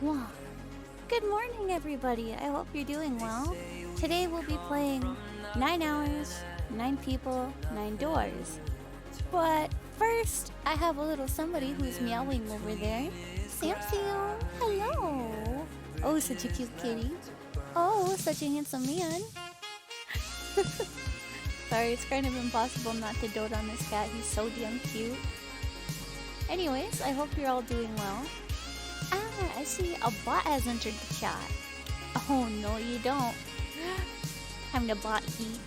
Wah. Good morning, everybody. I hope you're doing well. Today we'll be playing 9 hours, 9 people, 9 doors. But first, I have a little somebody who's meowing over there. Samsung, hello. Oh, such a cute kitty. Oh, such a handsome man. Sorry, it's kind of impossible not to dote on this cat. He's so damn cute. Anyways, I hope you're all doing well. Ah, I see a bot has entered the chat. Oh, no you don't. I'm the bot heat.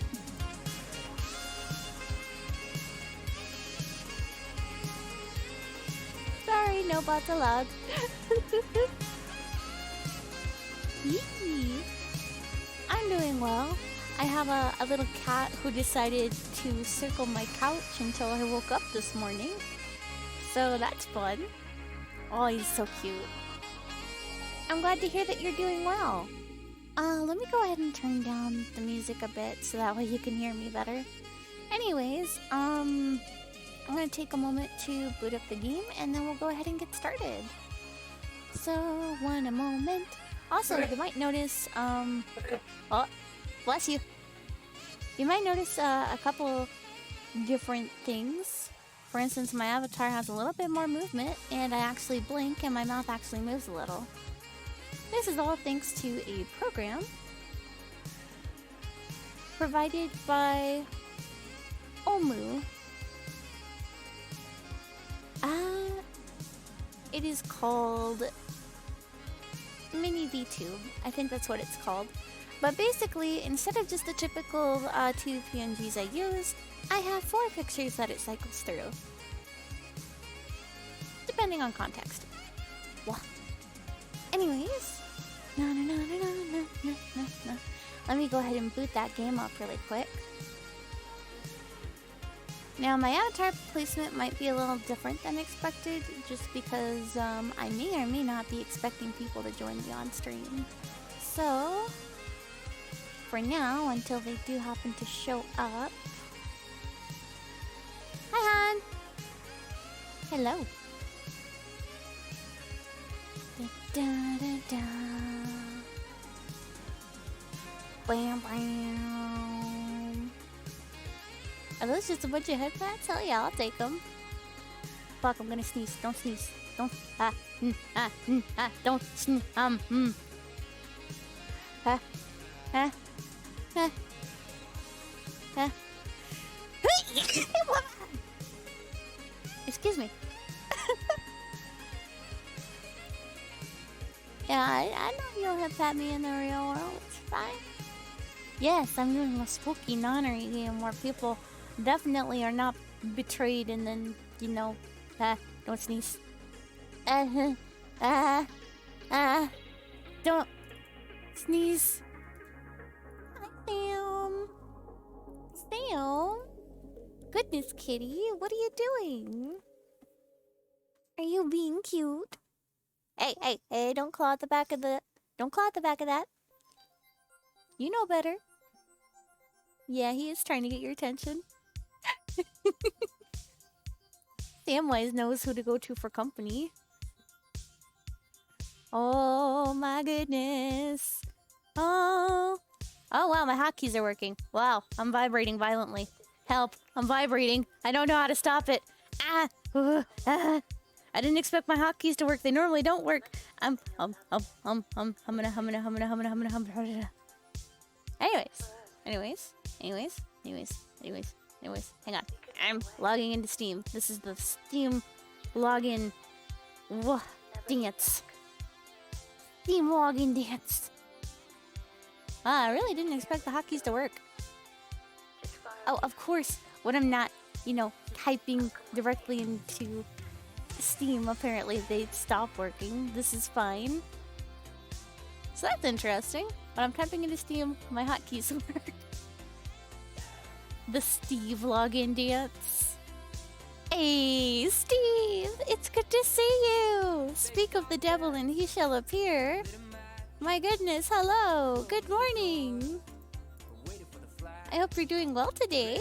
Sorry, no bots allowed. Yee. I'm doing well. I have a little cat who decided to circle my couch until I woke up this morning. So that's fun. Oh, he's so cute. I'm glad to hear that you're doing well. Let me go ahead and turn down the music a bit so that way you can hear me better. Anyways, I'm gonna take a moment to boot up the game and then we'll go ahead and get started. So, one moment. Also, you might notice, oh, bless you. You might notice a couple different things. For instance, my avatar has a little bit more movement, and I actually blink and my mouth actually moves a little. This is all thanks to a program provided by Omu. It is called Mini VTube. I think that's what it's called. But basically, instead of just the typical 2 PNGs I use, I have 4 pictures that it cycles through. Depending on context. Wah. Anyways. Let me go ahead and boot that game up really quick. Now, my avatar placement might be a little different than expected, just because I may or may not be expecting people to join me on stream. So, for now, until they do happen to show up... Hi, Han! Hello! Da, da, da. Bam, bam. Are those just a bunch of headpats? Hell yeah, I'll take them. Fuck, I'm gonna sneeze. Don't sneeze. Don't. Don't sneeze. Excuse me. Yeah, I know you'll have pat me in the real world. It's fine. Yes, I'm doing a spooky nonnery game where people definitely are not betrayed and then, you know, don't sneeze. Don't sneeze. Hi, Sam. Sam? Goodness, kitty, what are you doing? Are you being cute? Hey, don't claw at the back of the... Don't claw at the back of that. You know better. Yeah, he is trying to get your attention. Samwise knows who to go to for company. Oh my goodness. Oh wow, my hotkeys are working. Wow, I'm vibrating violently. Help, I'm vibrating. I don't know how to stop it. I didn't expect my hotkeys to work. They normally don't work. Anyways, hang on. I'm logging into Steam. This is the Steam login dance. Steam login dance. I really didn't expect the hotkeys to work. Oh, of course, when I'm not, you know, typing directly into Steam, apparently they stop working. This is fine. So that's interesting. When I'm typing into Steam, my hotkeys work. The Steve login dance. Hey, Steve! It's good to see you! Speak of the devil and he shall appear. My goodness, hello! Good morning! I hope you're doing well today.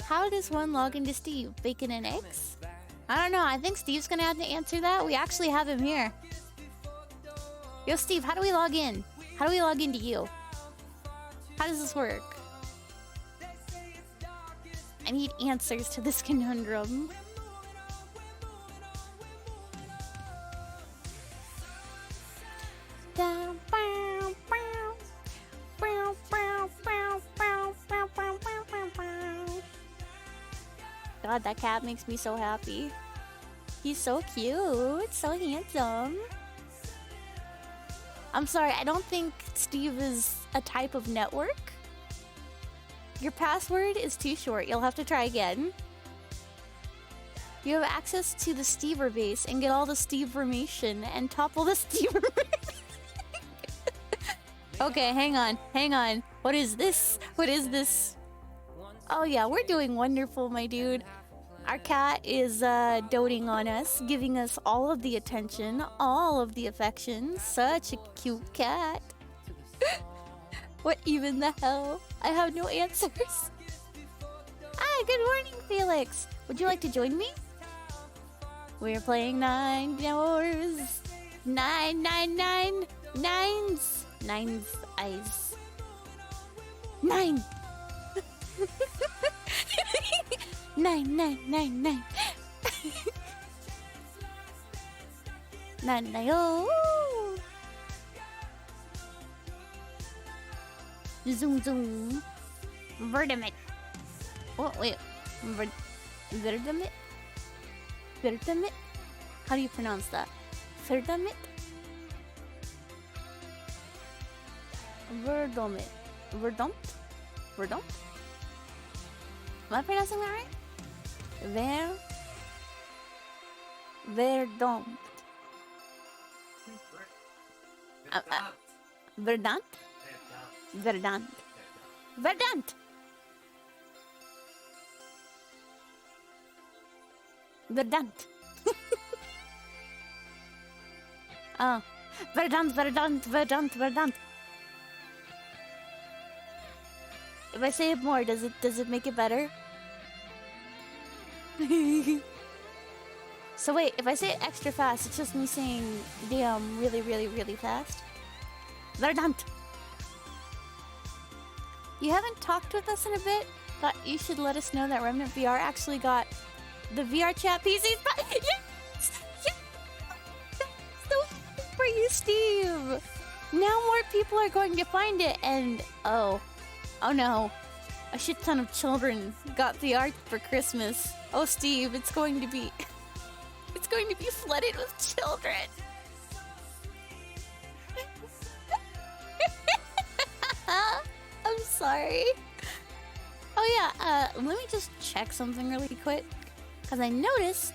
How does one log into Steve? Bacon and eggs? I don't know. I think Steve's gonna have to answer that. We actually have him here. Yo, Steve, how do we log in? How do we log into you? How does this work? I need answers to this conundrum. God, that cat makes me so happy. He's so cute, so handsome. I'm sorry, I don't think Steve is a type of network. Your password is too short. You'll have to try again. You have access to the Stever base and get all the Steve-formation and topple the Stever. Okay, hang on. What is this? Oh yeah, we're doing wonderful, my dude. Our cat is doting on us, giving us all of the attention, all of the affection. Such a cute cat. What even the hell? I have no answers. Hi, good morning, Felix. Would you like to join me? We're playing 9 hours. 9, 9, 9, 9s. 9's eyes. 9. 9, 9, 9, 9. 9, 9, oh. Zoom, zoom. Verdamit. Oh, wait. Verdamit? Verdamit? How do you pronounce that? Verdamit? Verdomit. Verdumpt? Verdumpt? Am I pronouncing that right? Verdumpt. Verdant? Verdant. Verdant! Verdant. Oh. Verdant, verdant, verdant, verdant. If I say it more, does it make it better? So wait, if I say it extra fast, it's just me saying damn really, really, really fast. Verdant. You haven't talked with us in a bit? Thought you should let us know that Remnant VR actually got the VR chat PCs. Yes! Yes! So happy for you, Steve! Now more people are going to find it, and oh no. A shit ton of children got VR for Christmas. Oh, Steve, it's going to be flooded with children. I'm sorry. Oh yeah, let me just check something really quick. Because I noticed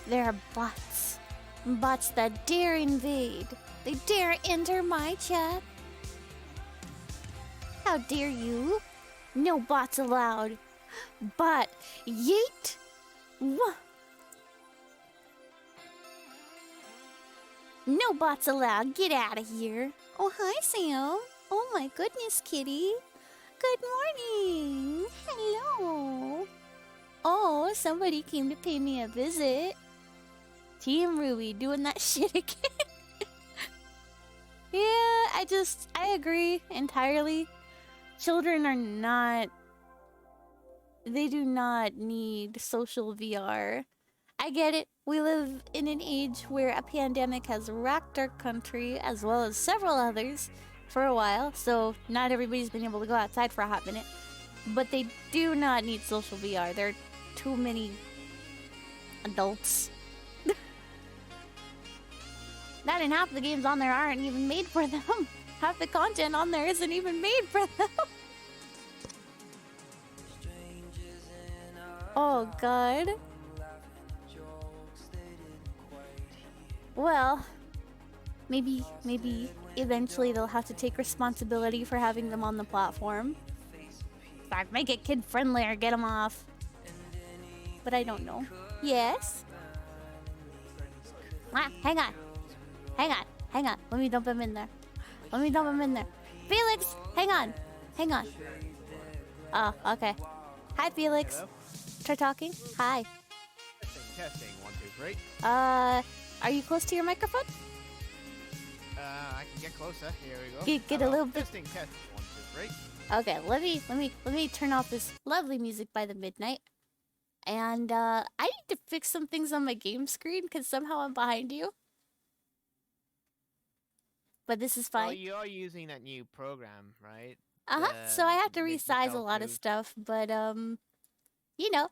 there are bots. Bots that dare invade. They dare enter my chat. How dare you? No bots allowed. Bot, yeet. Wha? No bots allowed. Get out of here. Oh, hi, Sam. Oh my goodness, kitty. Good morning. Hello. Oh, somebody came to pay me a visit. Team Ruby doing that shit again. Yeah, I agree entirely. Children are not... They do not need social VR. I get it. We live in an age where a pandemic has racked our country, as well as several others, for a while, so not everybody's been able to go outside for a hot minute. But they do not need social VR. There are too many adults. That and half the games on there aren't even made for them. Half the content on there isn't even made for them. Oh god. Well, maybe eventually they'll have to take responsibility for having them on the platform. Like, make it kid friendly or get them off. But I don't know. Yes? Ah, hang on. Let me dump him in there. Felix, hang on. Hang on. Oh, okay. Hi, Felix. Hello? Try talking. Hi. Testing, 1, 2, 3. Are you close to your microphone? I can get closer. Here we go. Get a little bit. Testing, 1, 2, 3. Okay, let me turn off this lovely music by the midnight. And I need to fix some things on my game screen because somehow I'm behind you. But this is Well, fine. you're using that new program, right? So I have to make resize a yourself lot of move. stuff, but you know.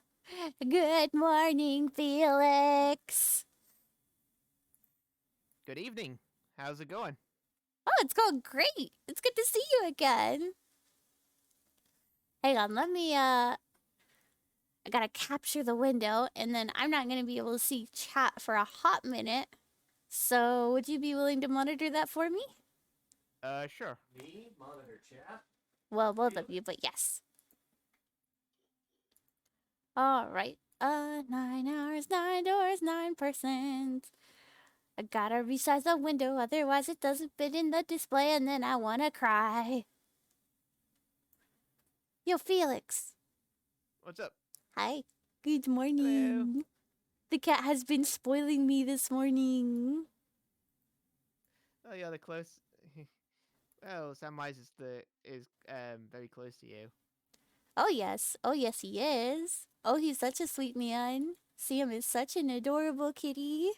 Good morning, Felix. Good evening. How's it going? Oh, it's going great. It's good to see you again. Hang on, let me I gotta capture the window, and then I'm not gonna be able to see chat for a hot minute. So would you be willing to monitor that for me? Sure. Me? Monitor chat? Well, both of you, but yes. Alright. 9 hours, 9 doors, 9 persons. I gotta resize the window, otherwise it doesn't fit in the display, and then I wanna cry. Yo, Felix. What's up? Hi. Good morning. Hello. The cat has been spoiling me this morning. Oh, yeah, the close. Well, Samwise is very close to you. Oh, yes. Oh, yes, he is. Oh, he's such a sweet man. Sam is such an adorable kitty.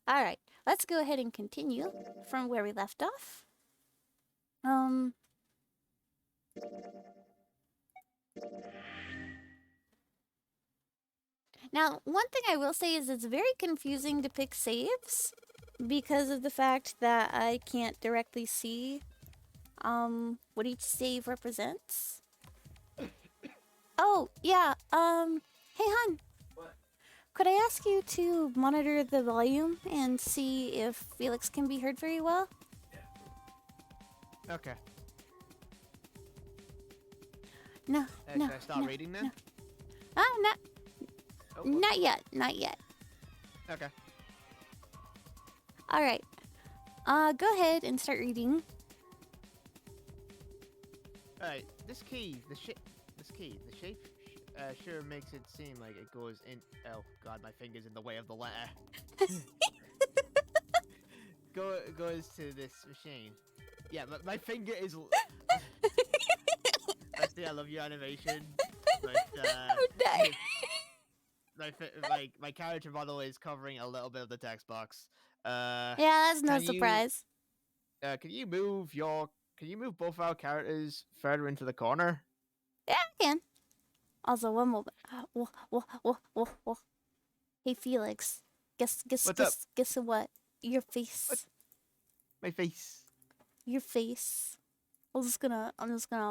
All right, let's go ahead and continue from where we left off. Now, one thing I will say is it's very confusing to pick saves because of the fact that I can't directly see what each save represents. Oh, yeah, hey hun. What? Could I ask you to monitor the volume and see if Felix can be heard very well? Yeah. Okay. No, no. Should I start no, reading then? no. Oh, Oh, not yet, not yet. Okay. All right. Go ahead and start reading. Alright, this key, the shape sure makes it seem like it goes in. Oh god, my finger's in the way of the letter. Goes to this machine. Yeah, but my finger is. That's the I love you animation. But my character model is covering a little bit of the text box. Yeah, that's no Can you- surprise. Can you move both our characters further into the corner? Yeah, I can. Also, one moment. Whoa. Hey, Felix. Guess What's up? what? Your face. What? My face. Your face. I'm just gonna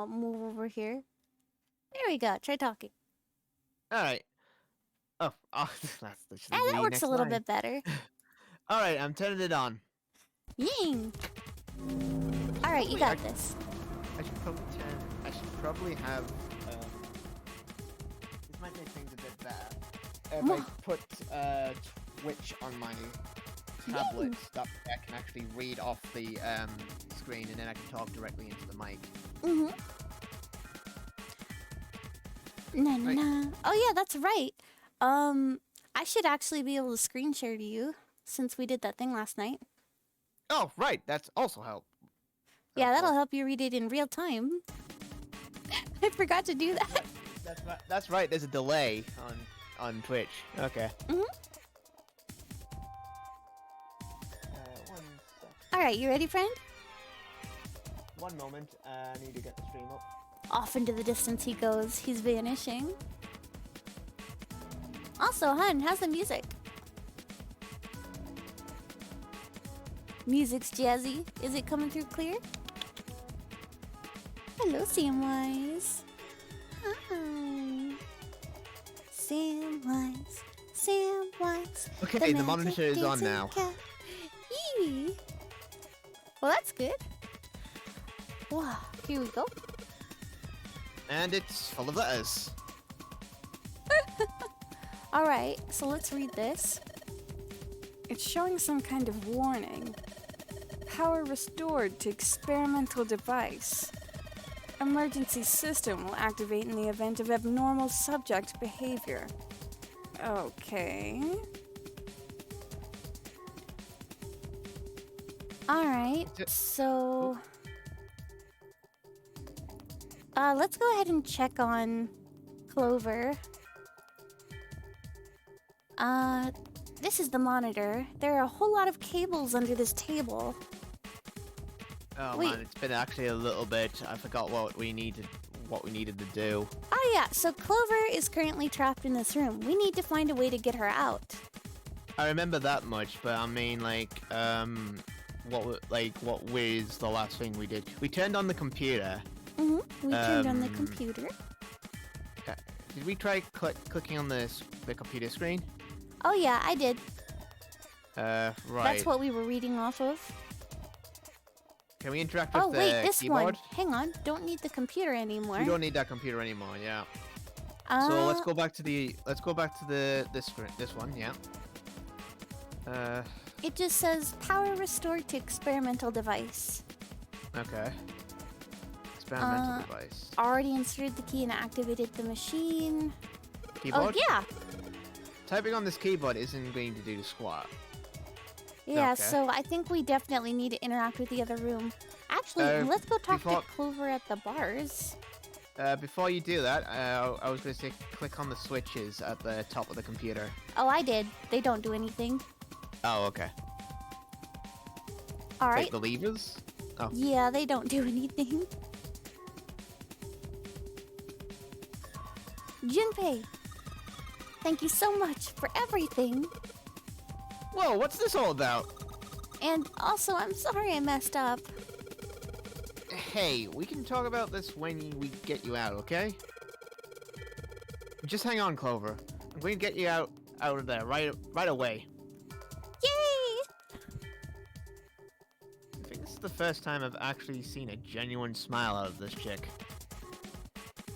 move over here. There we go. Try talking. All right. Oh, that's the. Ah, that works a little bit better. All right, I'm turning it on. Ying. All right, you got this. I should probably have. This might make things a bit better. If I put Twitch on my tablet, that I can actually read off the screen, and then I can talk directly into the mic. Nah. Oh yeah, that's right. I should actually be able to screen share to you since we did that thing last night. Oh, right. That's also help. Yeah, that'll help you read it in real time. I forgot to do that. That's right. There's a delay on Twitch. Okay. Mhm. 1 sec. All right, you ready, friend? 1 moment. I need to get the stream up. Off into the distance he goes. He's vanishing. Also, hun, how's the music? Music's jazzy. Is it coming through clear? Hello, Samwise. Hi. Samwise. Okay, the monitor is on now. Yee. Well, that's good. Wow, here we go. And it's full of letters. All right, so let's read this. It's showing some kind of warning. Power restored to experimental device. Emergency system will activate in the event of abnormal subject behavior. Okay. Alright, so... let's go ahead and check on Clover. This is the monitor. There are a whole lot of cables under this table. Oh Wait. man, it's been actually a little bit. I forgot what we needed to do. Oh yeah, so Clover is currently trapped in this room. We need to find a way to get her out. I remember that much, but I mean, like, what was the last thing we did? We turned on the computer. We turned on the computer. Did we try clicking on the computer screen? Oh yeah, I did. Right. That's what we were reading off of. Can we interact with Oh the wait, this keyboard? one. Hang on, don't need the computer anymore. We don't need that computer anymore. Yeah. So let's go back to the this screen. This one. Yeah. It just says power restored to experimental device. Okay. Experimental device. Already inserted the key and activated the machine. Keyboard? Oh yeah. Typing on this keyboard isn't going to do the squat. Yeah, Okay. so I think we definitely need to interact with the other room. Actually, let's go talk before- to Clover at the bars. Before you do that, I was going to say click on the switches at the top of the computer. Oh, I did. They don't do anything. Oh, okay. All Like right. the levers? Oh. Yeah, they don't do anything. Junpei, thank you so much for everything. Whoa, what's this all about? And also, I'm sorry I messed up. Hey, we can talk about this when we get you out, okay? Just hang on, Clover. I'm going to get you out of there right away. Yay! I think this is the first time I've actually seen a genuine smile out of this chick.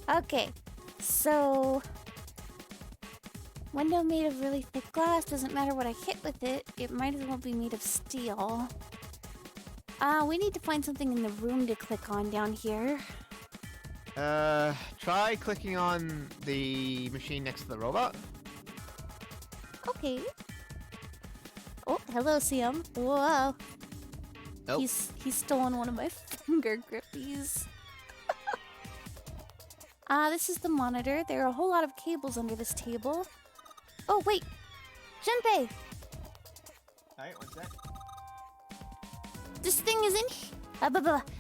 Okay, so... Window made of really thick glass. Doesn't matter what I hit with it. It might as well be made of steel. We need to find something in the room to click on down here. Try clicking on the machine next to the robot. Okay. Oh, hello, Siam. Whoa. Nope. He's stolen one of my finger grippies. This is the monitor. There are a whole lot of cables under this table. Oh, wait. Junpei, Alright, what's that? this thing is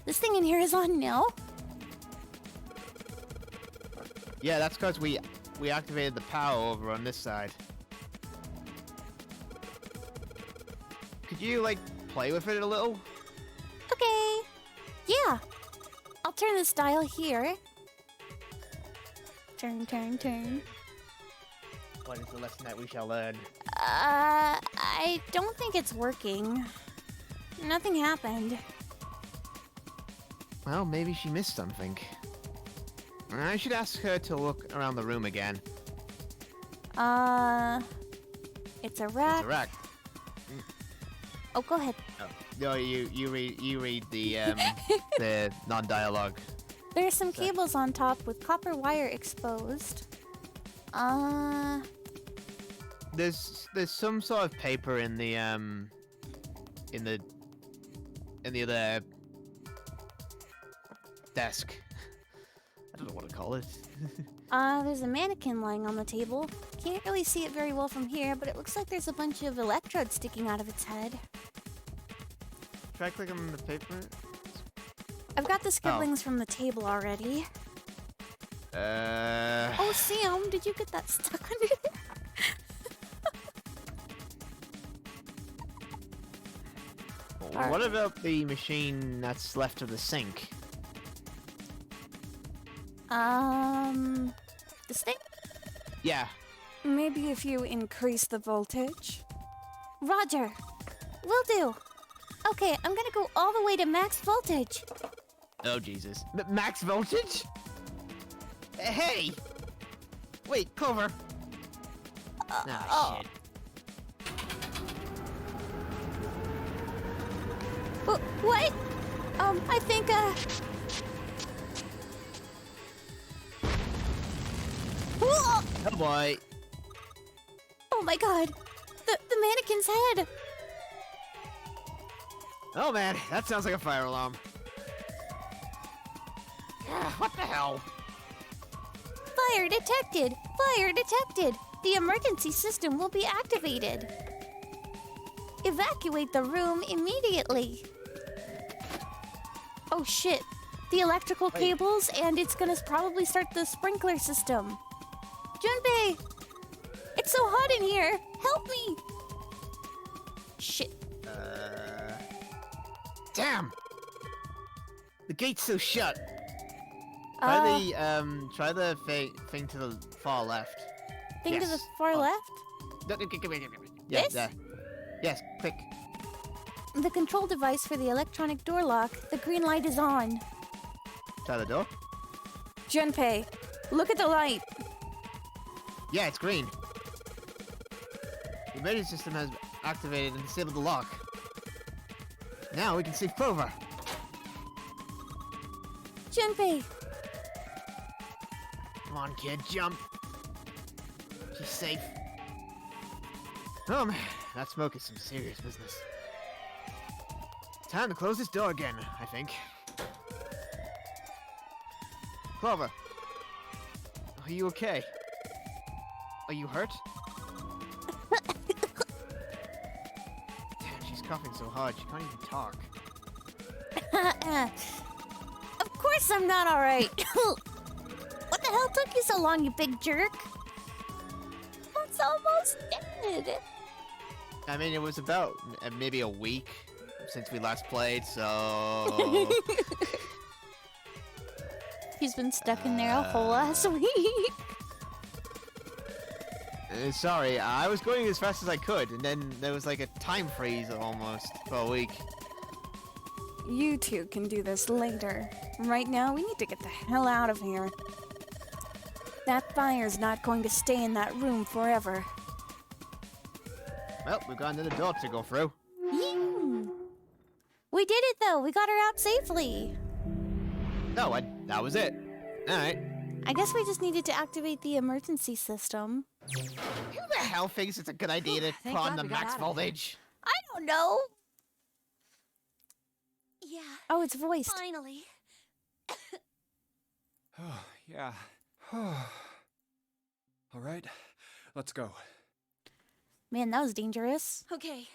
this thing in here is on now. Yeah, that's because we activated the power over on this side. Could you, like, play with it a little? Okay. Yeah. I'll turn this dial here. Turn, turn, turn. What is the lesson that we shall learn? I don't think it's working. Nothing happened. Well, maybe she missed something. I should ask her to look around the room again. It's a rack. It's a rack. Oh, go ahead. Oh. No, you read the the non-dialogue. There's some Sorry. cables on top with copper wire exposed. There's some sort of paper in the other desk. I don't know what to call it. There's a mannequin lying on the table. Can't really see it very well from here, but it looks like there's a bunch of electrodes sticking out of its head. Try clicking on the paper. I've got the scribblings from the table already. Oh, Sam, did you get that stuck under there? What about the machine that's left of the sink? This thing? Yeah. Maybe if you increase the voltage. Roger. Will do. Okay, I'm gonna go all the way to max voltage. Oh Jesus. Max voltage? Hey! Wait, Clover. Shit. What? I think, Whoa! Oh boy. Oh my god! The mannequin's head! Oh man, that sounds like a fire alarm. What the hell? Fire detected! Fire detected! The emergency system will be activated. Evacuate the room immediately. Oh shit. The electrical Wait. cables, and it's gonna probably start the sprinkler system. Junpei! It's so hot in here! Help me! Shit. Damn! The gate's so shut. Uh, Try the thing to the far left. Thing to the yes. far Oh. left? Yeah, This? there. Yes, click. The control device for the electronic door lock. The green light is on. Try the door. Junpei, look at the light. Yeah, it's green. The emergency system has activated and disabled the lock. Now we can save Clover. Junpei! Come on, kid, jump. She's safe. Oh man, that smoke is some serious business. Time to close this door again, I think. Clover. Are you okay? Are you hurt? Damn, she's coughing so hard she can't even talk. Of course I'm not alright. What the hell took you so long, you big jerk? It's almost dead. I mean, it was about maybe a week since we last played, so... He's been stuck in there a whole last week. Sorry, I was going as fast as I could, and then there was like a time freeze almost for a week. You two can do this later. Right now, we need to get the hell out of here. That fire's not going to stay in that room forever. Well, we've got another door to go through. Yee. We did it though. We got her out safely. No, that was it. Alright. I guess we just needed to activate the emergency system. Who the hell thinks it's a good idea to Thank put on God the we got max out of here. voltage? I don't know. Yeah, Oh, it's voiced. finally. Oh, yeah. All right, let's go. Man, that was dangerous. Okay.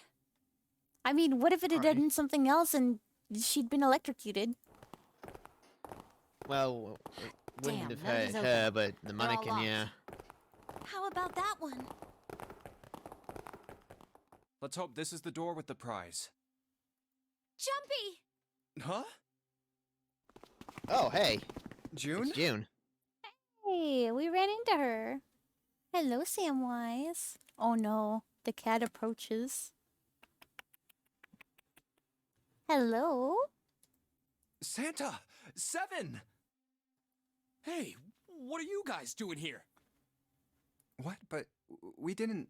I mean, what if it had Alright. done something else and she'd been electrocuted? Well, it wouldn't Damn, have none of hurt these her, open. but the They're all mannequin, yeah. How about that one? Let's hope this is the door with the prize. Jumpy! Huh? Oh, hey, June? it's June. Hey, we ran into her. Hello, Samwise. Oh no, the cat approaches. Hello? Santa! 7! Hey, what are you guys doing here? What? But we didn't...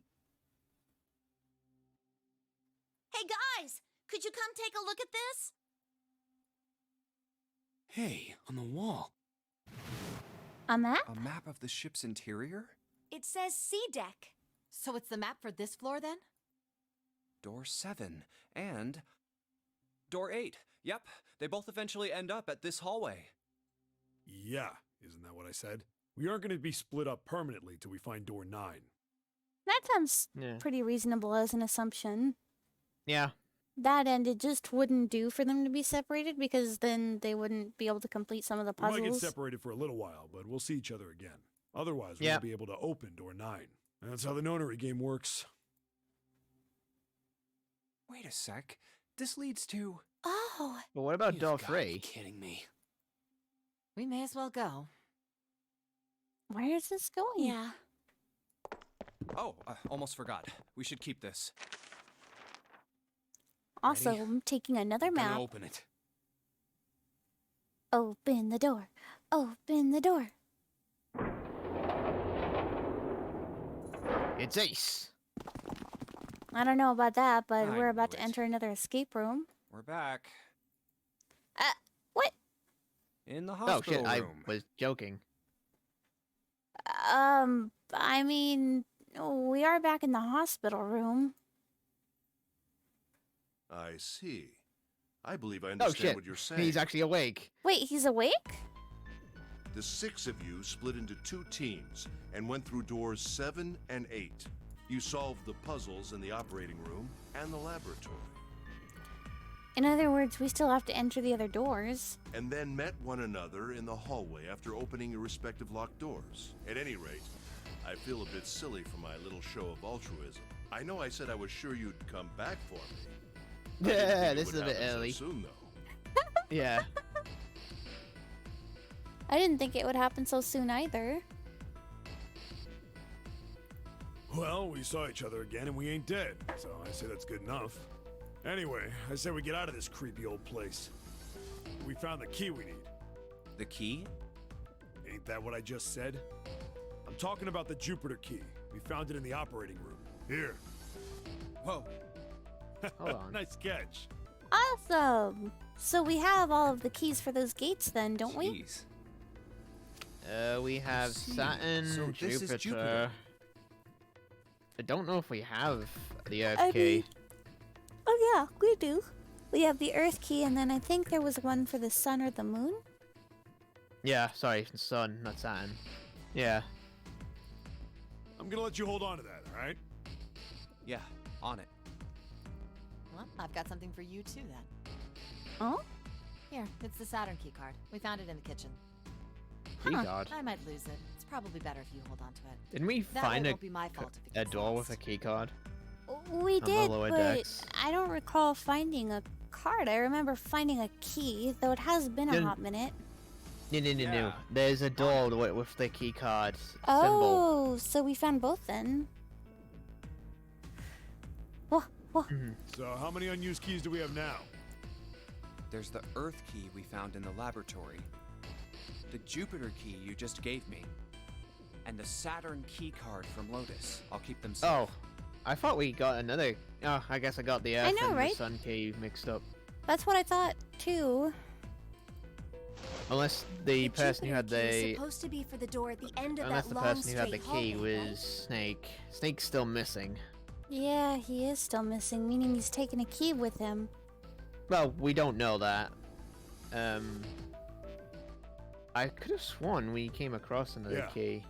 Hey guys! Could you come take a look at this? Hey, on the wall. A map? A map of the ship's interior? It says C deck. So it's the map for this floor then? Door 7. And... Door 8. Yep, they both eventually end up at this hallway. Yeah, isn't that what I said? We aren't going to be split up permanently till we find door 9. That sounds Yeah. pretty reasonable as an assumption. Yeah. That and it just wouldn't do for them to be separated because then they wouldn't be able to complete some of the We might get puzzles. separated for a little while, but we'll see each other again. Otherwise, we Yeah. won't be able to open door 9. That's how the nonary game works. Wait a sec. This leads to... Oh, But what about You've door gotta be 3? kidding me. we may as well go. Where is this going? Yeah. Oh, almost forgot. We should keep this. Also, Ready? I'm taking another I'm gonna map. open it. Open the door. Open the door. It's Ace. I don't know about that, but I we're about knew to it. enter another escape room. We're back. What? In the Oh hospital shit, I room. was joking. I mean, we are back in the hospital room. I see. I believe I Oh understand shit, what you're saying. he's actually awake. Wait, he's awake? The 6 of you split into 2 teams and went through doors 7 and 8. You solved the puzzles in the operating room and the laboratory, In other words, we still have to enter the other doors. and then met one another in the hallway after opening your respective locked doors. At any rate, I feel a bit silly for my little show of altruism. I know I said I was sure you'd come back for me. I didn't Yeah, think it this would is a bit happen so early. soon, though. Yeah. I didn't think it would happen so soon either. Well, we saw each other again and we ain't dead, so I say that's good enough. Anyway, I say we get out of this creepy old place. We found the key we need. The key? Ain't that what I just said? I'm talking about the Jupiter key. We found it in the operating room. Here. Whoa. Hold on. Nice catch. Awesome! So we have all of the keys for those gates then, don't we? Jeez. We have Saturn, So this is Jupiter. Jupiter. I don't know if we have the Earth I key. mean- Oh yeah, we do. We have the Earth key, and then I think there was one for the sun or the moon. Yeah, sorry, Sun, not Saturn. Yeah. I'm gonna let you hold on to that, alright? Yeah, on it. Well, I've got something for you too then. Oh? Here, it's the Saturn key card. We found it in the kitchen. Key card. I might lose it. It's probably better if you hold on to it. Didn't we That find way a, won't be my fault if it a gets door lost. with a key card? We the did, lower but decks. I don't recall finding a card. I remember finding a key, though it has been a Then- hot minute. No. Yeah. There's a door with the key card symbol. Oh, so we found both then. Whoa, whoa. So how many unused keys do we have now? There's the Earth key we found in the laboratory, the Jupiter key you just gave me, and the Saturn key card from Lotus. I'll keep them safe. Oh, I thought we got another. Oh, I guess I got the I Earth know, and right? the Sun key mixed up. That's what I thought too. Unless the person who had Jupiter key is the. supposed to be for the door at the end of Unless that the long person who had the straight key hallway, right? was Snake. Snake's still missing. Yeah, he is still missing, meaning he's taken a key with him. Well, we don't know that. I could have sworn we came across another Yeah. key.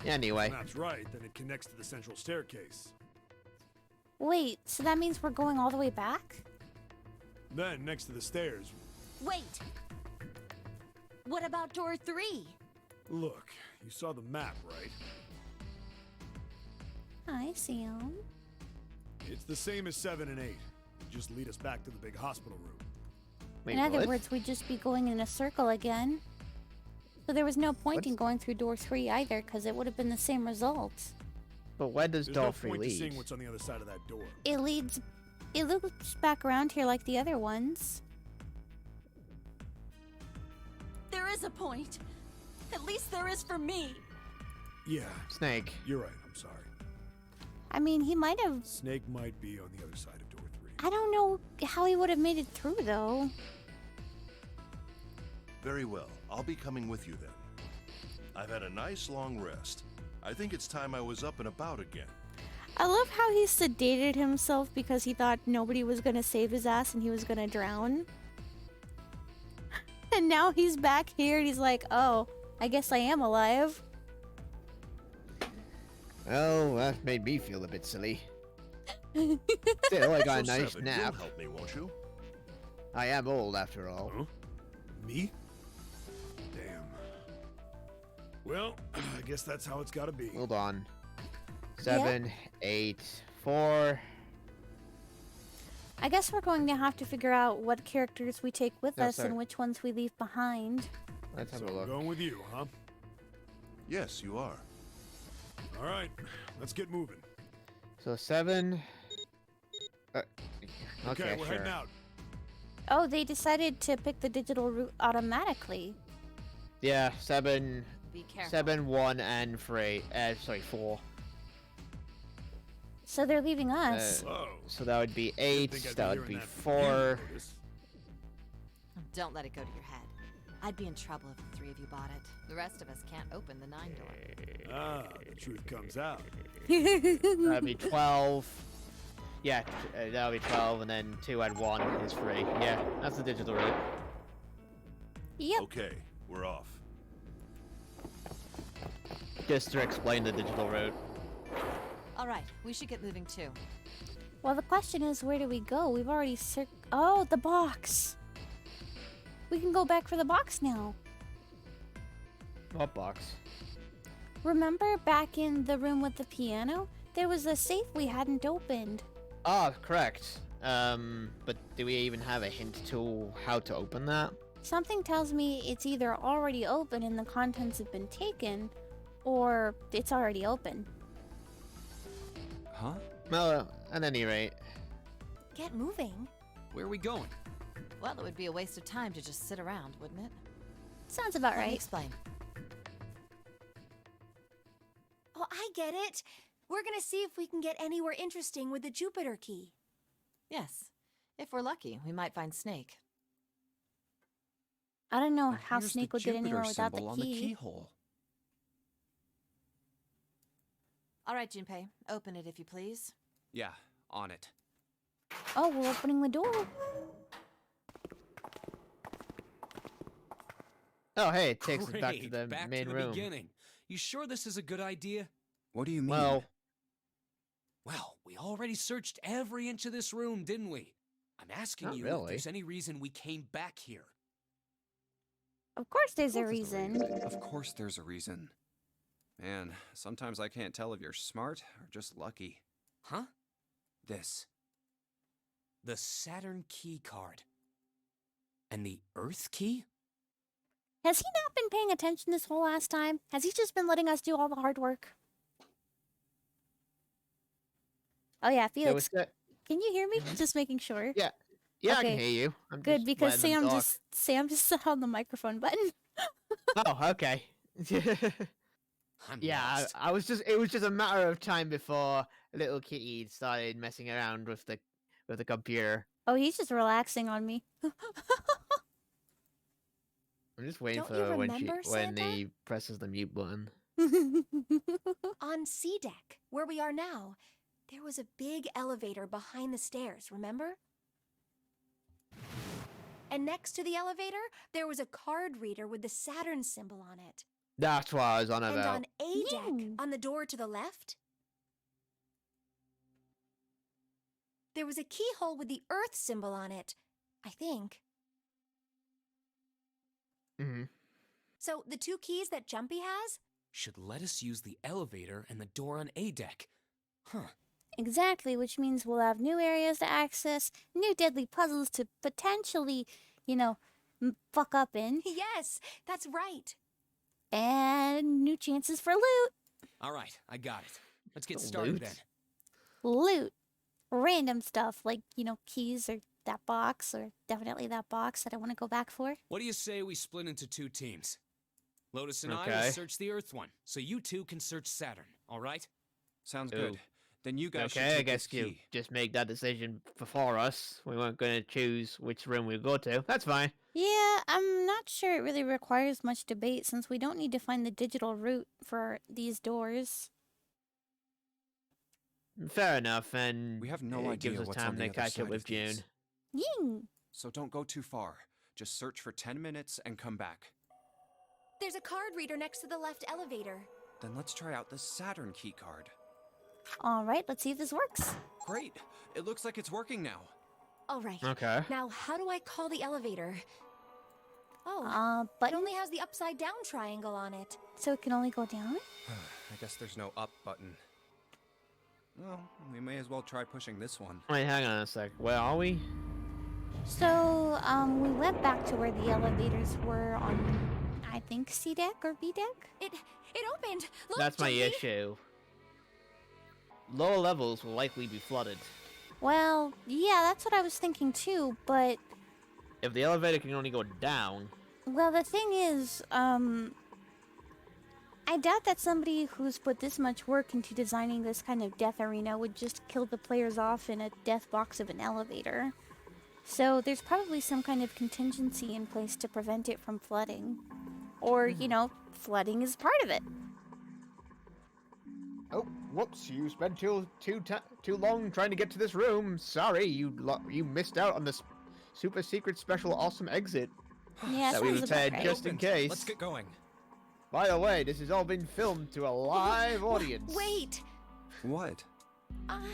Anyway, If that's right, then it connects to the central staircase. Wait, so that means we're going all the way back? Then, next to the stairs, Wait! What about door 3? look, you saw the map, right? I see him. It's the same as 7 and 8. Just lead us back to the big hospital room. wait, In other what? words, we'd just be going in a circle again. So there was no point in What's- going through door 3 either, because it would have been the same result. But where does There's door no 3 point to seeing lead? what's on the other side of that door. It loops back around here like the other ones. There is a point. At least there is for me. Yeah, Snake. you're right, I'm sorry. I mean, he might have. Snake might be on the other side of door 3. I don't know how he would have made it through, though. Very well. I'll be coming with you then. I've had a nice long rest. I think it's time I was up and about again. I love how he sedated himself because he thought nobody was gonna save his ass and he was gonna drown. And now he's back here and he's like, oh, I guess I am alive. Oh, that made me feel a bit silly. Still, I got a So, nice Seven, nap. You'll help me, won't you? I am old after all. Huh? Me? Damn. Well, I guess that's how it's gotta be. Hold on. 7, 8, 4. I guess we're going to have to figure out what characters we take with No, us sorry. and which ones we leave behind. Let's have So a I'm look. going with you, huh? Yes, you are. Alright, let's get moving. So 7. Okay, Okay, we're sure. heading out. Oh, they decided to pick the digital route automatically. Yeah, 7, Be careful. 7, 1, and 3. Sorry, 4. So they're leaving us. Whoa. So that would be Didn't 8, think I'd that be would be hearing that from 4. you, Lotus. Don't let it go to your head. I'd be in trouble if the 3 of you bought it. The rest of us can't open the 9 door. Ah, the truth comes out. That'd be 12. Yeah, that'll be 12, and then 2 add 1 is 3. Yeah, that's the digital route. Yep. Okay, we're off. Just to explain the digital route. All right, we should get moving too. Well, the question is, where do we go? We've already Oh, the box. We can go back for the box now. What box? Remember back in the room with the piano? There was a safe we hadn't opened. Ah, correct. But do we even have a hint to how to open that? Something tells me it's either already open and the contents have been taken, or it's already open. Huh? Well, at any rate. Get moving. Where are we going? Well, it would be a waste of time to just sit around, wouldn't it? Sounds about Let me right. explain. Oh, I get it. We're gonna see if we can get anywhere interesting with the Jupiter key. Yes. If we're lucky, we might find Snake. I don't know And how here's Snake the would get Jupiter anywhere without the symbol on the key. keyhole. All right, Junpei, open it if you please. Yeah, on it. Oh, we're opening the door. Oh, hey, it takes us back to Great, the back main to the room. beginning. You sure this is a good idea? What do you mean? Well, Well, we already searched every inch of this room, didn't we? I'm asking Not you really. if there's any reason we came back here. Of course there's a Of course there's a reason. Of course there's a reason. Man, sometimes I can't tell if you're smart or just lucky. Huh? This. The Saturn key card. And the Earth key? Has he not been paying attention this whole last time? Has he just been letting us do all the hard work? Oh yeah, there Felix, was can you hear me? Just making sure. Yeah. Yeah, I Okay. can hear you. I'm Good, just because letting them Sam just set on the microphone button. talk. Oh, okay. I'm Yeah, lost. I was just. It was just a matter of time before little Kitty started messing around with the computer. Oh, he's just relaxing on me. I'm just waiting Don't you for remember, when Santa? he presses the mute button. On C deck, where we are now, there was a big elevator behind the stairs, remember? And next to the elevator, there was a card reader with the Saturn symbol on it. That's what I was on And about. on A deck, Yeah. on the door to the left, there was a keyhole with the Earth symbol on it, I think. hmm So the 2 keys that Jumpy has? Should let us use the elevator and the door on A deck. Huh. Exactly, which means we'll have new areas to access, new deadly puzzles to potentially, fuck up in, Yes, that's right. and new chances for loot. All right, I got it. Let's get The started loot? then. Loot. Random stuff like, keys or that box, or definitely that box that I want to go back for. What do you say we split into 2 teams? Lotus and I Okay. will search the Earth one, so you 2 can search Saturn, all right? Sounds Ooh. good. Then you guys should Okay, I take guess this you key. just make that decision before us. We weren't going to choose which room we'd go to. That's fine. Yeah, I'm not sure it really requires much debate since we don't need to find the digital route for these doors. Fair enough, and We have no it idea gives us what's time on the to other catch side up of with June. these. Ying! So don't go too far. Just search for 10 minutes and come back. There's a card reader next to the left elevator. Then let's try out the Saturn key card. Alright, let's see if this works. Great! It looks like it's working now. All right. Okay. Now, how do I call the elevator? Oh, it Button, only has the upside down triangle on it. so it can only go down? I guess there's no up button. Well, we may as well try pushing this one. Wait, hang on a sec. Where are we? So, we went back to where the elevators were on, I think, C deck or B deck? It opened. Look, That's my Jumpy. issue. Lower levels will likely be flooded. Well, yeah, that's what I was thinking too, but, If the elevator can only go down, well, the thing is, I doubt that somebody who's put this much work into designing this kind of death arena would just kill the players off in a death box of an elevator. So there's probably some kind of contingency in place to prevent it from flooding. Or, you know, flooding is part of it. Oh, whoops! You spent too long trying to get to this room. Sorry, you missed out on this super secret special awesome exit Yeah, that we sounds about said right. just in case. Let's get going. By the way, this has all been filmed to a live audience. Wait! What? I'm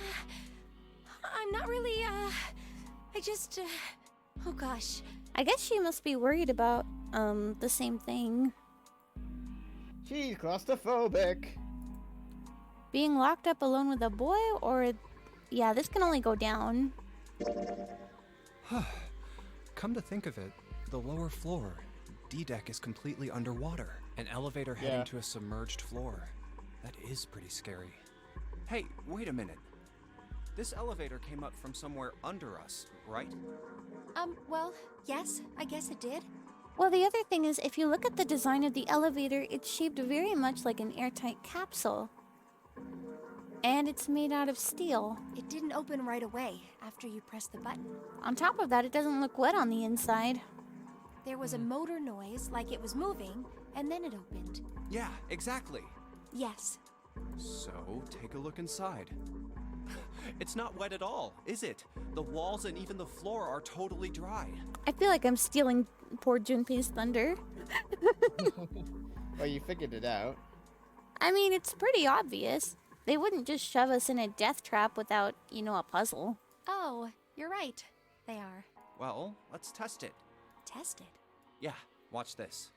not really, I just, oh gosh. I guess she must be worried about, the same thing. She's claustrophobic. Being locked up alone with a boy, or... Yeah, this can only go down. Come to think of it, the lower floor, D-deck is completely underwater. An elevator heading to a submerged floor. That is pretty scary. Hey, wait a minute. This elevator came up from somewhere under us, right? Well, yes, I guess it did. Well, the other thing is, if you look at the design of the elevator, it's shaped very much like an airtight capsule. And it's made out of steel. It didn't open right away after you pressed the button. On top of that, it doesn't look wet on the inside. There was a motor noise like it was moving, and then it opened. Yeah, exactly. Yes. So, take a look inside. It's not wet at all, is it? The walls and even the floor are totally dry. I feel like I'm stealing poor Junpei's thunder. Well, you figured it out. I mean, it's pretty obvious. They wouldn't just shove us in a death trap without, you know, a puzzle. Oh, you're right. They are. Well, let's test it. Tested. Yeah, watch this.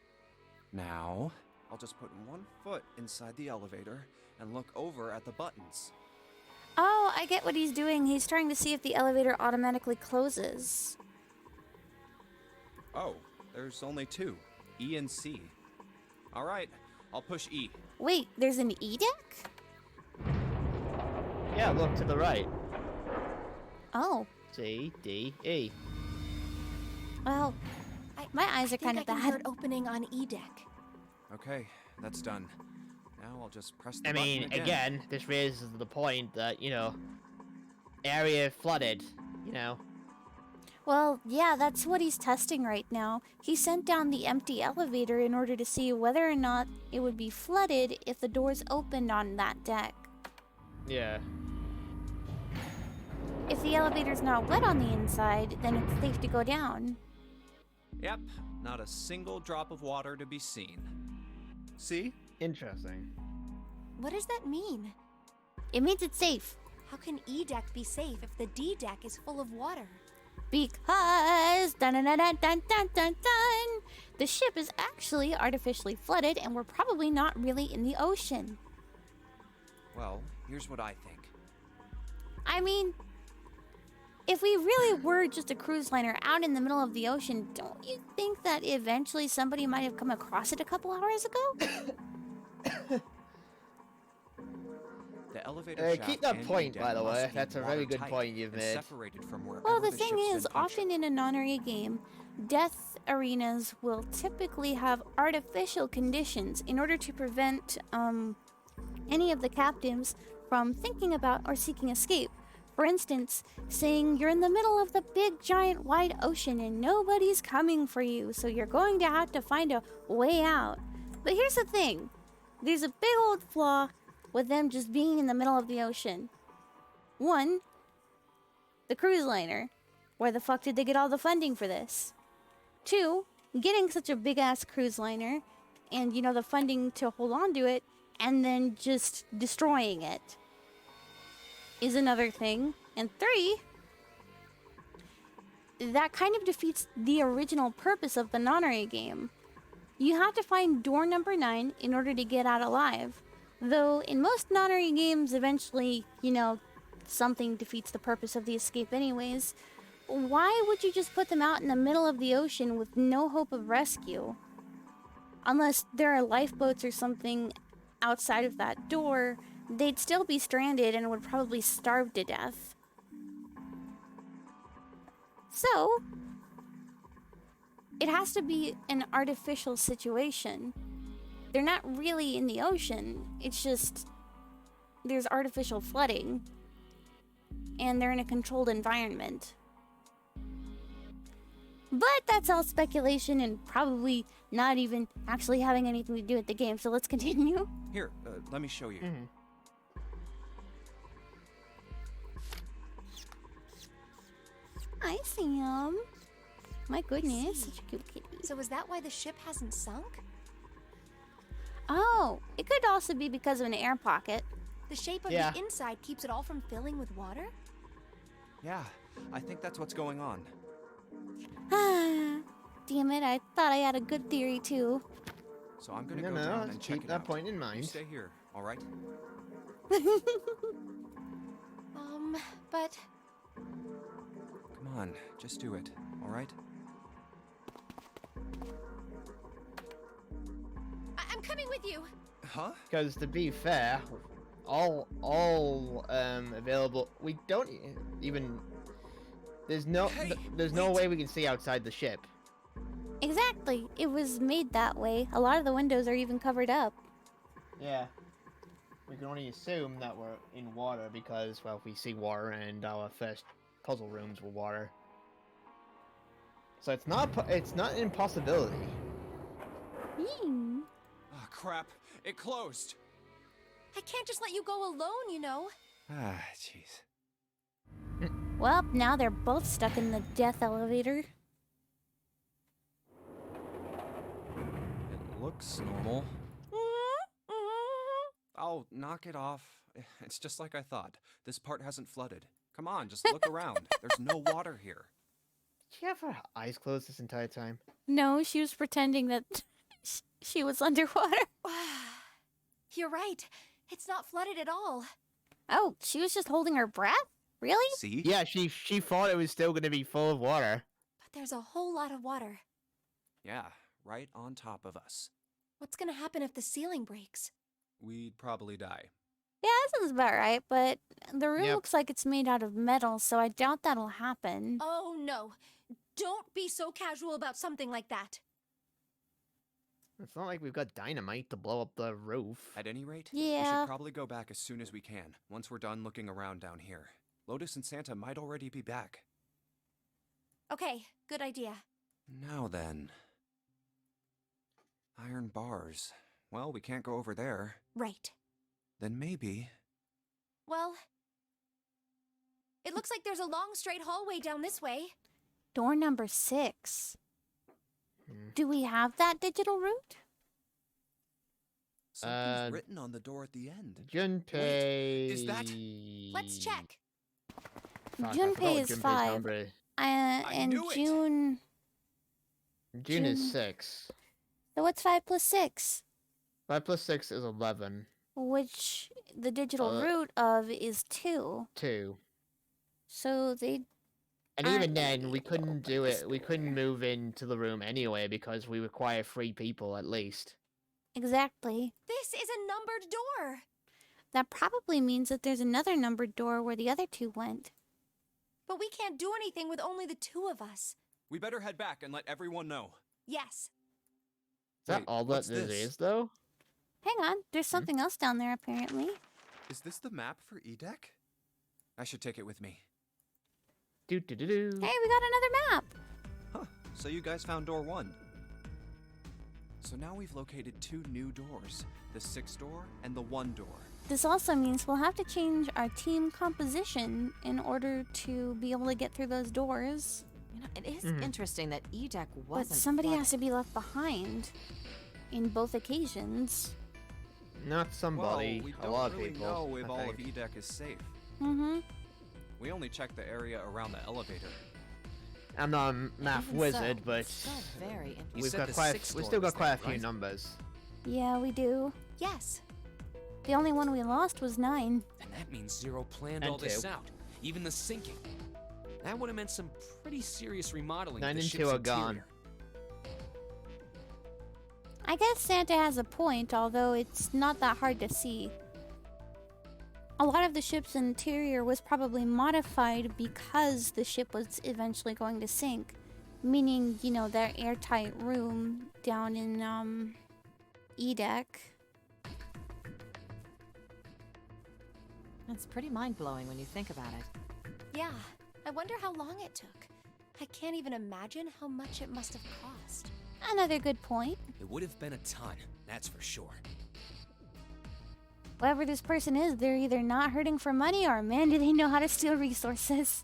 Now, I'll just put one foot inside the elevator and look over at the buttons. Oh, I get what he's doing. He's trying to see if the elevator automatically closes. Oh, there's only two, E and C. All right, I'll push E. Wait, there's an E deck? Yeah, look to the right. Oh, C, D, E. well, my eyes are kind of I think I can hear bad. it opening on E deck. Okay, that's done. Now I'll just press the I button mean, again, this raises the point that, you know, area flooded, you know. Well, yeah, that's what he's testing right now. He sent down the empty elevator in order to see whether or not it would be flooded if the doors opened on that deck. Yeah. If the elevator's not wet on the inside, then it's safe to go down. Yep, not a single drop of water to be seen. See? Interesting. What does that mean? It means it's safe. How can E deck be safe if the D deck is full of water? Because dun dun dun dun dun dun dun dun, the ship is actually artificially flooded, and we're probably not really in the ocean. Well, here's what I think. I mean, if we really were just a cruise liner out in the middle of the ocean, don't you think that eventually somebody might have come across it a couple hours ago? The elevator shaft keep that and point, E-deck by the must way. be That's a very good watertight point you've and made. separated from wherever Well, the the thing ship's is, been punctured. often in a non-area game, death arenas will typically have artificial conditions in order to prevent any of the captives from thinking about or seeking escape. For instance, saying you're in the middle of the big, giant, wide ocean and nobody's coming for you, so you're going to have to find a way out. But here's the thing. There's a big old flaw with them just being in the middle of the ocean. One, the cruise liner. Where the fuck did they get all the funding for this? Two, getting such a big-ass cruise liner and, you know, the funding to hold on to it and then just destroying it is another thing. And three, that kind of defeats the original purpose of the non-area game. You have to find door number 9 in order to get out alive. Though in most non-area games, eventually, you know, something defeats the purpose of the escape anyways. Why would you just put them out in the middle of the ocean with no hope of rescue? Unless there are lifeboats or something outside of that door, they'd still be stranded and would probably starve to death. So, it has to be an artificial situation. they're not really in the ocean. It's just there's artificial flooding, and they're in a controlled environment. But that's all speculation and probably not even actually having anything to do with the game, so let's continue. Here, let me show you. Hi, Sam. My goodness, such a cute kitty. So is that why the ship hasn't sunk? Oh, it could also be because of an air pocket. The shape of Yeah. the inside keeps it all from filling with water? Yeah, I think that's what's going on. Ah, damn it, I thought I had a good theory too. So I'm gonna No, go no, down and check keep it that out. point in You mind. stay here, all right? But Come on, just do it, all right? I'm coming with you. Huh? Because to be fair, all available. We don't even. There's no Hey, there's no wait. way we can see outside the ship. Exactly, it was made that way. A lot of the windows are even covered up. Yeah. We can only assume that we're in water because, well, we see water and our first puzzle rooms were water. So it's not an impossibility. Hmm. Oh, crap. It closed. I can't just let you go alone, you know. Ah, jeez. Well, now they're both stuck in the death elevator. It looks normal. Oh, knock it off. It's just like I thought. This part hasn't flooded. Come on, just look around. There's no water here. Did she have her eyes closed this entire time? No, she was pretending that she was underwater. You're right. It's not flooded at all. Oh, she was just holding her breath? Really? See? Yeah, she thought it was still going to be full of water. But there's a whole lot of water. Yeah, right on top of us. What's gonna happen if the ceiling breaks? We'd probably die. Yeah, that sounds about right, but the room Yep. looks like it's made out of metal, so I doubt that'll happen. Oh no. Don't be so casual about something like that. It's not like we've got dynamite to blow up the roof. At any rate, we Yeah. should probably go back as soon as we can, once we're done looking around down here. Lotus and Santa might already be back. Okay, good idea. Now then. Iron bars. Well, we can't go over there. Right. Then maybe... Well, it looks like there's a long straight hallway down this way. Door number 6. Hmm. Do we have that digital route? Something's written on the door at the end. Junpei. is that- Let's check. Fuck, I forgot Junpei what is Junpei's 5. number is. And knew it. June... June is June. 6. So what's 5 plus 6? 5 plus 6 is 11. Which the digital Uh, root of is 2. 2. So they... And even then, we couldn't do it. We couldn't move into the room anyway because we require 3 people at least. Exactly. This is a numbered door. That probably means that there's another numbered door where the other 2 went. But we can't do anything with only the 2 of us. We better head back and let everyone know. Yes. Is that Wait, all that what's this this? is, though? Hang on, there's something else down there apparently. Is this the map for Edek? I should take it with me. Do do do do. Hey, we got another map! Huh, so you guys found door 1. So now we've located 2 new doors. The 6th door and the 1 door. This also means we'll have to change our team composition in order to be able to get through those doors. You know, it is Mhm. interesting that Edek wasn't. But somebody has to flooded. be left behind in both occasions. Not somebody. Well, we a don't lot of really people. know if I all of think. Edek is safe. Mm-hmm. We only checked the area around the elevator. I'm not a math Even wizard, so, but it's still very interesting. You we've said got the quite. sixth We door still was got quite a there, few right? numbers. Yeah, we do. Yes. The only one we lost was 9. And that means Zero planned And all this 2. out, even the sinking. That would have meant some pretty serious remodeling 9 of the and ship's 2 are gone. interior. I guess Santa has a point, although it's not that hard to see. A lot of the ship's interior was probably modified because the ship was eventually going to sink. Meaning, you know, that airtight room down in, E-Deck. It's pretty mind-blowing when you think about it. Yeah, I wonder how long it took. I can't even imagine how much it must have cost. Another good point. It would have been a ton, that's for sure. Whoever this person is, they're either not hurting for money or man, do they know how to steal resources.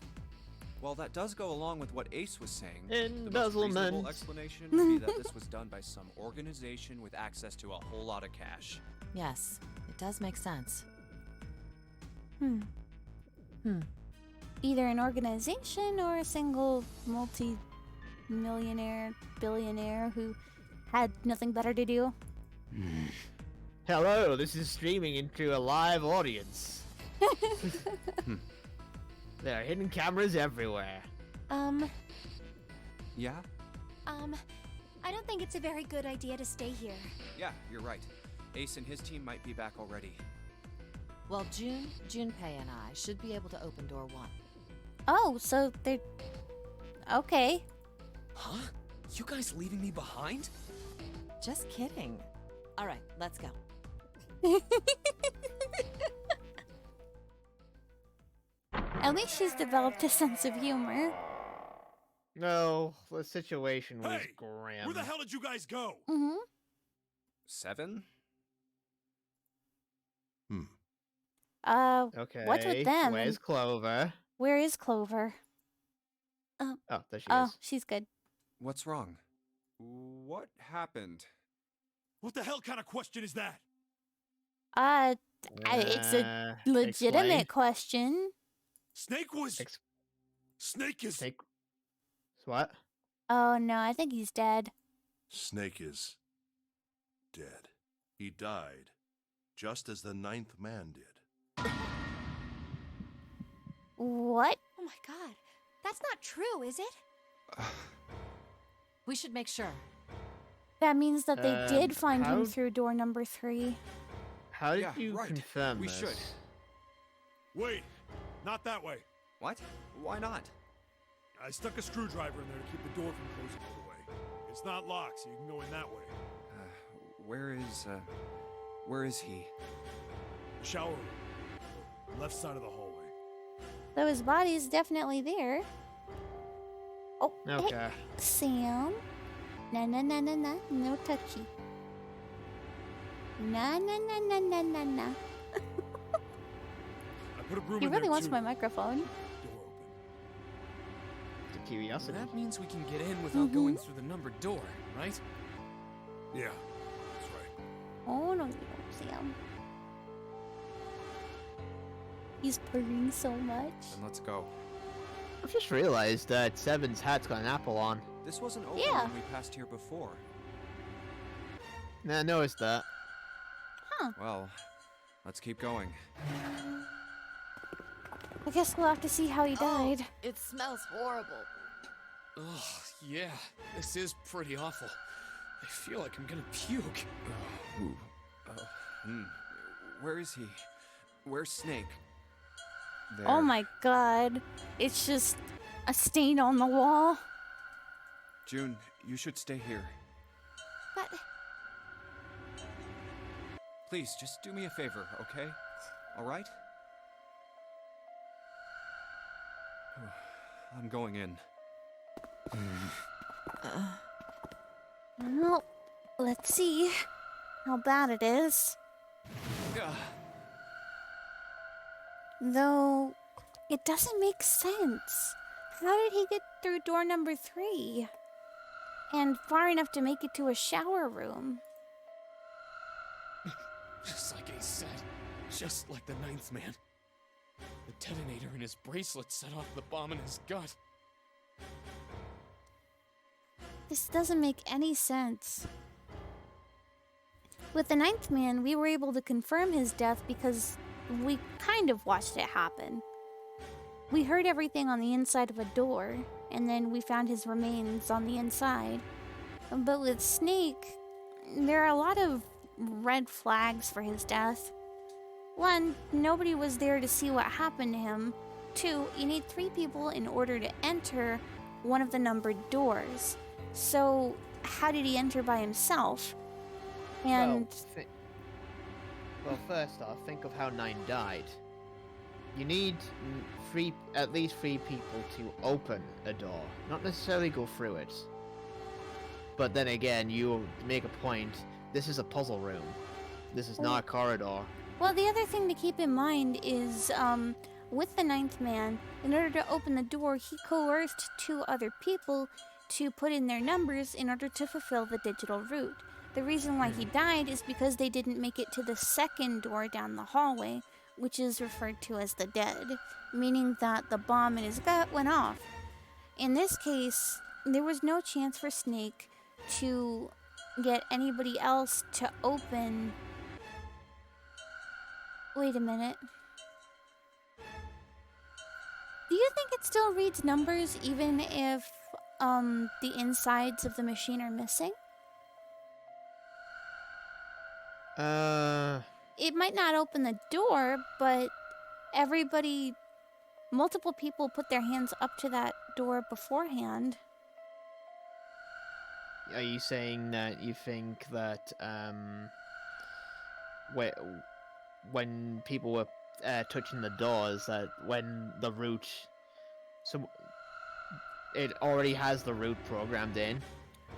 Well, that does go along with what Ace was saying. The most Embezzlement. reasonable explanation would be that this was done by some organization with access to a whole lot of cash. Yes, it does make sense. Either an organization or a single multi-millionaire, billionaire who had nothing better to do. Hello, this is streaming into a live audience. There are hidden cameras everywhere. Yeah? I don't think it's a very good idea to stay here. Yeah, you're right. Ace and his team might be back already. Well, Junpei and I should be able to open door 1. Oh, so they're... Okay. Huh? You guys leaving me behind? Just kidding. All right, let's go. At least she's developed a sense of humor. No, the situation was Hey, grim. where the hell did you guys go? 7? Okay. What's with them? Where's Clover? Where is Clover? Oh, there she Oh, is. she's good. What's wrong? What happened? What the hell kind of question is that? It's a legitimate Explain. question. Snake was... Ex- Snake is... Snake. What? Oh no, I think he's dead. Snake is dead. He died, just as the 9th man did. What? Oh my god, that's not true, is it? We should make sure. That means that they did find him how- through door number 3. How did Yeah, you right. confirm We this? should. Wait, not that way. What? Why not? I stuck a screwdriver in there to keep the door from closing all the way. It's not locked, so you can go in that way. Where is he? The shower room. The left side of the hallway. So his body's definitely there. Oh, Okay. hey, Sam. Na na na na na, no touchy. Na na na na na na na. I put a broom He in really there wants too. my microphone. Door open. It's a curiosity. That means we can get in without going through the numbered door, right? Yeah, that's right. Oh no, Sam. He's purring so much. Then let's go. I've just realized that Seven's hat's got an apple on. This wasn't open Yeah. when we passed here before. Nah, I noticed that. Well, let's keep going. I guess we'll have to see how he died. It smells horrible. Ugh, yeah, this is pretty awful. I feel like I'm gonna puke. Where is he? Where's Snake? There. Oh my god. It's just a stain on the wall. June, you should stay here. But Please, just do me a favor, okay? All right? I'm going in. Well, let's see how bad it is. Ugh. Though, it doesn't make sense. How did he get through door number 3? And far enough to make it to a shower room? Just like Ace said. Just like the 9th man. The detonator in his bracelet set off the bomb in his gut. This doesn't make any sense. With the 9th man, we were able to confirm his death because we kind of watched it happen. We heard everything on the inside of a door, and then we found his remains on the inside. But with Snake, there are a lot of red flags for his death. 1, nobody was there to see what happened to him. 2, you need 3 people in order to enter one of the numbered doors. So, how did he enter by himself? And Well, first off, think of how 9 died. You need at least 3 people to open a door, not necessarily go through it. But then again, you make a point. This is a puzzle room. This is not a corridor. Well, the other thing to keep in mind is, with the 9th man, in order to open the door, he coerced 2 other people to put in their numbers in order to fulfill the digital route. The reason why he died is because they didn't make it to the second door down the hallway, which is referred to as the dead, meaning that the bomb in his gut went off. In this case, there was no chance for Snake to get anybody else to open. Wait a minute. Do you think it still reads numbers even if the insides of the machine are missing? It might not open the door, but multiple people put their hands up to that door beforehand. Are you saying that you think that when people were touching the doors, that when the route, so it already has the route programmed in?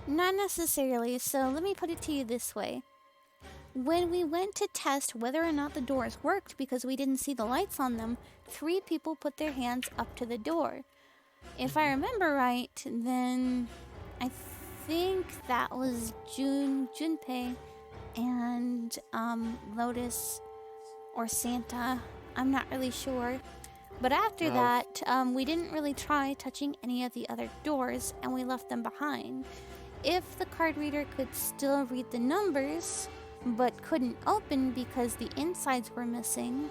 Not necessarily, so let me put it to you this way. When we went to test whether or not the doors worked because we didn't see the lights on them, 3 people put their hands up to the door. If I remember right, then I think that was Junpei and Lotus or Santa. I'm not really sure. But after that, we didn't really try touching any of the other doors and we left them behind. If the card reader could still read the numbers but couldn't open because the insides were missing,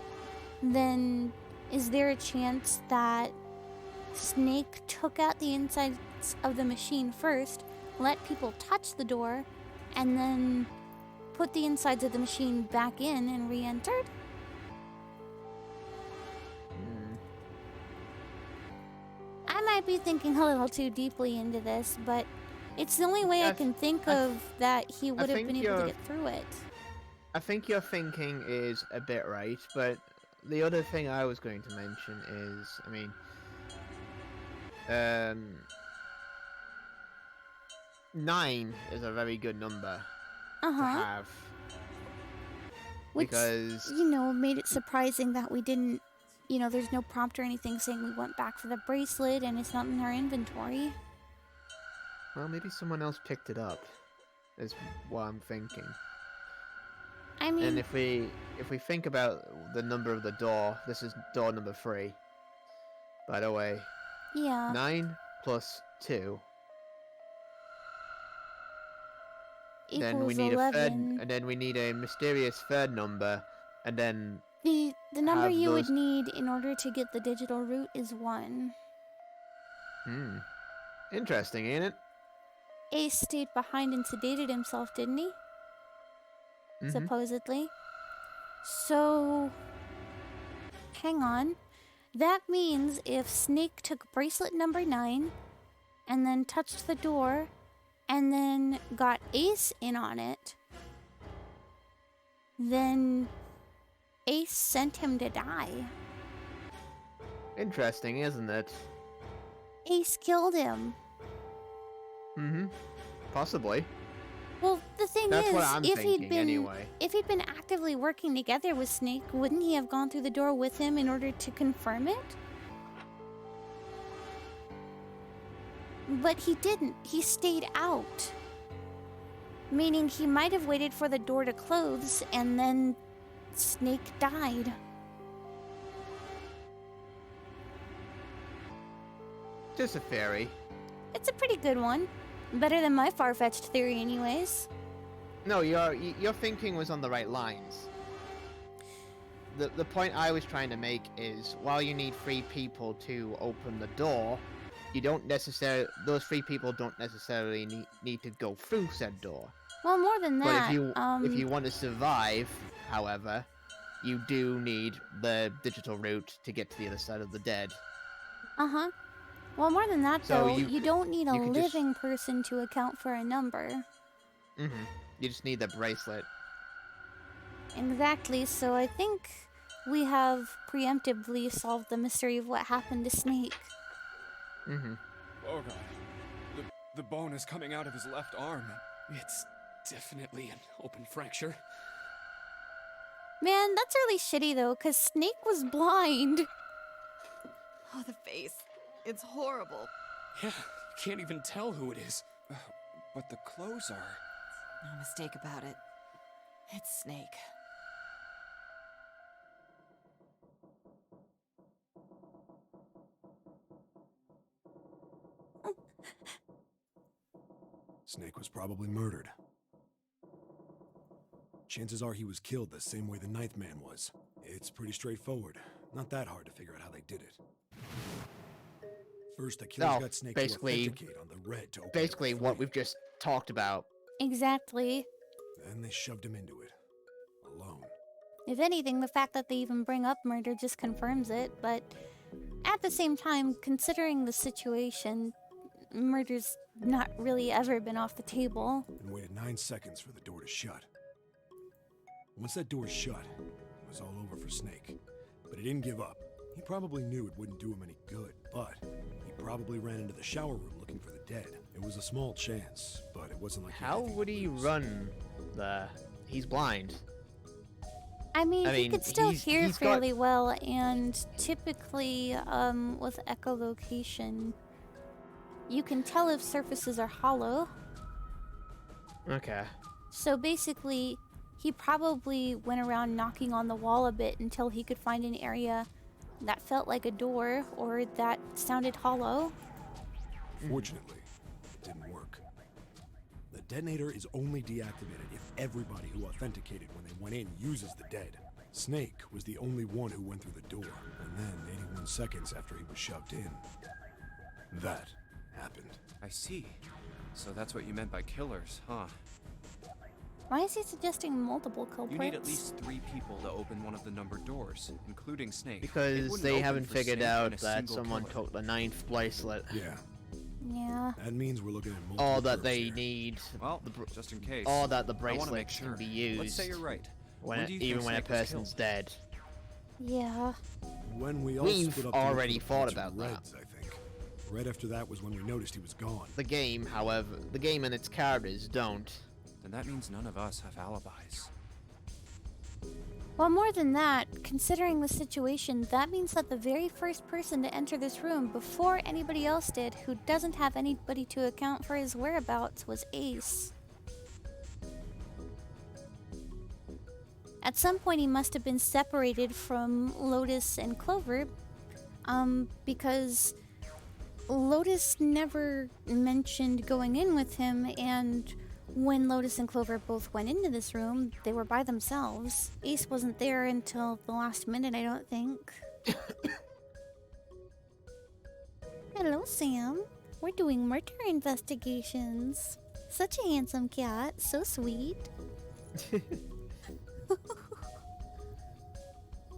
then is there a chance that Snake took out the insides of the machine first, let people touch the door, and then put the insides of the machine back in and re-entered? I might be thinking a little too deeply into this, but it's the only way I can think of that he would have been able to get through it. I think your thinking is a bit right, but the other thing I was going to mention is, I mean, 9 is a very good number to have. Which, because, made it surprising that we didn't, there's no prompt or anything saying we went back for the bracelet and it's not in our inventory. Well, maybe someone else picked it up, is what I'm thinking. I mean... And if we think about the number of the door, this is door number 3, by the way. Yeah. 9 plus 2. Equals then we need 11. a third, and then we need a mysterious third number, and then the number you would need in order to get the digital route is 1. Interesting, ain't it? Ace stayed behind and sedated himself, didn't he? Supposedly. So, hang on. That means if Snake took bracelet number 9 and then touched the door and then got Ace in on it, then Ace sent him to die. Interesting, isn't it? Ace killed him. Possibly. Well, the thing That's is, what I'm if thinking, if he'd been actively working together with Snake, wouldn't he have gone through the door with him in order to confirm it? But he didn't. He stayed out. Meaning he might have waited for the door to close and then Snake died. Just a theory. It's a pretty good one. Better than my far-fetched theory anyways. No, your thinking was on the right lines. The point I was trying to make is, while you need 3 people to open the door, those 3 people don't necessarily need to go through said door. Well, more than that, But if you want to survive, however, you do need the digital route to get to the other side of the dead. Well, more than that, So though, you don't need a living person to account for a number. Mm-hmm. You just need the bracelet. Exactly, so I think we have preemptively solved the mystery of what happened to Snake. Mm-hmm. Oh god. The bone is coming out of his left arm. It's definitely an open fracture. Man, that's really shitty though, because Snake was blind. Oh, the face. It's horrible. Yeah, you can't even tell who it is. But the clothes are... No mistake about it. It's Snake. Snake was probably murdered. Chances are he was killed the same way the Ninth Man was. It's pretty straightforward. Not that hard to figure out how they did it. First, the killers got Snake basically- to authenticate on the red to open Basically, up what three. we've just talked about. Exactly. Then they shoved him into it. Alone. If anything, the fact that they even bring up murder just confirms it, but at the same time, considering the situation, murder's not really ever been off the table. And waited 9 seconds for the door to shut. Once that door shut, it was all over for Snake. But he didn't give up. He probably knew it wouldn't do him any good, but he probably ran into the shower room looking for the dead. It was a small chance, but it wasn't like How would he run the... He's blind. I mean, he mean, could still hear he's got- fairly well, and typically, with echolocation, you can tell if surfaces are hollow. Okay. So basically, he probably went around knocking on the wall a bit until he could find an area that felt like a door or that sounded hollow. Fortunately, it didn't work. The detonator is only deactivated if everybody who authenticated when they went in uses the dead. Snake was the only one who went through the door, and then 81 seconds after he was shoved in, that happened. I see. So that's what you meant by killers, huh? Why is he suggesting multiple culprits? You need at least 3 people to open one of the numbered doors, including Snake. It Because wouldn't they open haven't for figured Snake out and a that single someone killer. took the 9th bracelet. Yeah, Yeah. that means we're looking at multiple All that curves they here. need. Well, just in case. All that the I wanna bracelet make sure. can be used. Let's say you're right. When do you even think when a Snake was person's killed? dead. Yeah. When we all We've split up already to look for thought the about that. reds, I think. Right after that was when we noticed he was gone. The game, however, the game and its characters don't. Then that means none of us have alibis. Well, more than that, considering the situation, that means that the very first person to enter this room before anybody else did, who doesn't have anybody to account for his whereabouts, was Ace. At some point, he must have been separated from Lotus and Clover, because Lotus never mentioned going in with him, and when Lotus and Clover both went into this room, they were by themselves. Ace wasn't there until the last minute, I don't think. Hello, Sam. We're doing murder investigations. Such a handsome cat. So sweet.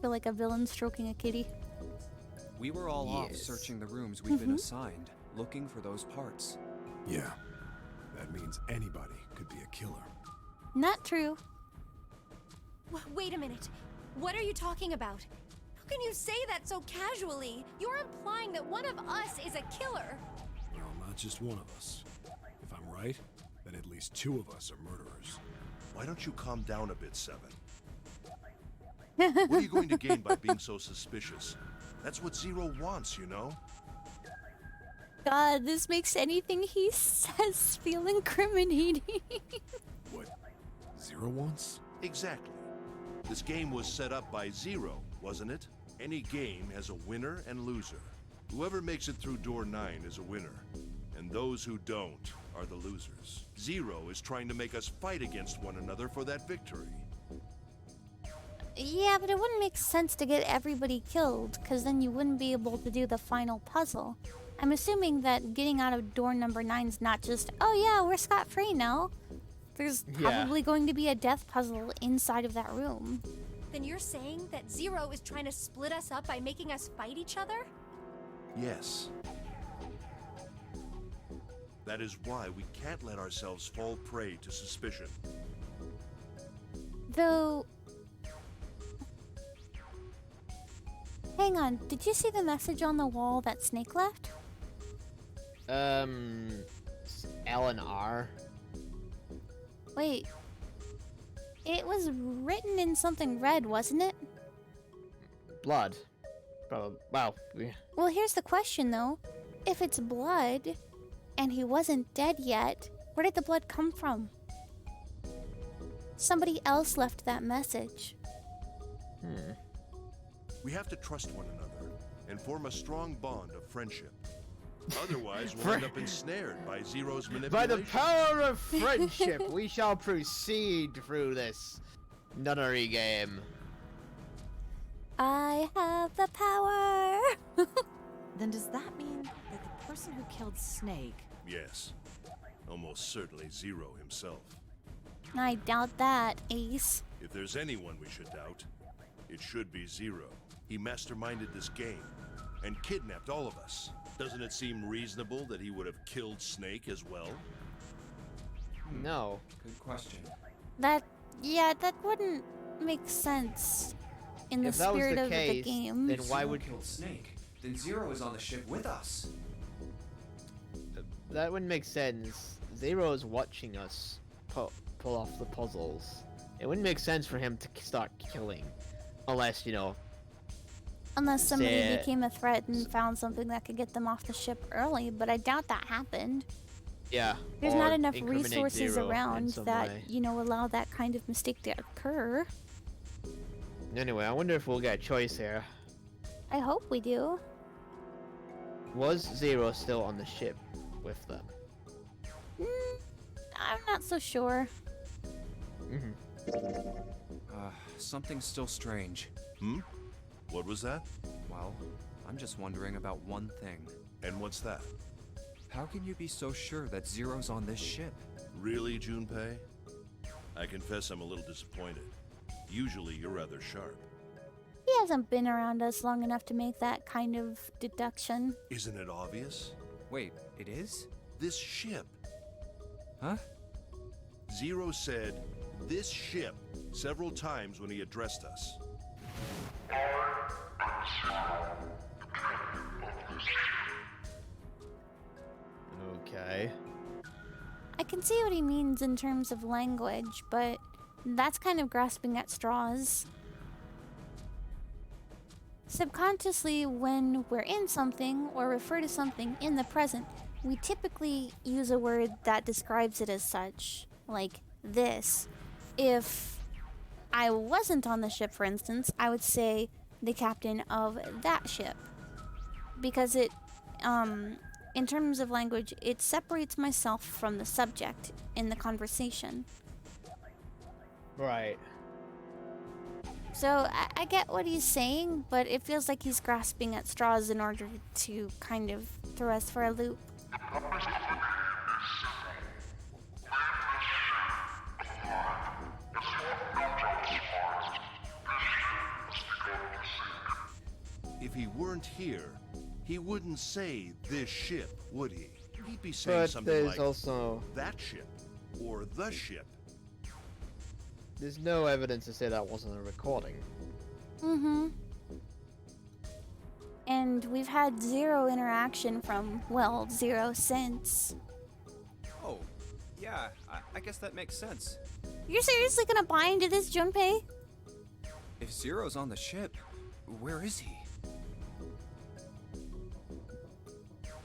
Feel like a villain stroking a kitty. We were all off Yes. searching the rooms we'd been assigned, looking for those parts. Yeah, that means anybody could be a killer. Not true. Wait a minute. What are you talking about? How can you say that so casually? You're implying that one of us is a killer. Well, not just one of us. If I'm right, then at least 2 of us are murderers. Why don't you calm down a bit, Seven? What are you going to gain by being so suspicious? That's what Zero wants, you know? God, this makes anything he says feel incriminating. What? Zero wants? Exactly. This game was set up by Zero, wasn't it? Any game has a winner and loser. Whoever makes it through door 9 is a winner, and those who don't are the losers. Zero is trying to make us fight against one another for that victory. Yeah, but it wouldn't make sense to get everybody killed, because then you wouldn't be able to do the final puzzle. I'm assuming that getting out of door number 9's not just, oh yeah, we're scot-free now. There's probably going to be a death puzzle inside of that room. Then you're saying that Zero is trying to split us up by making us fight each other? Yes. That is why we can't let ourselves fall prey to suspicion. Though... Hang on, did you see the message on the wall that Snake left? L and R. Wait. It was written in something red, wasn't it? Blood. Probably. Wow. Well, here's the question, though. If it's blood, and he wasn't dead yet, where did the blood come from? Somebody else left that message. We have to trust one another and form a strong bond of friendship. Otherwise, we'll end up ensnared by Zero's manipulation. By the power of friendship, we shall proceed through this nunnery game. I have the power! Then does that mean that the person who killed Snake... Yes. Almost certainly Zero himself. I doubt that, Ace. If there's anyone we should doubt, it should be Zero. He masterminded this game and kidnapped all of us. Doesn't it seem reasonable that he would have killed Snake as well? No. Good question. That wouldn't make sense in the If that was spirit the of case, the game. then why Zero would killed Snake? Then Zero is on the ship with us. that wouldn't make sense? Zero is watching us pull off the puzzles. It wouldn't make sense for him to start killing, unless Unless somebody Say- became a threat and found something that could get them off the ship early, but I doubt that happened. Yeah. There's or not enough incriminate resources Zero in around some that, way. allow that kind of mistake to occur. Anyway, I wonder if we'll get a choice here. I hope we do. Was Zero still on the ship with them? I'm not so sure. Something's still strange. Hmm? What was that? Well, I'm just wondering about one thing. And what's that? How can you be so sure that Zero's on this ship? Really, Junpei? I confess I'm a little disappointed. Usually you're rather sharp. He hasn't been around us long enough to make that kind of deduction. Isn't it obvious? Wait, it is? This ship. Huh? Zero said, "this ship," several times when he addressed us. Okay. I can see what he means in terms of language, but that's kind of grasping at straws. Subconsciously, when we're in something or refer to something in the present, we typically use a word that describes it as such, like this. If I wasn't on the ship, for instance, I would say the captain of that ship. Because it, in terms of language, it separates myself from the subject in the conversation. Right. So I get what he's saying, but it feels like he's grasping at straws in order to kind of throw us for a loop. If he weren't here, he wouldn't say "this ship," would he? He'd be saying But something there's like also "that ship" or "the ship." there's no evidence to say that wasn't a recording. Mm-hmm. And we've had zero interaction from, well, Zero since. Oh, yeah, I guess that makes sense. You're seriously gonna buy into this, Junpei? If Zero's on the ship, where is he?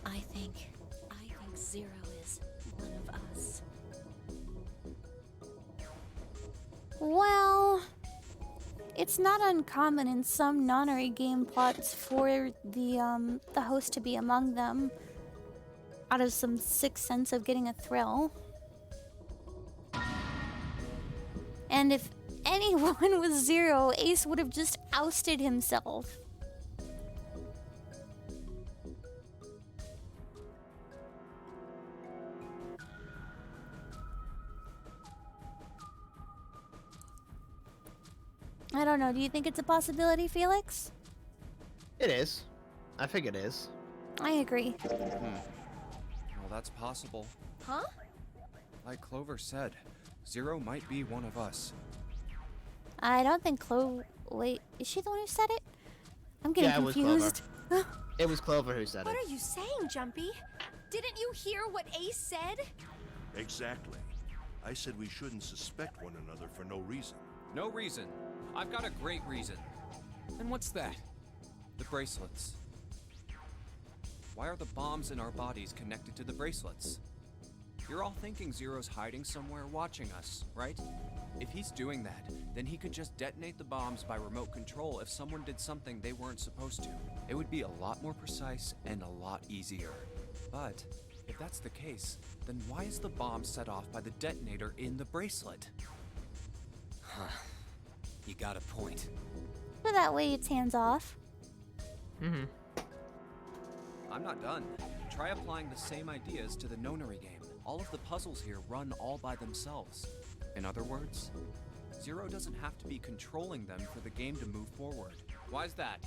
I think Zero is one of us. Well, it's not uncommon in some nonary game plots for the host to be among them, out of some sixth sense of getting a thrill. And if anyone was Zero, Ace would have just ousted himself. I don't know, do you think it's a possibility, Felix? It is. I think it is. I agree. Well, that's possible. Huh? Like Clover said, Zero might be one of us. I don't think Wait, is she the one who said it? I'm getting Yeah, it was confused. It was Clover who said What it. are you saying, Jumpy? Didn't you hear what Ace said? Exactly. I said we shouldn't suspect one another for no reason. No reason. I've got a great reason. And what's that? The bracelets. Why are the bombs in our bodies connected to the bracelets? You're all thinking Zero's hiding somewhere watching us, right? If he's doing that, then he could just detonate the bombs by remote control if someone did something they weren't supposed to. It would be a lot more precise and a lot easier. But if that's the case, then why is the bomb set off by the detonator in the bracelet? You got a point. So that way it's hands off. Mm-hmm. I'm not done. Try applying the same ideas to the Nonary game. All of the puzzles here run all by themselves. In other words, Zero doesn't have to be controlling them for the game to move forward. Why's that?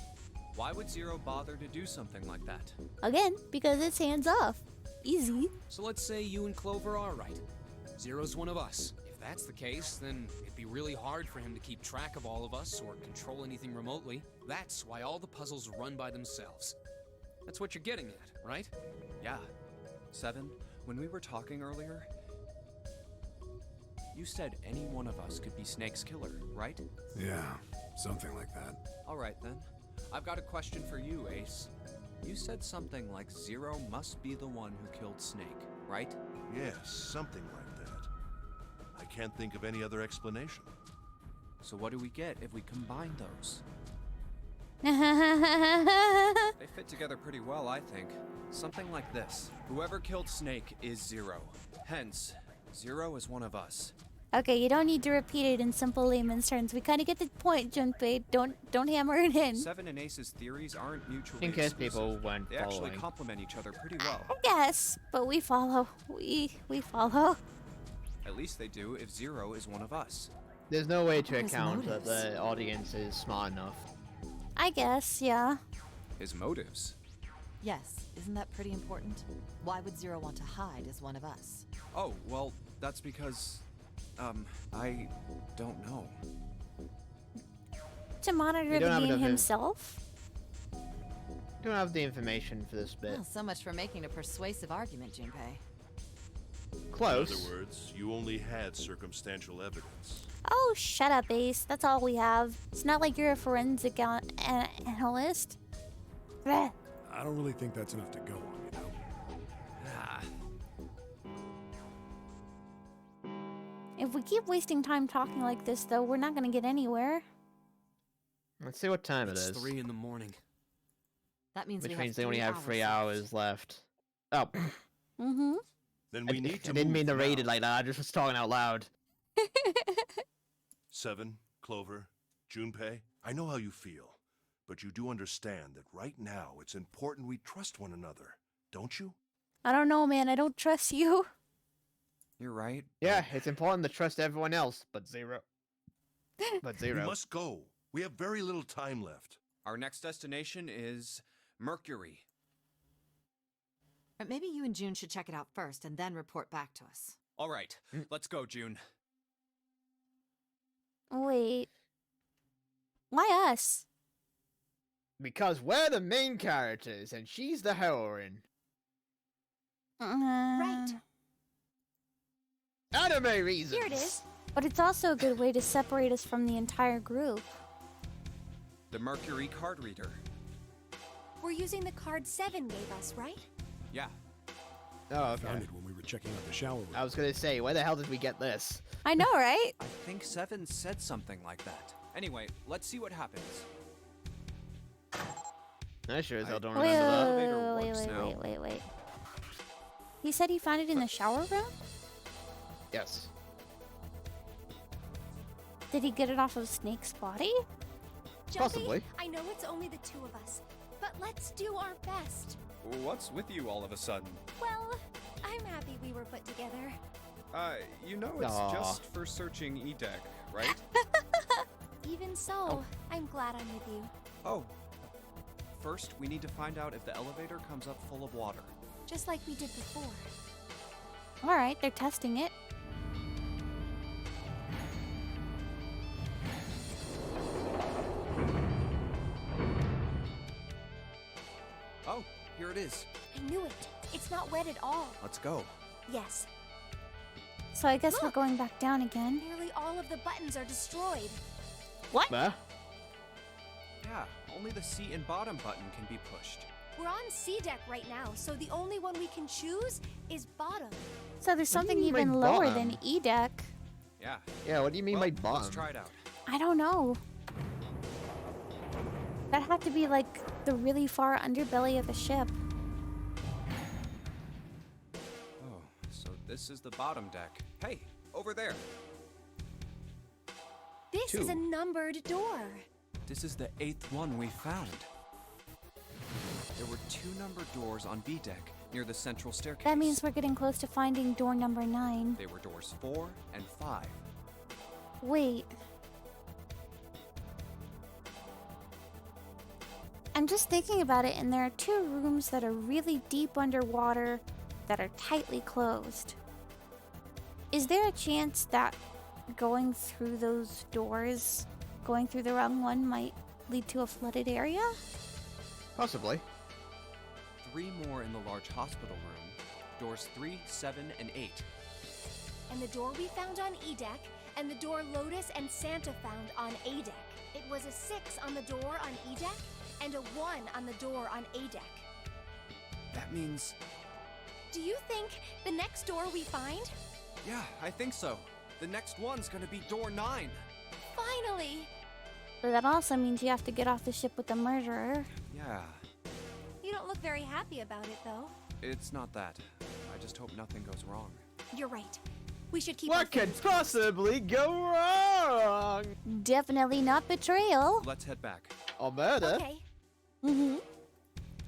Why would Zero bother to do something like that? Again, because it's hands off. Easy. So let's say you and Clover are right. Zero's one of us. If that's the case, then it'd be really hard for him to keep track of all of us or control anything remotely. That's why all the puzzles run by themselves. That's what you're getting at, right? Yeah. Seven, when we were talking earlier, you said any one of us could be Snake's killer, right? Yeah, something like that. All right then. I've got a question for you, Ace. You said something like Zero must be the one who killed Snake, right? Yes, something like that. I can't think of any other explanation. So what do we get if we combine those? Well, They fit together pretty well, I think. Something like this. Whoever killed Snake is Zero. Hence, Zero is one of us. okay, you don't need to repeat it in simple layman's terms. We kind of get the point, Junpei. Don't hammer it in. Seven and Ace's theories aren't mutually In case exclusive. people weren't They actually following. complement each other pretty well. Yes, but we follow. We follow. At least they do if Zero is one of us. There's no way to His account that motives. the audience is smart enough. I guess, yeah. His motives. Yes, isn't that pretty important? Why would Zero want to hide as one of us? Oh, well, that's because, I don't know. To monitor We the don't have game enough himself. Don't have the information for this bit. Well, so much for making a persuasive argument, Junpei. In Close. other words, you only had circumstantial evidence. Oh, shut up, Ace. That's all we have. It's not like you're a forensic analyst. Bleh. I don't really think that's enough to go on, you know? Ah, If we keep wasting time talking like this, though, we're not gonna get anywhere. Let's see what time it It's is. 3 in the morning. That means Which we means have they only have 3 left. hours left. Oh, Mm-hmm. Then we need to I didn't move mean to read now. it like that. I just was talking out loud. Seven, Clover, Junpei, I know how you feel, but you do understand that right now it's important we trust one another, don't you? I don't know, man. I don't trust you. you're right. Yeah, it's important to trust everyone else, but Zero. But We Zero. must go. We have very little time left. Our next destination is Mercury. Or maybe you and June should check it out first and then report back to us. All right, let's go, June. Wait. Why us? Because we're the main characters, and she's the heroine. Right. Anime reasons. Here it is. But it's also a good way to separate us from the entire group. The Mercury card reader. We're using the card 7 gave us, right? Yeah, Oh, okay. Found it when we were checking out the shower room. I was gonna say, where the hell did we get this? I know, right? I think Seven said something like that. Anyway, let's see what happens. I sure as hell don't Wait, remember that. elevator wait, works wait, now. wait. He said he found it in the shower room? Yes. Did he get it off of Snake's body? Jumpy, Possibly. I know it's only the two of us, but let's do our best. What's with you all of a sudden? Well, I'm happy we were put together. You know it's Aw. just for searching E-Deck, right? Even so, I'm glad I'm with you. Oh. First, we need to find out if the elevator comes up full of water. just like we did before. Alright, they're testing it. Oh, here it is. I knew it. It's not wet at all. Let's go. Yes. So I guess we're Look! going back down again. Nearly all of the buttons are destroyed. What? Huh? Yeah, only the seat and bottom button can be pushed. We're on C deck right now, so the only one we can choose is bottom. So there's What do something you mean by even lower bottom? than E deck. Yeah. Yeah, what do you mean Well, by bottom? Let's try it out. I don't know. That had to be like the really far underbelly of the ship. Oh, so this is the bottom deck. Hey, over there. This is a numbered door. This is the 8th one we found. There were 2 numbered doors on B deck near the central staircase. That means we're getting close to finding door number 9. They were doors 4 and 5. Wait. I'm just thinking about it, and there are 2 rooms that are really deep underwater that are tightly closed. Is there a chance that going through those doors, going through the wrong one, might lead to a flooded area? Possibly. 3 more in the large hospital room. Doors 3, 7, and 8. And the door we found on E deck, and the door Lotus and Santa found on A deck. It was a 6 on the door on E deck, and a 1 on the door on A deck. That means... Do you think the next door we find? Yeah, I think so. The next one's gonna be door 9. Finally! But that also means you have to get off the ship with the murderer. Yeah, You don't look very happy about it, though. it's not that. I just hope nothing goes wrong. You're right. We should keep our What could fingers crossed. possibly go wrong? Definitely not betrayal. Let's head back. Or murder? Okay. Mm-hmm.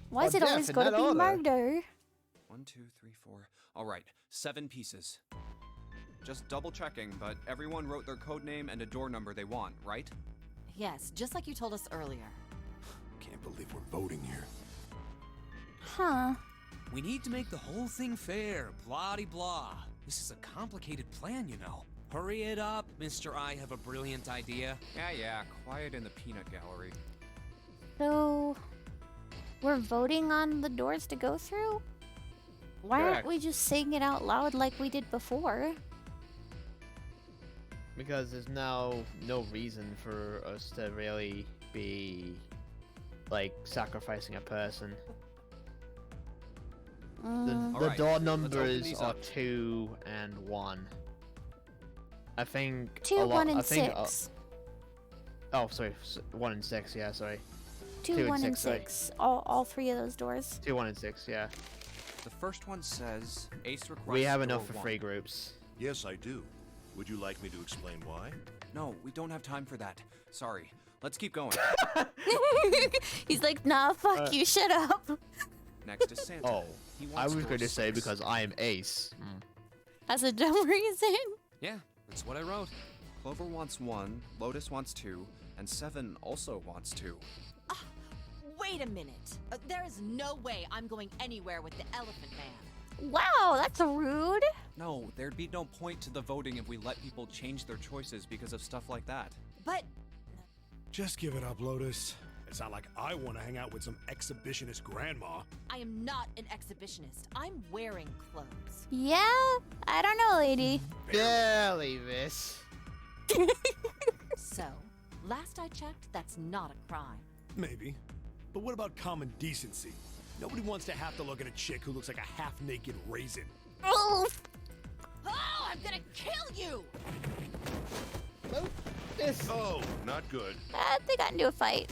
Why is Or it death always in going to that be order. murder? 1, 2, 3, 4. All right, 7 pieces. Just double checking, but everyone wrote their code name and a door number they want, right? Yes, just like you told us earlier. Can't believe we're voting here. Huh. We need to make the whole thing fair, blah-de-blah. This is a complicated plan, you know. Hurry it up, Mr. I have a brilliant idea. Yeah, quiet in the peanut gallery. So, we're voting on the doors to go through? Why aren't Correct. we just saying it out loud like we did before? Because there's now no reason for us to really be, like, sacrificing a person. The, Mm, the Alright, door let's open numbers these are up. 2 and 1. I think 2, a lot, 1, I and think, 6. oh, sorry, 1 and 6. Yeah, sorry. 2, 2 and 1, and 6, sorry. 6. All 3 of those doors. 2, 1, and 6. Yeah. The first one says Ace requests We have door enough for 1. 3 groups. Yes, I do. Would you like me to explain why? No, we don't have time for that. Sorry. Let's keep going. He's like, nah, fuck you, shut up. Next is Santa. Oh, He I wants was door going to say 6. because I am Ace. That's a dumb reason. Yeah, that's what I wrote. Clover wants 1, Lotus wants 2, and 7 also wants 2. Wait a minute. There is no way I'm going anywhere with the Elephant Man. Wow, that's rude. No, there'd be no point to the voting if we let people change their choices because of stuff like that. But Just give it up, Lotus. It's not like I want to hang out with some exhibitionist grandma. I am not an exhibitionist. I'm wearing clothes. Yeah, I don't know, lady. Barely, miss. So, last I checked, that's not a crime. Maybe. But what about common decency? Nobody wants to have to look at a chick who looks like a half-naked raisin. Oh, Oh, I'm gonna kill you! This Oh, not good. they got into a fight.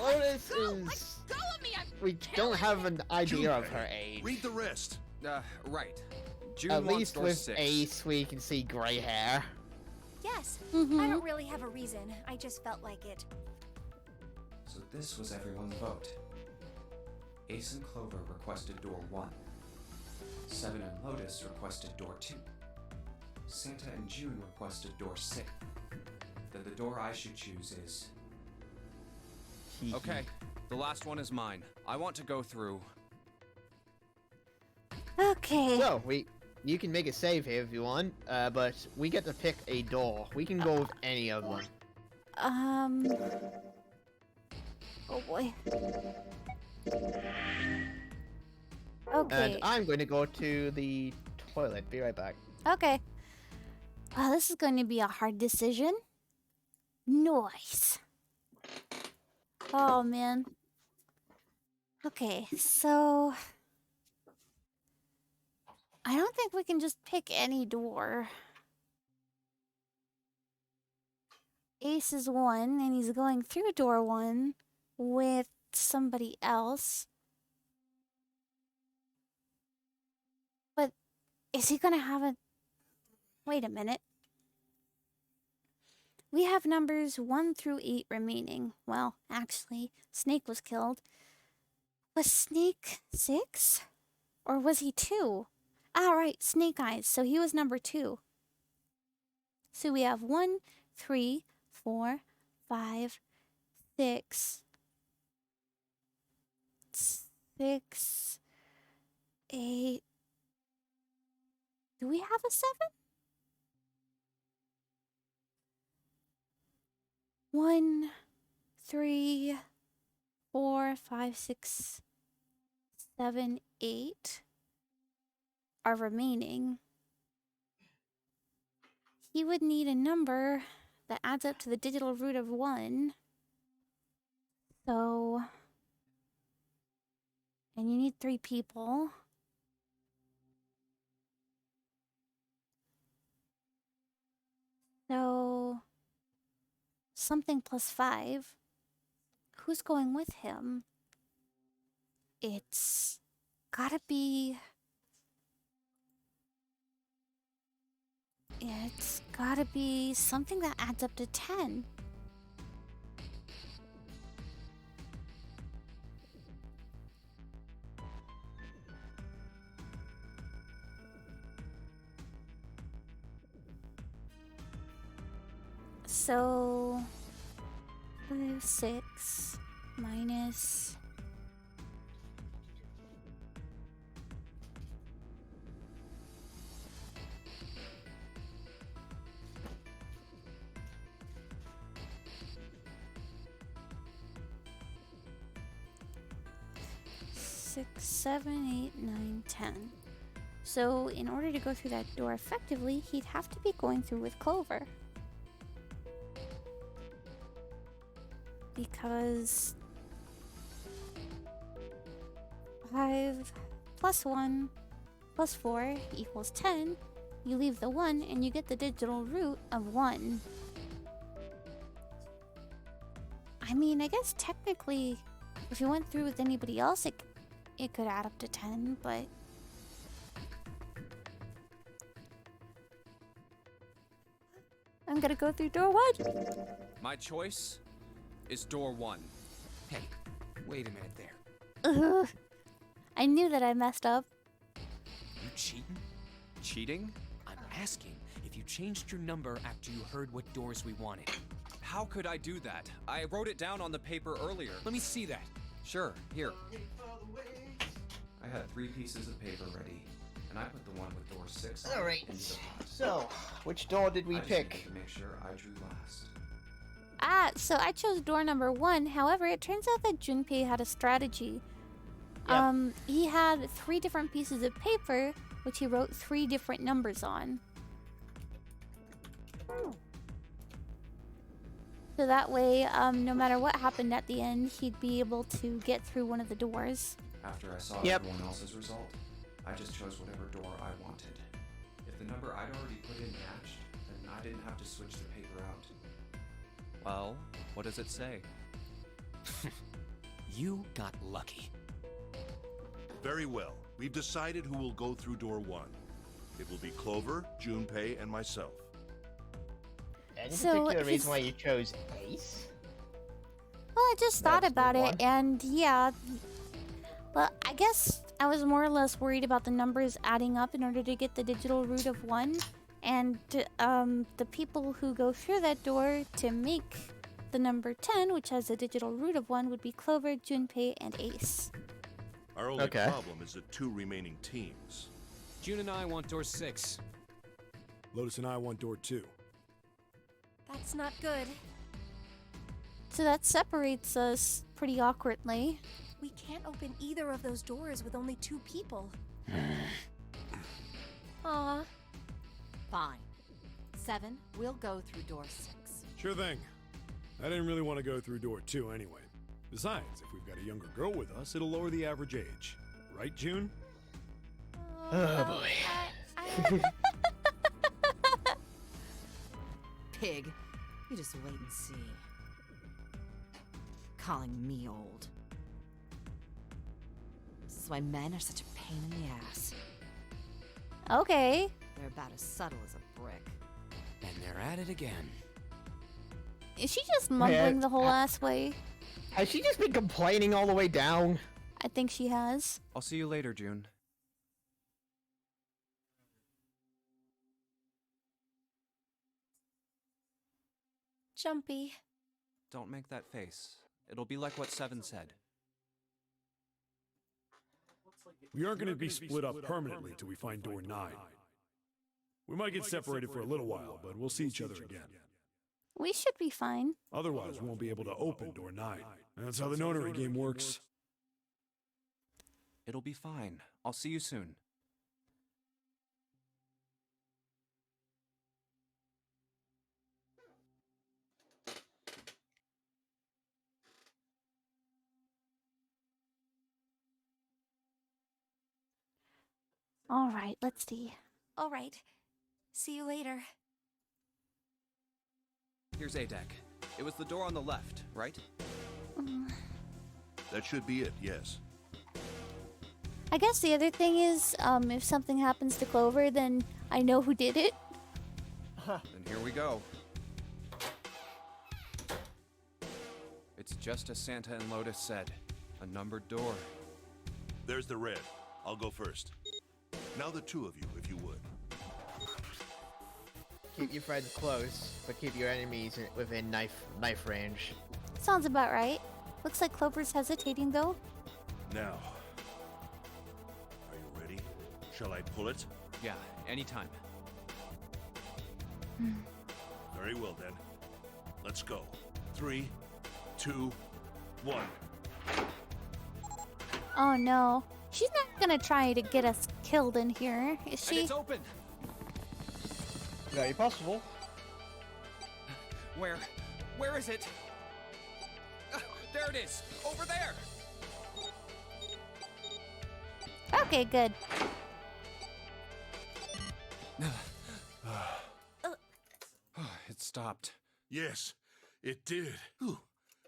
Lotus Go! is. Let go of me! I'm We don't have an idea of her age. Read the rest. Right. June At wants least door with 6. Ace, we can see gray hair. Yes. Mhm. I don't really have a reason. I just felt like it. So this was everyone's vote. Ace and Clover requested door 1. 7 and Lotus requested door 2. Santa and June requested door 6. Then the door I should choose is... Okay, the last one is mine. I want to go through... Okay. So you can make a save here if you want, but we get to pick a door. We can go with any of them. Oh boy. Okay. And I'm going to go to the toilet. Be right back. Okay. This is going to be a hard decision. Nice. Oh, man. Okay, so... I don't think we can just pick any door. Ace is 1, and he's going through door 1 with somebody else. But is he gonna have a... Wait a minute. We have numbers 1 through 8 remaining. Well, actually, Snake was killed. Was Snake 6? Or was he 2? Ah, right, Snake Eyes. So he was number 2. So we have 1, 3, 4, 5, 6, 6, 8. Do we have a 7? 1, 3, 4, 5, 6, 7, 8 are remaining. He would need a number that adds up to the digital root of 1. So... And you need 3 people. So... Something plus 5. Who's going with him? It's gotta be... It's gotta be something that adds up to 10. So... 5, 6 minus... Six, 7, 8, 9, 10. So in order to go through that door effectively, he'd have to be going through with Clover. Because 5 plus 1 plus 4 equals 10. You leave the 1 and you get the digital root of 1. I mean, I guess technically, if you went through with anybody else, it could add up to 10, but... I'm gonna go through door 1. My choice is door 1. Hey, wait a minute there. Ugh. I knew that I messed up. You cheating? Cheating? I'm asking if you changed your number after you heard what doors we wanted. How could I do that? I wrote it down on the paper earlier. Let me see that. Sure, here. I had 3 pieces of paper ready, and I put the one with door 6 on Alright, in the pot. so, which door did we I just pick? needed to make sure I drew last. So I chose door number 1. However, it turns out that Junpei had a strategy. Yep. He had 3 different pieces of paper, which he wrote 3 different numbers on. So that way, no matter what happened at the end, he'd be able to get through one of the doors. After I saw Yep. everyone else's result, I just chose whatever door I wanted. If the number I'd already put in matched, then I didn't have to switch the paper out. Well, what does it say? You got lucky. Very well. We've decided who will go through door 1. It will be Clover, Junpei, and myself. Any So, particular he's- reason why you chose Ace? Well, I just thought That's the about it, one. and yeah. But I guess I was more or less worried about the numbers adding up in order to get the digital root of 1. And the people who go through that door to make the number 10, which has a digital root of 1, would be Clover, Junpei, and Ace. Our only Okay. problem is the 2 remaining teams. June and I want door 6. Lotus and I want door 2. That's not good. So that separates us pretty awkwardly. We can't open either of those doors with only 2 people. Aw. Fine. 7, we'll go through door 6. Sure thing. I didn't really want to go through door 2 anyway. Besides, if we've got a younger girl with us, it'll lower the average age. Right, June? Oh boy. Pig. You just wait and see. Calling me old. This is why men are such a pain in the ass. Okay. They're about as subtle as a brick. And they're at it again. Is she just mumbling the whole ass way? Has she just been complaining all the way down? I think she has. I'll see you later, June. Jumpy. Don't make that face. It'll be like what Seven said. We aren't going to be split up permanently till we find door 9. We might get separated for a little while, but we'll see each other again. We should be fine. Otherwise, we won't be able to open door 9. And that's how the notary game works. It'll be fine. I'll see you soon. All right, let's see. All right. See you later. Here's A deck. It was the door on the left, right? That should be it, yes. I guess the other thing is, if something happens to Clover, then I know who did it. Then here we go. It's just as Santa and Lotus said. A numbered door. There's the red. I'll go first. Now the 2 of you, if you would. Keep your friends close, but keep your enemies within knife range. Sounds about right. Looks like Clover's hesitating, though. Now. Are you ready? Shall I pull it? Yeah, anytime. Very well then. Let's go. 3, 2, 1. Oh no. She's not gonna try to get us killed in here, is And she? it's open! Very possible. Where? Where is it? There it is! Over there! Okay, good. It stopped. Yes, it did. Whew.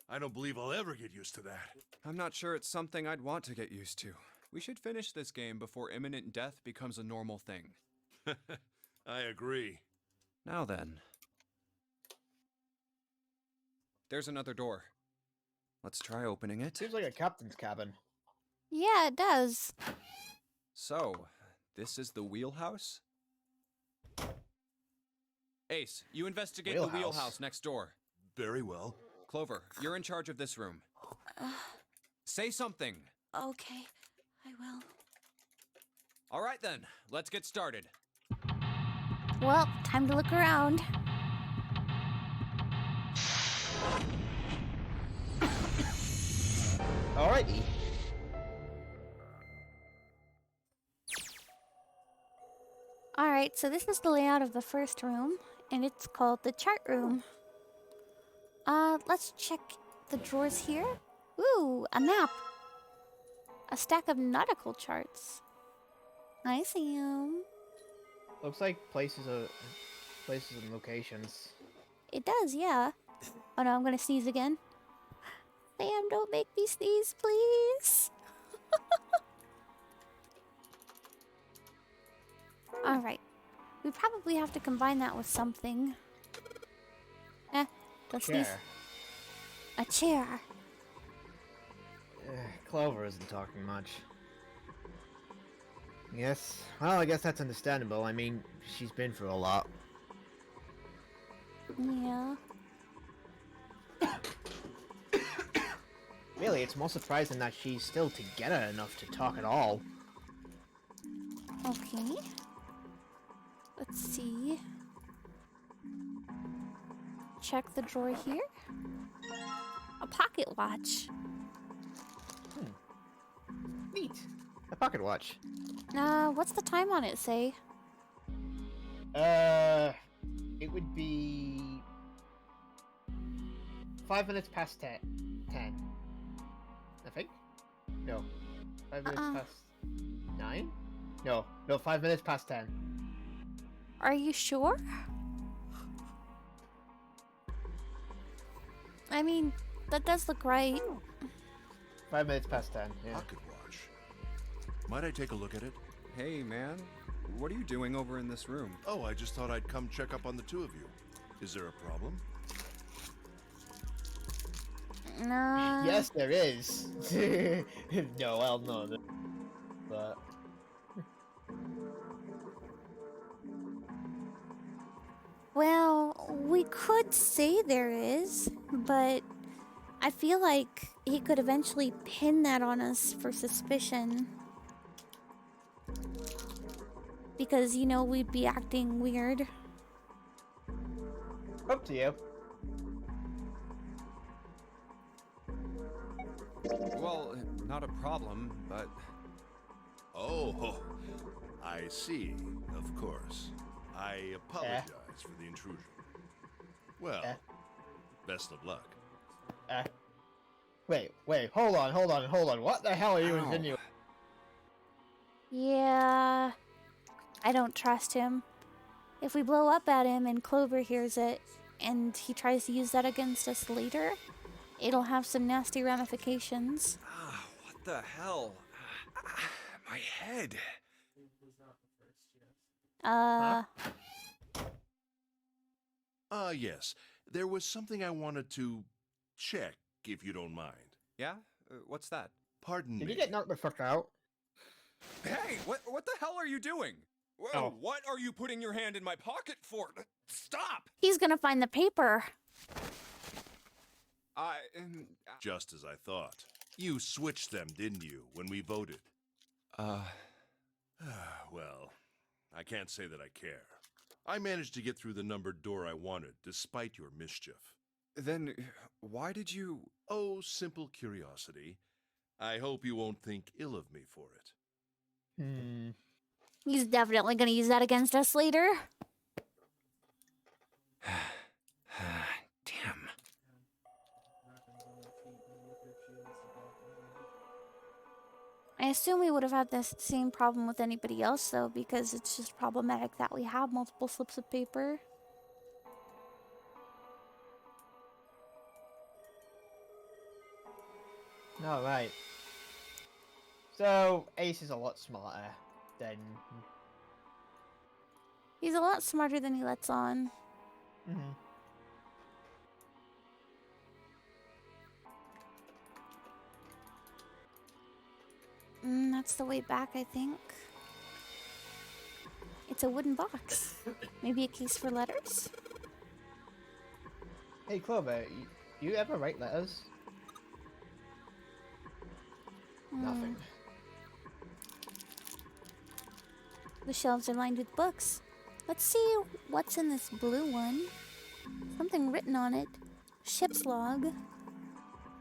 I don't believe I'll ever get used to that. I'm not sure it's something I'd want to get used to. We should finish this game before imminent death becomes a normal thing. I agree. Now then. There's another door. Let's try opening it. Seems like a captain's cabin. Yeah, it does. So, this is the wheelhouse? Ace, you investigate the wheelhouse next door. Very well. Clover, you're in charge of this room. Say something. Okay, I will. All right then, let's get started. Well, time to look around. Alrighty. Alright, so this is the layout of the first room, and it's called the chart room. Let's check the drawers here. Ooh, a map. A stack of nautical charts. I see 'em. Looks like places and locations. It does, yeah. Oh no, I'm gonna sneeze again. Sam, don't make me sneeze, please. Alright. We probably have to combine that with something. Don't sneeze. Chair. A chair. Clover isn't talking much. Yes. Well, I guess that's understandable. I mean, she's been through a lot. Yeah. Really, it's more surprising that she's still together enough to talk at all. Okay. Let's see. Check the drawer here. A pocket watch. Neat. A pocket watch. What's the time on it say? It would be 5 minutes past 10. I think. No. 5 minutes past 9? No, 5 minutes past 10. Are you sure? I mean, that does look right. 5 minutes past 10, yeah. Pocket watch. Might I take a look at it? Hey, man. What are you doing over in this room? Oh, I just thought I'd come check up on the two of you. Is there a problem? No. Yes, there is. No, well, no. But... Well, we could say there is, but I feel like he could eventually pin that on us for suspicion. Because, you know, we'd be acting weird. Up to you. Well, not a problem, but... Oh, I see. Of course. I apologize for the intrusion. Well, best of luck. Wait, hold on. What the hell are you insinuating? Yeah, I don't trust him. If we blow up at him and Clover hears it, and he tries to use that against us later, it'll have some nasty ramifications. What the hell? My head. Yes. There was something I wanted to check, if you don't mind. Yeah? What's that? Pardon Did me. you get knocked the fuck out? Hey, what the hell are you doing? Oh. What are you putting your hand in my pocket for? Stop! He's gonna find the paper. Just as I thought. You switched them, didn't you, when we voted? Well, I can't say that I care. I managed to get through the numbered door I wanted, despite your mischief. Then, why did you... Oh, simple curiosity. I hope you won't think ill of me for it. He's definitely gonna use that against us later. Damn. I assume we would have had this same problem with anybody else, though, because it's just problematic that we have multiple slips of paper. Alright. So, Ace is a lot smarter than... He's a lot smarter than he lets on. That's the way back, I think. It's a wooden box. Maybe a case for letters? Hey, Clover, you ever write letters? Nothing. The shelves are lined with books. Let's see what's in this blue one. Something written on it. Ship's log.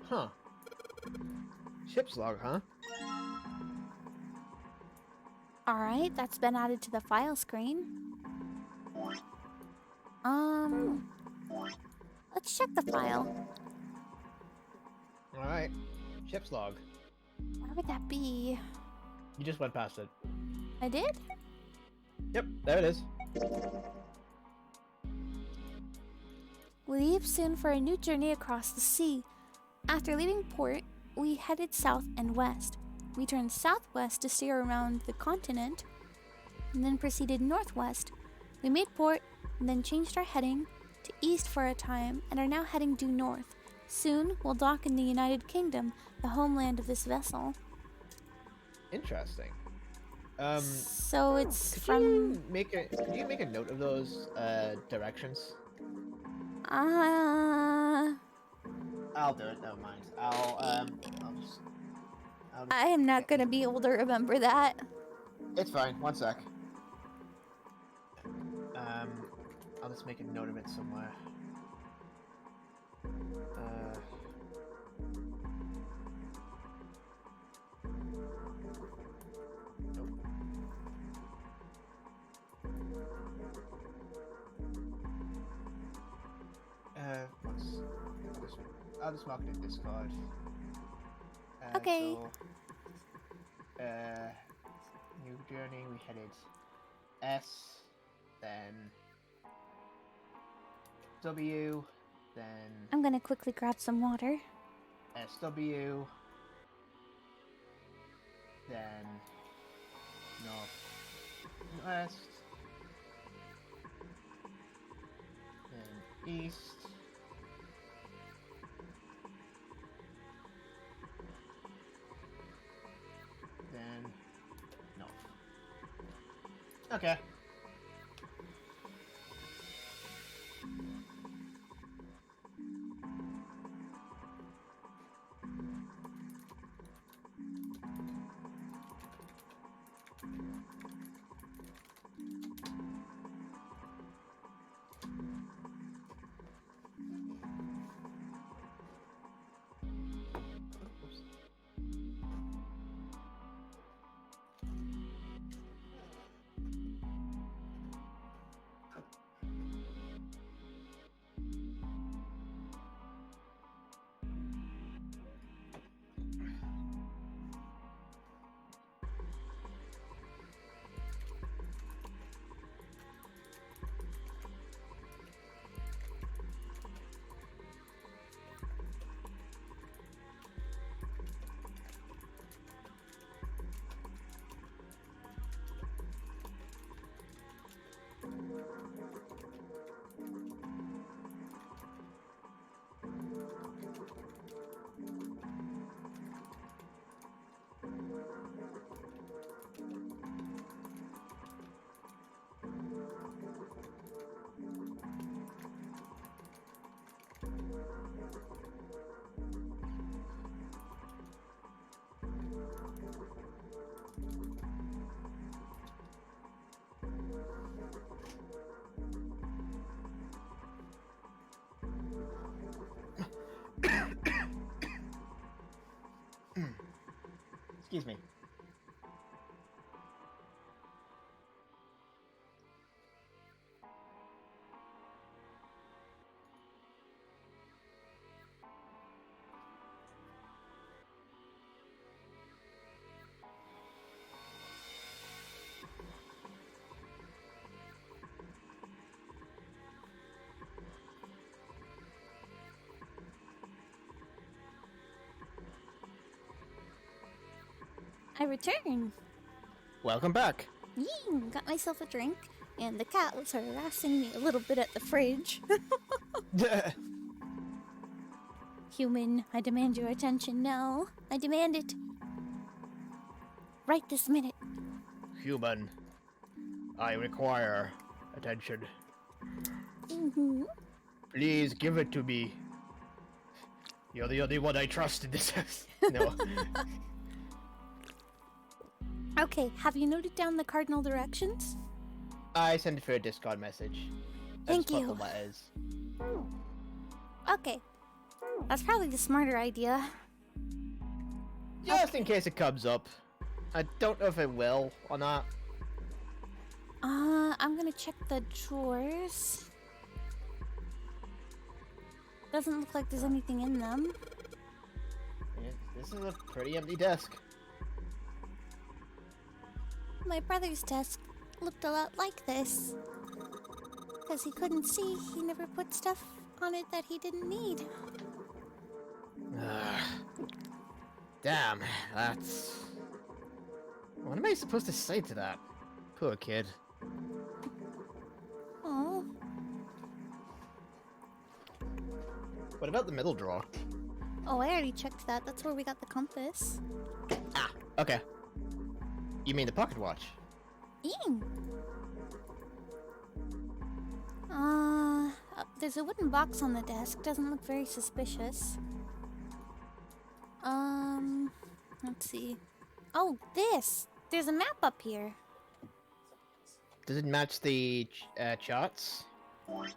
Huh. Ship's log, huh? Alright, that's been added to the file screen. Let's check the file. Alright. Ship's log. Where would that be? You just went past it. I did? Yep, there it is. We leave soon for a new journey across the sea. After leaving port, we headed south and west. We turned southwest to steer around the continent, and then proceeded northwest. We made port, and then changed our heading to east for a time, and are now heading due north. Soon, we'll dock in the United Kingdom, the homeland of this vessel. Interesting. So it's Could from... you make a note of those directions? I'll do it. Never mind. I'll just. I am not gonna be able to remember that. It's fine. One sec. I'll just make a note of it somewhere. Nope. I'll just mark it in Discord. Okay. So, new journey, we headed S, then W, then I'm gonna quickly grab some water. SW, then northwest, then east, then north. Okay. Excuse me. I return. Welcome back. Yee, got myself a drink, and the cat was harassing me a little bit at the fridge. Human, I demand your attention now. I demand it. Right this minute. Human, I require attention. Mm-hmm. Please give it to me. You're the only one I trust in this house. No. Okay, have you noted down the cardinal directions? I sent it for a Discord message. Thank I just you. put the letters. Okay. That's probably the smarter idea. Just in case it comes up. I don't know if it will or not. I'm gonna check the drawers. Doesn't look like there's anything in them. Yeah, this is a pretty empty desk. My brother's desk looked a lot like this. Because he couldn't see, he never put stuff on it that he didn't need. Damn, that's... What am I supposed to say to that? Poor kid. Oh. What about the middle drawer? Oh, I already checked that. That's where we got the compass. Ah, okay. You mean the pocket watch? Ew. There's a wooden box on the desk. Doesn't look very suspicious. Let's see. Oh, this! There's a map up here. Does it match the charts? I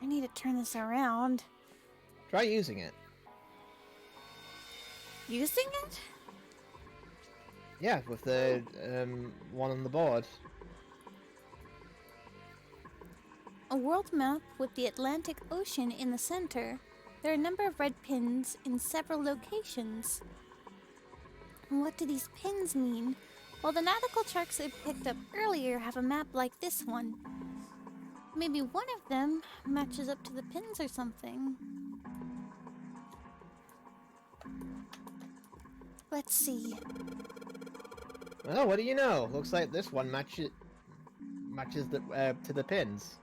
need to turn this around. Try using it. Using it? Yeah, with the one on the board. A world map with the Atlantic Ocean in the center. There are a number of red pins in several locations. What do these pins mean? Well, the nautical charts I picked up earlier have a map like this one. Maybe one of them matches up to the pins or something. Let's see. Oh, what do you know? Looks like this one matches the to the pins.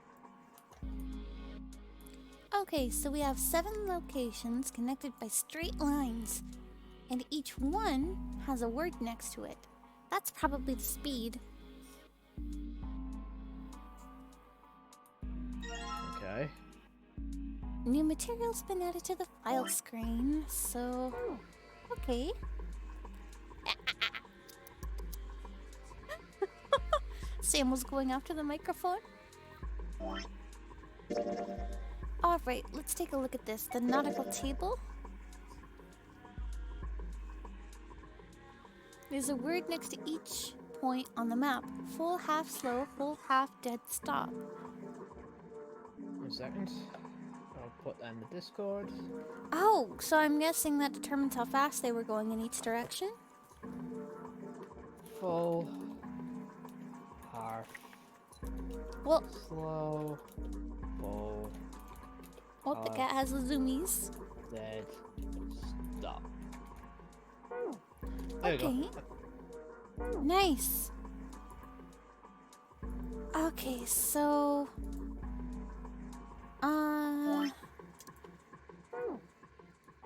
Okay, so we have 7 locations connected by straight lines, and each one has a word next to it. That's probably the speed. Okay. New material's been added to the file screen, so... Okay. Sam was going after the microphone. Alright, let's take a look at this. The nautical table. There's a word next to each point on the map. Full, half slow, full, half dead stop. 1 second. I'll put that in the Discord. Oh, so I'm guessing that determines how fast they were going in each direction? Full. Half. Well, Slow. Full. oh, the cat has the zoomies. Dead. Stop. There we Okay. go. Nice. Okay, so...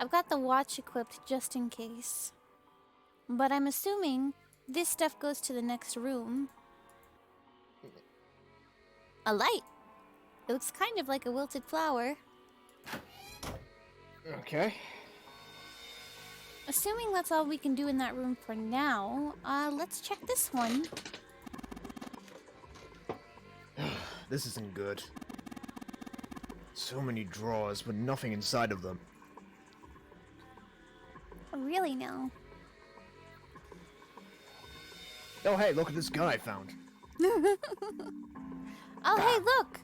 I've got the watch equipped just in case. But I'm assuming this stuff goes to the next room. A light. It looks kind of like a wilted flower. Okay. Assuming that's all we can do in that room for now, let's check this one. This isn't good. So many drawers with nothing inside of them. Really now. Oh hey, look at this gun I found. Oh, hey, look!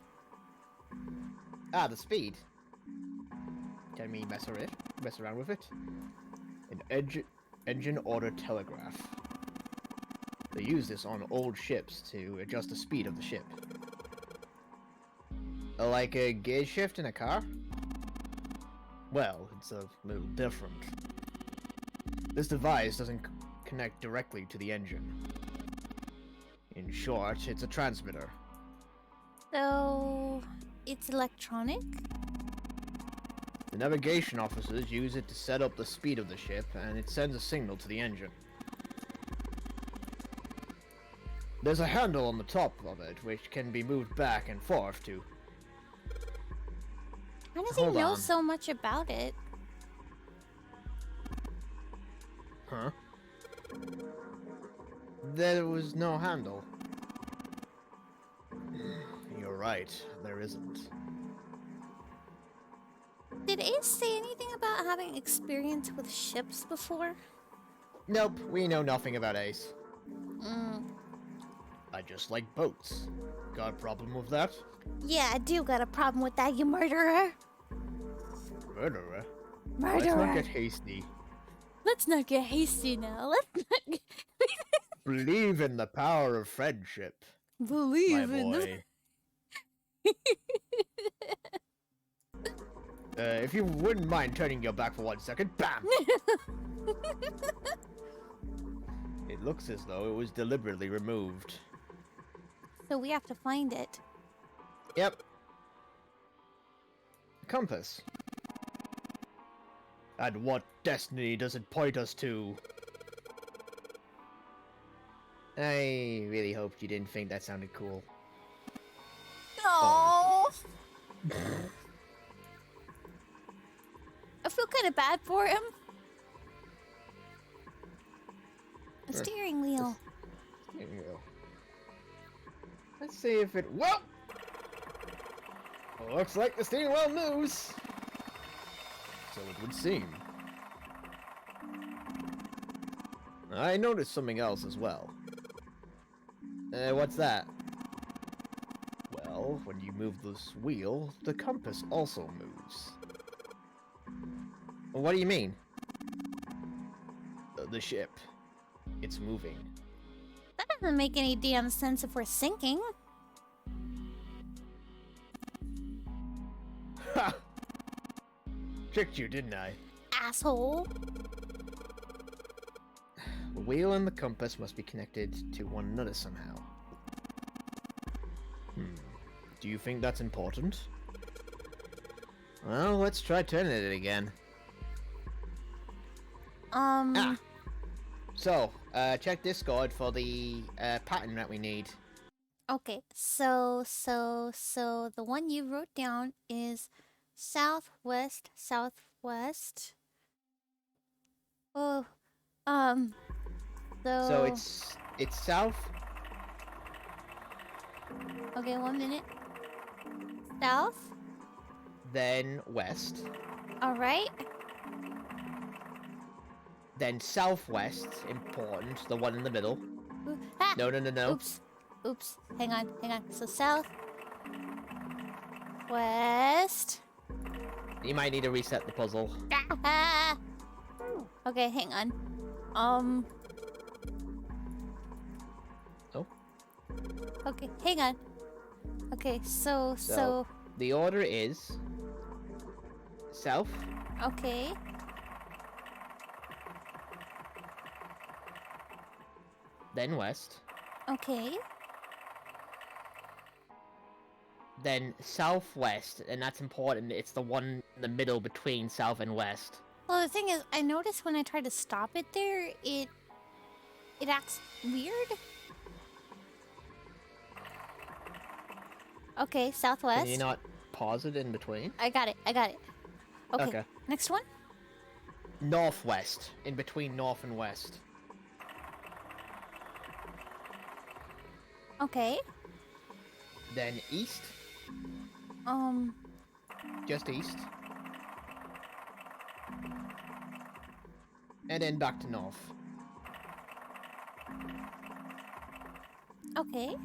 Ah, the speed. Can we mess around with it? An engine order telegraph. They use this on old ships to adjust the speed of the ship. Like a gear shift in a car? Well, it's a little different. This device doesn't connect directly to the engine. In short, it's a transmitter. So, it's electronic? The navigation officers use it to set up the speed of the ship, and it sends a signal to the engine. There's a handle on the top of it, which can be moved back and forth to... How does he Hold know on. so much about it? Huh? There was no handle. You're right, there isn't. Did Ace say anything about having experience with ships before? Nope, we know nothing about Ace. Mm. I just like boats. Got a problem with that? Yeah, I do got a problem with that, you murderer. Murderer? Murderer. Let's not get hasty. Let's not get hasty now. Let's not get... Believe in the power of friendship, Believe my in the... boy. If you wouldn't mind turning your back for 1 second, BAM! It looks as though it was deliberately removed. So we have to find it. Yep. Compass. And what destiny does it point us to? I really hoped you didn't think that sounded cool. Oh. kind of bad for him. A steering wheel. Steering wheel. Let's see if it. Well, looks like the steering wheel moves. So it would seem. I noticed something else as well. What's that? Well, when you move this wheel, the compass also moves. What do you mean? The ship. It's moving. That doesn't make any damn sense if we're sinking. Ha! Tricked you, didn't I? Asshole. The wheel and the compass must be connected to one another somehow. Do you think that's important? Well, let's try turning it again. So, check Discord for the pattern that we need. Okay, so the one you wrote down is southwest. Oh, So it's south. Okay, 1 minute. South. Then west. All right. Then southwest, important, the one in the middle. Ah! No. Oops. Hang on. So south, west. You might need to reset the puzzle. Ah! Okay, hang on. Oh. Okay, hang on. Okay, so the order is south. okay. Then west. Okay. Then southwest, and that's important. It's the one in the middle between south and west. Well, the thing is, I noticed when I tried to stop it there, it acts weird. Okay, southwest. Can you not pause it in between? I got it. Okay. Next one? Northwest, in between north and west. Okay. Then east. Just east. And then back to north. Okay.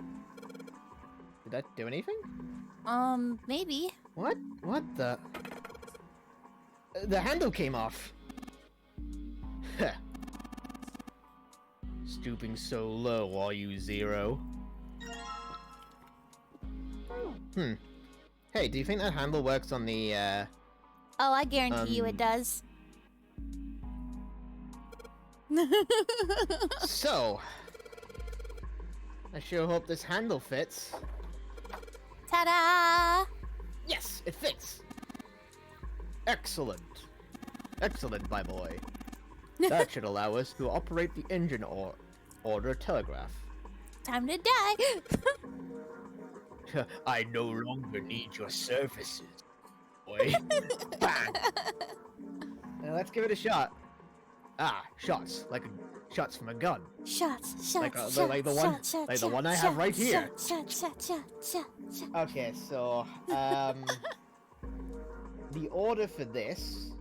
Did that do anything? Maybe. What? What the? The handle came off. Stooping so low, are you, Zero? Hey, do you think that handle works on the, Oh, I guarantee you it does. So, I sure hope this handle fits. Ta-da! Yes, it fits! Excellent. Excellent, my boy. That should allow us to operate the engine order telegraph. Time to die! I no longer need your services, boy. Bang! Let's give it a shot. Ah, shots. Shots from a gun. Shots. Like the one I have right here. Shot. Okay, so the order for this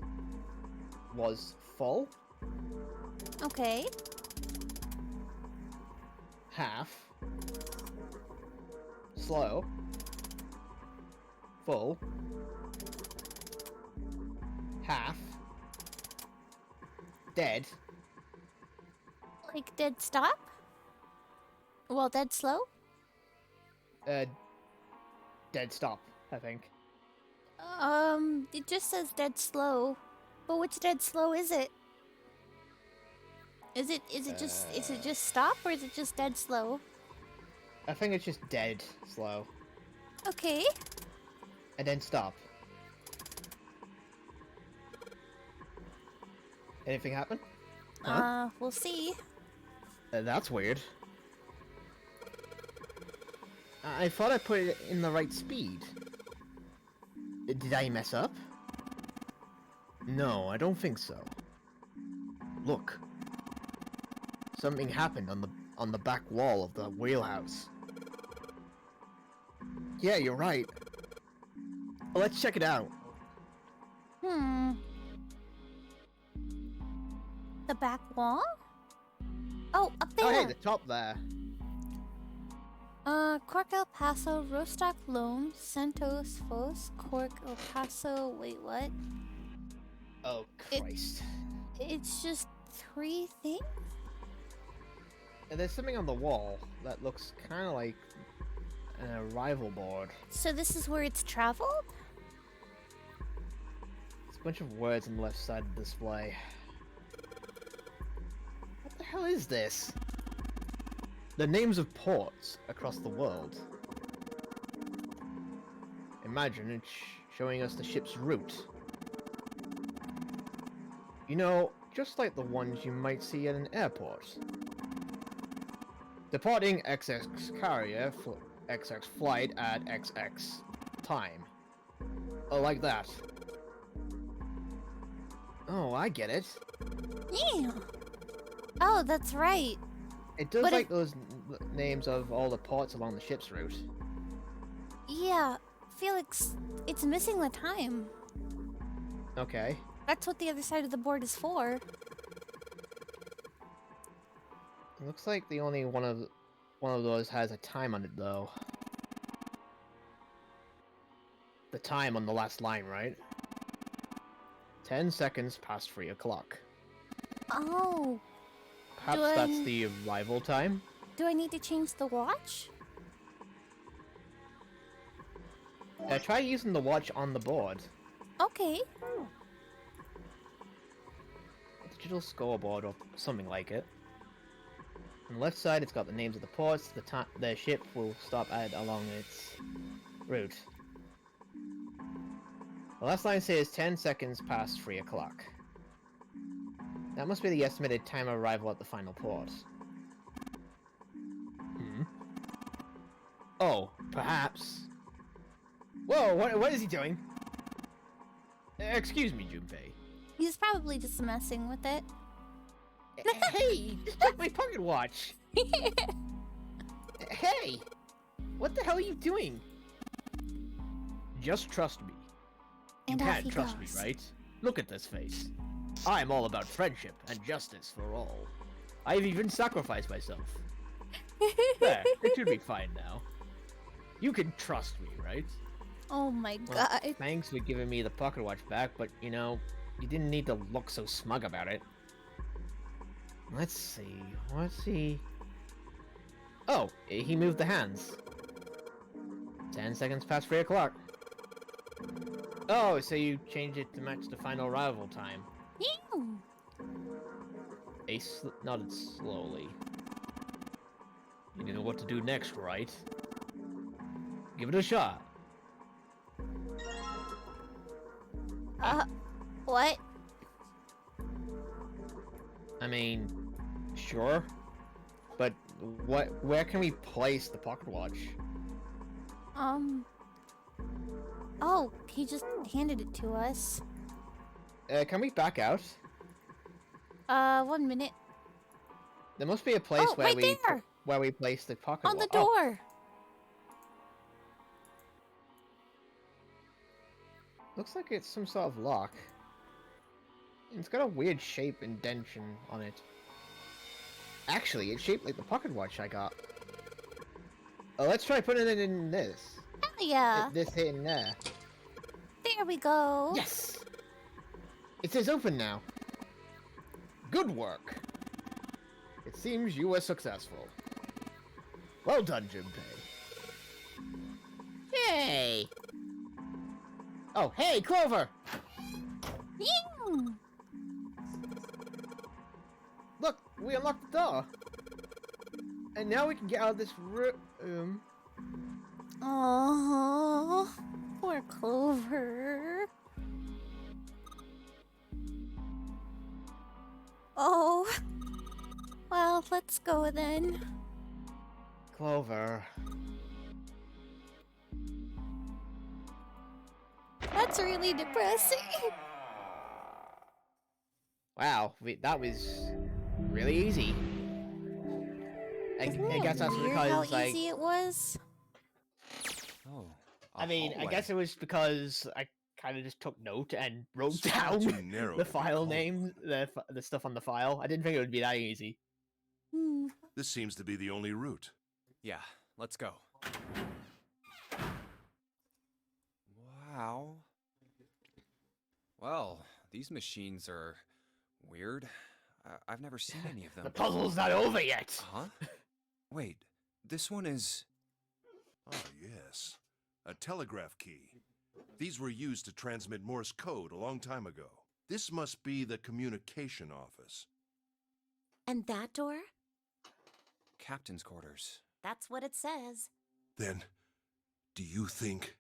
was full, Okay. half, slow, full, half, dead. Like dead stop? Well, dead slow? Dead stop, I think. It just says dead slow. But which dead slow is it? Is it just stop or is it just dead slow? I think it's just dead slow. Okay. And then stop. Anything happen? Huh? We'll see. That's weird. I thought I put it in the right speed. Did I mess up? No, I don't think so. Look. Something happened on the back wall of the wheelhouse. Yeah, you're right. Let's check it out. The back wall? Oh, up there! Oh, hey, the top there. Cork El Paso, Rostock Loam, Santos Fos, Cork El Paso. Wait, what? Oh, Christ. It's just 3 things? And there's something on the wall that looks kind of like an arrival board. So this is where it's traveled? There's a bunch of words on the left side of the display. What the hell is this? The names of ports across the world. Imagine it's showing us the ship's route. You know, just like the ones you might see at an airport. Departing XX carrier, XX flight at XX time. Oh, like that. Oh, I get it. Yeah. Oh, that's right. It does But like those names of all the ports along the ship's route. Yeah, Felix, it's missing the time. Okay. That's what the other side of the board is for. It looks like the only one of those has a time on it, though. The time on the last line, right? 10 seconds past 3 o'clock. Oh. Perhaps that's the arrival time? Do I need to change the watch? Try using the watch on the board. Okay. A digital scoreboard or something like it. On the left side, it's got the names of the ports. The ship will stop at along its route. The last line says 10 seconds past 3 o'clock. That must be the estimated time of arrival at the final port. Oh, perhaps. Whoa, what is he doing? Excuse me, Junpei. He's probably just messing with it. Hey, just check my pocket watch. Hey, what the hell are you doing? Just trust me. And you off can't he trust goes. me, right? Look at this face. I'm all about friendship and justice for all. I've even sacrificed myself. There, it should be fine now. You can trust me, right? Oh my Well, god. thanks for giving me the pocket watch back, but you know, you didn't need to look so smug about it. Let's see, what's he... Oh, he moved the hands. 10 seconds past 3 o'clock. Oh, so you changed it to match the final arrival time. Ew. Ace nodded slowly. You know what to do next, right? Give it a shot. What? I mean, sure. But where can we place the pocket watch? Oh, he just handed it to us. Can we back out? 1 minute. There must be a place Oh, where right we there! where we place the pocket On the watch. Oh, door. looks like it's some sort of lock. It's got a weird shape indentation on it. Actually, it's shaped like the pocket watch I got. Oh, let's try putting it in this. Hell yeah. This hit in there. There we go. Yes! It says open now. Good work. It seems you were successful. Well done, Junpei. Hey! Oh, hey, Clover! Ew. Look, we unlocked the door. And now we can get out of this room. Oh, poor Clover. Oh, well, let's go then. Clover. That's really depressing. Wow, that was really easy. Isn't I it guess that's weird because, how like, easy it was? Oh. I mean, I guess it was because I kind of just took note and wrote It's far too down narrow the to be file called name, the stuff on the file. I didn't think it would be that easy. Hmm. This seems to be the only route. Yeah, let's go. Wow. Well, these machines are weird. I've never seen any of them. The puzzle's not over yet. Huh? Wait, this one is... Ah, yes. A telegraph key. These were used to transmit Morse code a long time ago. This must be the communication office. And that door? Captain's quarters. That's what it says. Then, do you think...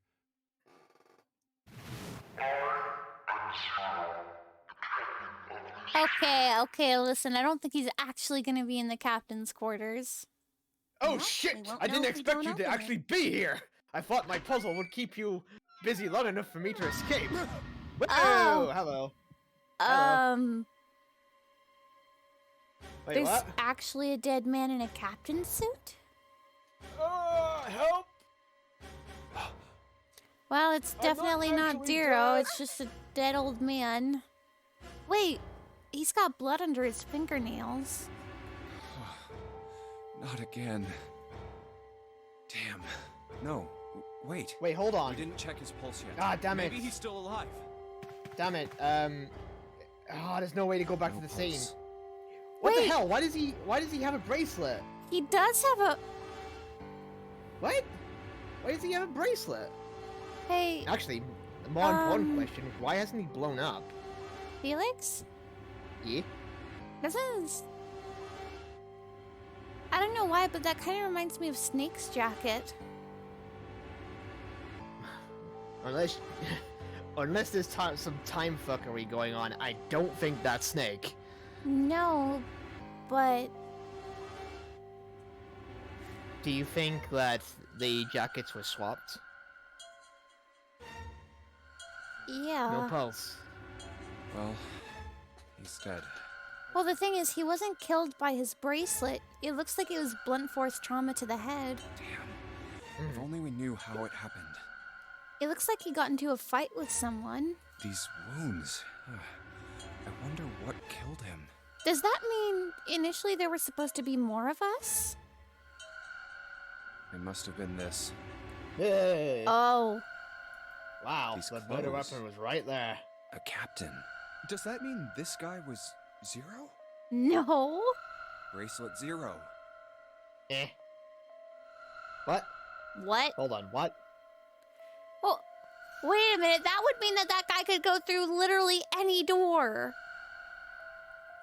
Okay, listen, I don't think he's actually gonna be in the captain's quarters. Oh Well, shit! we won't I know didn't if we expect don't you to open actually it. be here. I thought my puzzle would keep you busy long enough for me to escape. Whoa! Oh. Hello. Hello. Wait, There's what? actually a dead man in a captain's suit? Help! Well, it's I'm not definitely not actually Zero, dead. it's just a dead old man. Wait, he's got blood under his fingernails. Not again. Damn. No. Wait. Wait, hold on. We didn't check his pulse yet. Ah, damn it. Maybe he's still alive. Damn it. There's no way to go back No to the scene. pulse. What Wait. the hell? Why does he have a bracelet? He does have a... What? Why does he have a bracelet? Hey, Actually, the more important Um, question is why hasn't he blown up? Felix? Yeah? This is... I don't know why, but that kind of reminds me of Snake's jacket. Unless there's some time fuckery going on, I don't think that's Snake. No, but... Do you think that the jackets were swapped? Yeah. No pulse. Well, he's dead. Well, the thing is, he wasn't killed by his bracelet. It looks like it was blunt force trauma to the head. Damn. If only we knew how it happened. It looks like he got into a fight with someone. These wounds. I wonder what killed him. Does that mean initially there were supposed to be more of us? It must have been this. Hey. Oh. Wow, These the murder clothes. weapon was right there. A captain. Does that mean this guy was Zero? No. Bracelet Zero. Eh. What? What? Hold on, what? Oh, wait a minute. That would mean that that guy could go through literally any door.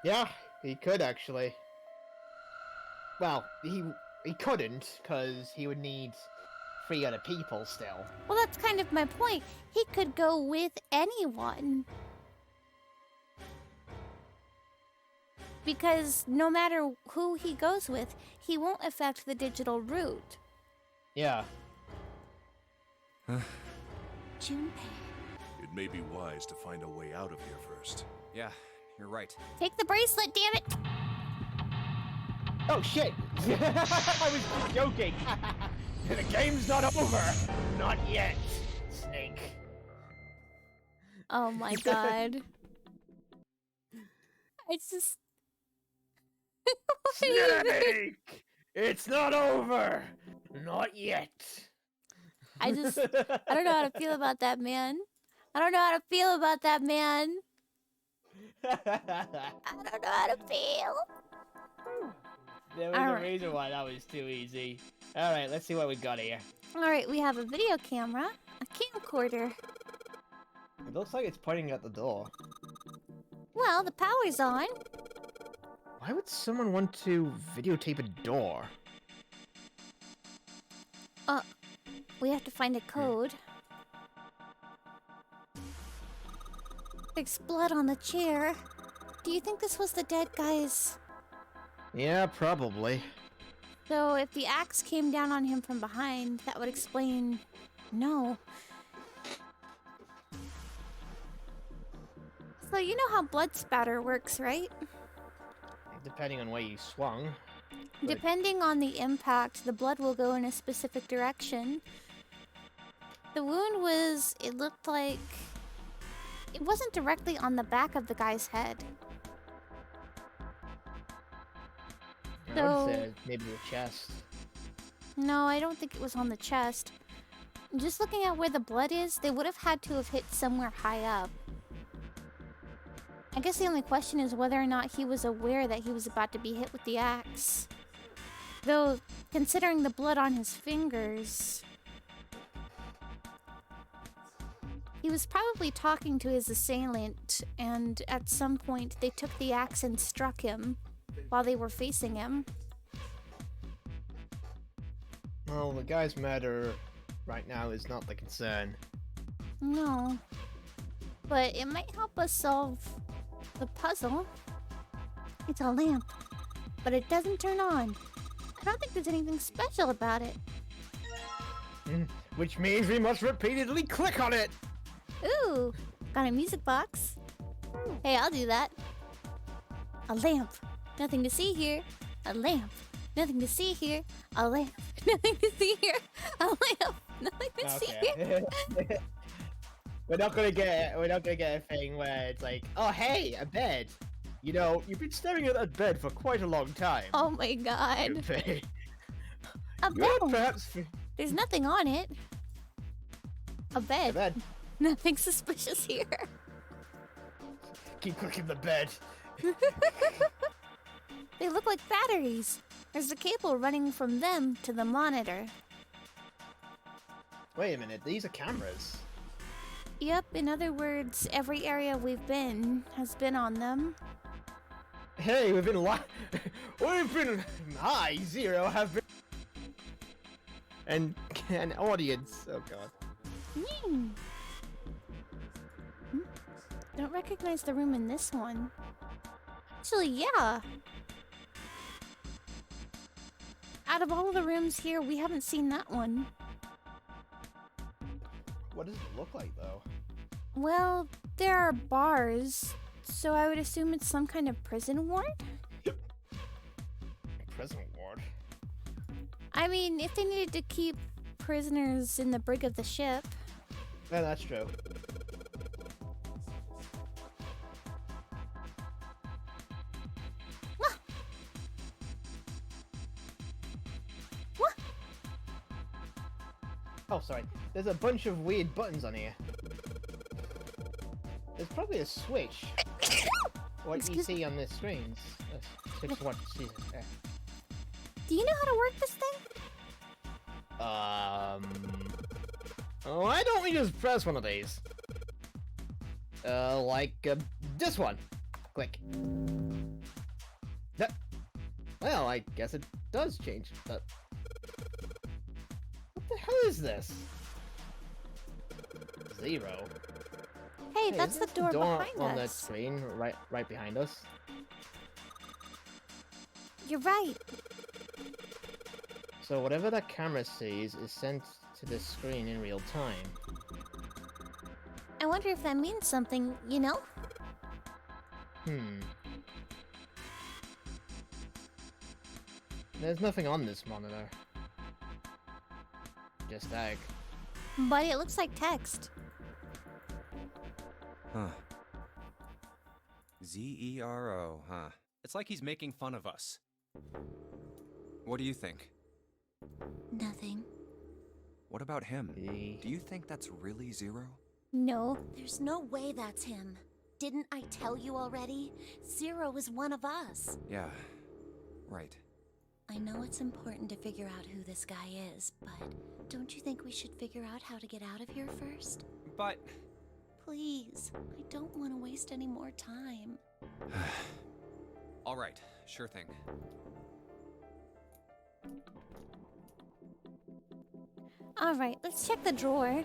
Yeah, he could actually. Well, he couldn't, because he would need 3 other people still. Well, that's kind of my point. He could go with anyone. Because no matter who he goes with, he won't affect the digital route. Yeah. Junpei. It may be wise to find a way out of here first. Yeah, you're right. Take the bracelet, damn it! Oh shit! I was just joking! The game's not over! Not yet, Snake. Oh my god. I just... What do you mean? Snake! It's not over! Not yet. I don't know how to feel about that, man. I don't know how to feel about that, man. I don't know how to feel. There was a Alright. reason why that was too easy. Alright, let's see what we got here. Alright, we have a video camera, a camcorder. It looks like it's pointing at the door. Well, the power's on. Why would someone want to videotape a door? We have to find a code. There's blood on the chair. Do you think this was the dead guy's? Yeah, probably. So if the axe came down on him from behind, that would explain... No. So you know how blood spatter works, right? Depending on where you swung. But- Depending on the impact, the blood will go in a specific direction. The wound was, it looked like, it wasn't directly on the back of the guy's head. I would So- say maybe the chest. No, I don't think it was on the chest. Just looking at where the blood is, they would have had to have hit somewhere high up. I guess the only question is whether or not he was aware that he was about to be hit with the axe. Though, considering the blood on his fingers, he was probably talking to his assailant, and at some point they took the axe and struck him while they were facing him. Well, the guy's murder right now is not the concern. No. But it might help us solve the puzzle. It's a lamp, but it doesn't turn on. I don't think there's anything special about it. Which means we must repeatedly click on it! Ooh, got a music box. Hey, I'll do that. A lamp. Nothing to see here. A lamp. Nothing to see here. A lamp. Nothing to see here. A lamp. Nothing to see here. Okay. We're not gonna get a thing where it's like, oh hey, a bed. You know, you've been staring at that bed for quite a long time. Oh my god. Okay. A You would bed. perhaps There's nothing on it. A a bed. bed. Nothing suspicious here. Keep clicking the bed. They look like batteries. There's a cable running from them to the monitor. Wait a minute, these are cameras. Yep, in other words, every area we've been has been on them. Hey, we've been I, Zero, have been and an audience. Oh god. Hmm. Don't recognize the room in this one. Actually, yeah. Out of all the rooms here, we haven't seen that one. What does it look like though? Well, there are bars, so I would assume it's some kind of prison ward? Prison ward. I mean, if they needed to keep prisoners in the brig of the ship. Yeah, that's true. What? Oh, sorry. There's a bunch of weird buttons on here. There's probably a switch. What you Excuse see on the screens. Switch what? Jesus. Do you know how to work this thing? Why don't we just press one of these? Like this one. Click. That. Well, I guess it does change. What the hell is this? Zero. Hey, Hey, that's is the this door behind on the us. screen right behind us. You're right. So whatever that camera sees is sent to the screen in real time. I wonder if that means something, you know? There's nothing on this monitor. Just egg. But it looks like text. Huh. Zero, huh? It's like he's making fun of us. What do you think? Nothing. What about him? Do you think that's really Zero? No. There's no way that's him. Didn't I tell you already? Zero is one of us. Yeah, right. I know it's important to figure out who this guy is, but don't you think we should figure out how to get out of here first? But... Please, I don't want to waste any more time. All right, sure thing. Alright, let's check the drawer.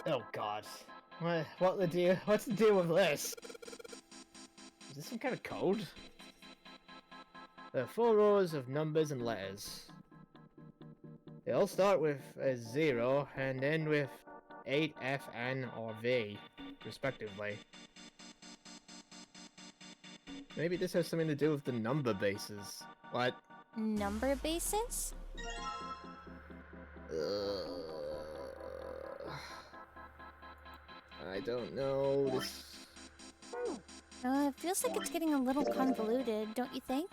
Oh god. What's the deal with this? Is this some kind of code? There are 4 rows of numbers and letters. They all start with a 0 and end with 8, F, N, or V, respectively. Maybe this has something to do with the number bases. What? Number bases? I don't know. This... It feels like it's getting a little convoluted, don't you think?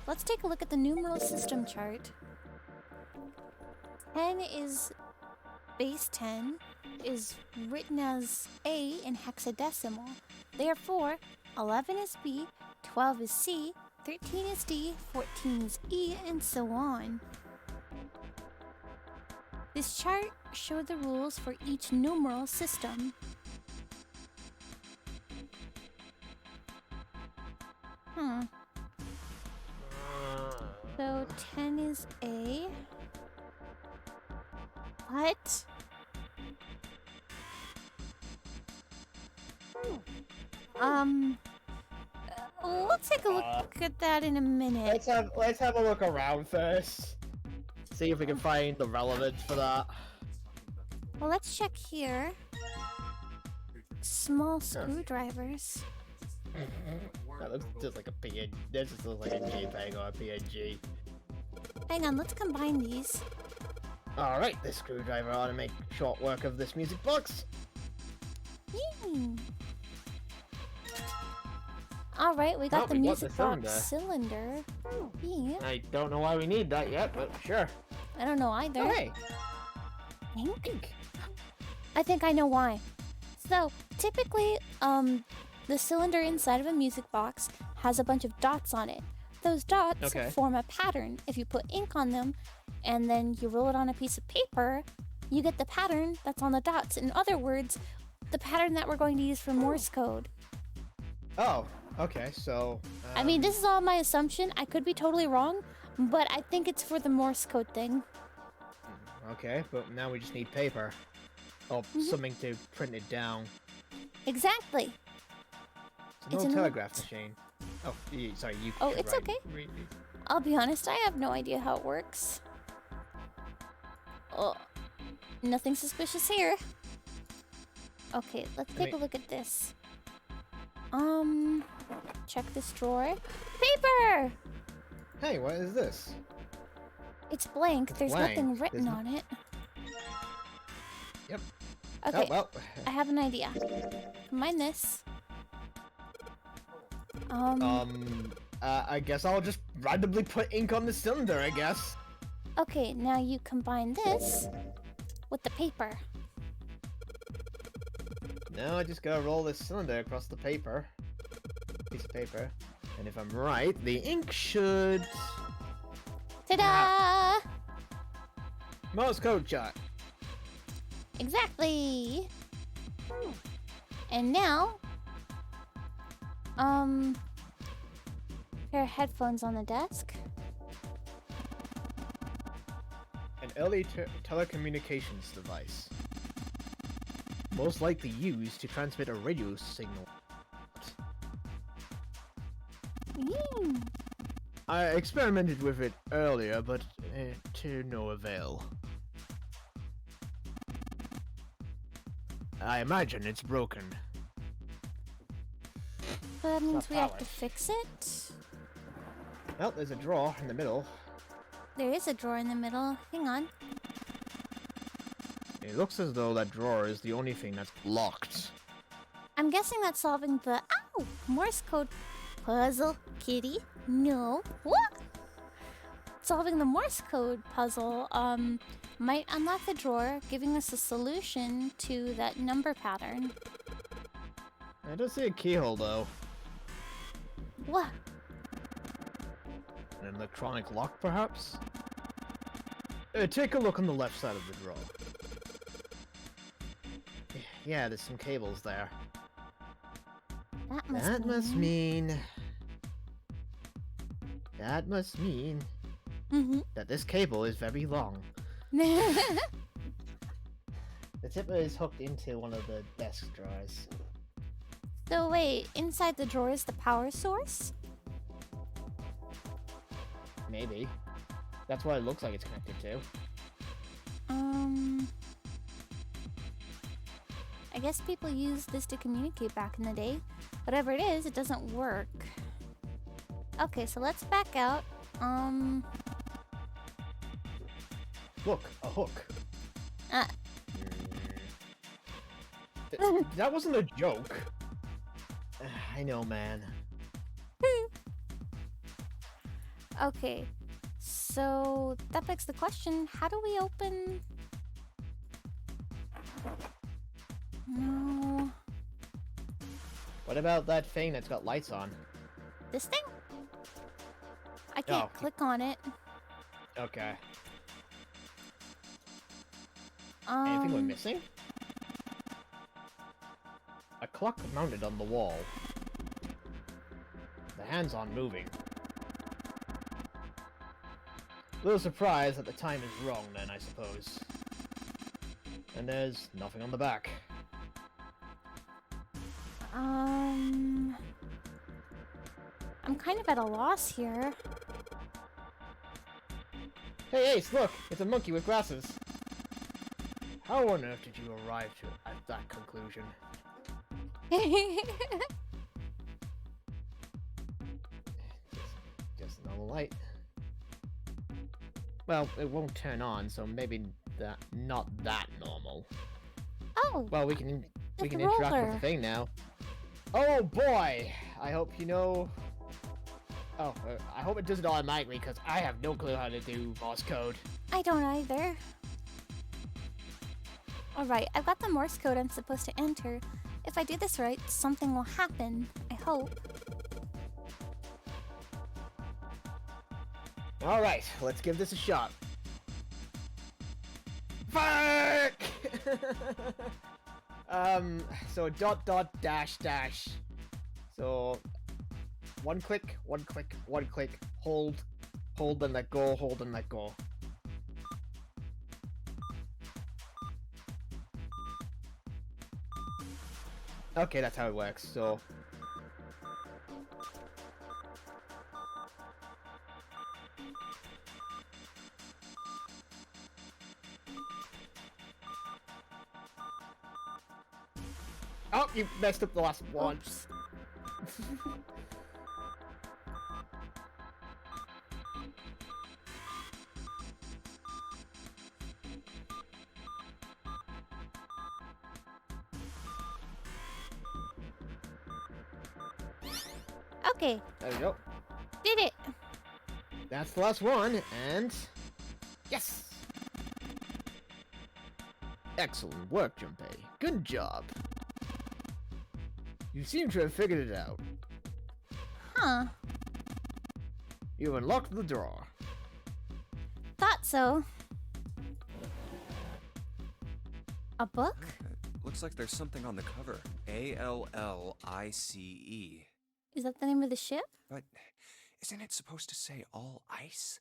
Let's take a look at the numeral system chart. 10 is base 10 is written as A in hexadecimal. Therefore, 11 is B, 12 is C, 13 is D, 14 is E, and so on. This chart shows the rules for each numeral system. So 10 is A. What? We'll take a look at that in a minute. Let's have a look around first. See if we can find the relevance for that. Well, let's check here. Small screwdrivers. That looks just like a PNG. That just looks like a JPEG or a PNG. Hang on, let's combine these. Alright, this screwdriver ought to make short work of this music box. Alright, we got the we got music the box cylinder. Yeah. I don't know why we need that yet, but sure. I don't know either. Oh, hey. Ink? I think I know why. So, typically, the cylinder inside of a music box has a bunch of dots on it. Those dots form a pattern. If you put ink on them and then you roll it on a piece of paper, you get the pattern that's on the dots. In other words, the pattern that we're going to use for Morse code. Oh, okay, so... I mean, this is all my assumption. I could be totally wrong, but I think it's for the Morse code thing. Okay, but now we just need paper. Or something to print it down. Exactly. It's no telegraph machine. Oh, sorry, you. Oh, it's okay. I'll be honest, I have no idea how it works. Oh, nothing suspicious here. Okay, let's take a look at this. Check this drawer. Paper! Hey, what is this? It's blank. There's nothing written on it. Yep. Okay, oh, well. I have an idea. Combine this. I guess I'll just randomly put ink on the cylinder, I guess. Okay, now you combine this with the paper. Now I just gotta roll this cylinder across the paper. Piece of paper. And if I'm right, the ink should... Ta-da! Morse code chart. Exactly! And now... pair of headphones on the desk. An early telecommunications device. Most likely used to transmit a radio signal. I experimented with it earlier, but to no avail. I imagine it's broken. So that means we have to fix it? Well, there's a drawer in the middle. There is a drawer in the middle. Hang on. It looks as though that drawer is the only thing that's locked. I'm guessing that's solving the Morse code puzzle, kitty. No. What? Solving the Morse code puzzle might unlock the drawer, giving us a solution to that number pattern. I don't see a keyhole though. What? An electronic lock, perhaps? Take a look on the left side of the drawer. Yeah, there's some cables there. That must mean... That must mean... that this cable is very long. The tip is hooked into one of the desk drawers. So wait, inside the drawer is the power source? Maybe. That's what it looks like it's connected to. I guess people used this to communicate back in the day. Whatever it is, it doesn't work. Okay, so let's back out. Look, a hook. Uh. That wasn't a joke. I know, man. Okay, so that begs the question, how do we open... No... What about that thing that's got lights on? This thing? I can't Oh. click on it. Okay. Anything we're missing? A clock mounted on the wall. The hands aren't moving. Little surprised that the time is wrong then, I suppose. And there's nothing on the back. I'm kind of at a loss here. Hey Ace, look! It's a monkey with glasses! How on earth did you arrive at that conclusion? Just another light. Well, it won't turn on, so maybe not that normal. Oh! Well, we can it's interact with roller. the thing now. Oh boy! I hope you know. Oh, I hope it does it automatically because I have no clue how to do Morse code. I don't either. Alright, I've got the Morse code I'm supposed to enter. If I do this right, something will happen. I hope. Alright, let's give this a shot. Fuck! So dot dot dash dash. So one click, hold, then let go, hold and let go. Okay, that's how it works, so... Oh, you messed up the last one. Oops. Okay, There we go. did it! That's the last one, and... Yes! Excellent work, Junpei. Good job. You seem to have figured it out. Huh. You've unlocked the drawer. Thought so. A book? Looks like there's something on the cover. ALLICE. Is that the name of the ship? But isn't it supposed to say all ice?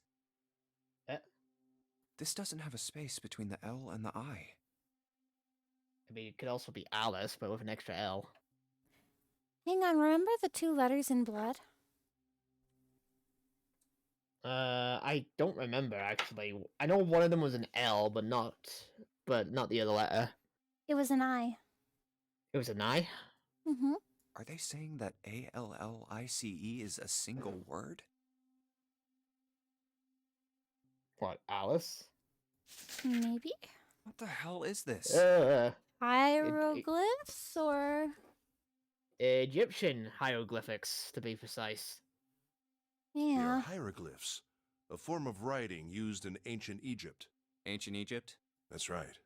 This doesn't have a space between the L and the I. I mean, it could also be Alice, but with an extra L. Hang on, remember the 2 letters in blood? I don't remember, actually. I know one of them was an L, but not the other letter. It was an I. It was an I? Mm-hmm. Are they saying that ALLICE is a single word? What, Alice? Maybe? What the hell is this? Hieroglyphs or... Egyptian hieroglyphics, to be precise. They Yeah. are hieroglyphs, a form of writing used in ancient Egypt. Ancient Egypt? That's right.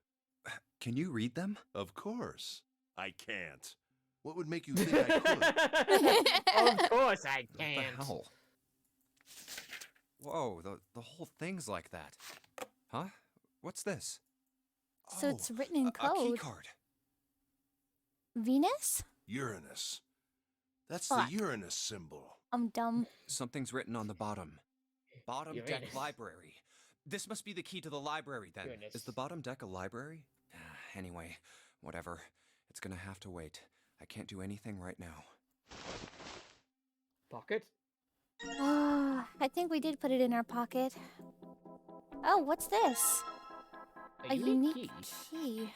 Can you read them? Of course. I can't. What would make you think I could? Of course I What can't. the hell? Whoa, the whole thing's like that. Huh? What's this? So it's written in A key code. card. Venus? Uranus. That's Fuck. the Uranus symbol. I'm dumb. Something's written on the bottom. Bottom deck Uranus. library. This must be the key to the library then. Uranus. Is the bottom deck a library? Anyway, whatever. It's gonna have to wait. I can't do anything right now. Pocket? I think we did put it in our pocket. Oh, what's this? A unique key.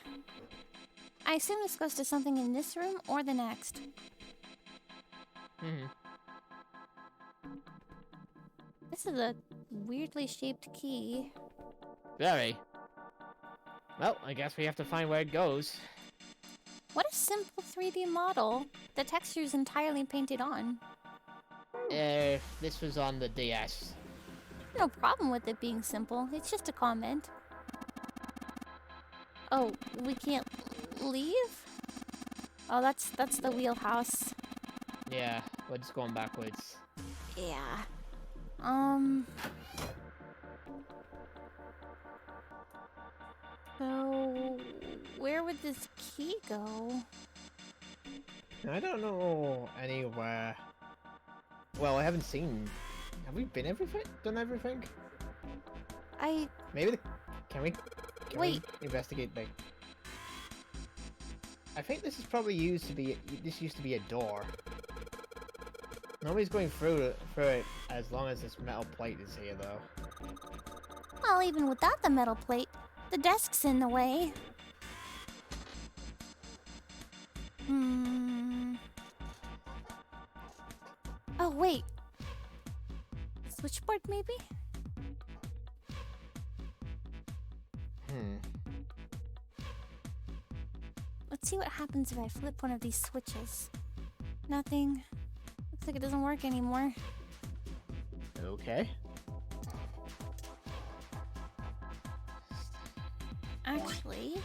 I assume this goes to something in this room or the next. Hmm. This is a weirdly shaped key. Very. Well, I guess we have to find where it goes. What a simple 3D model. The texture's entirely painted on. If this was on the DS. No problem with it being simple. It's just a comment. Oh, we can't leave? Oh, that's the wheelhouse. Yeah, we're just going backwards. Yeah. So, where would this key go? I don't know anywhere. Well, I haven't seen. Have we been everything? Done everything? Maybe the. Can we Wait. investigate the? I think this is probably used to be. This used to be a door. Nobody's going through it as long as this metal plate is here, though. Well, even without the metal plate, the desk's in the way. Oh, wait. Switchboard, maybe? Let's see what happens if I flip one of these switches. Nothing. Looks like it doesn't work anymore. Okay. Actually...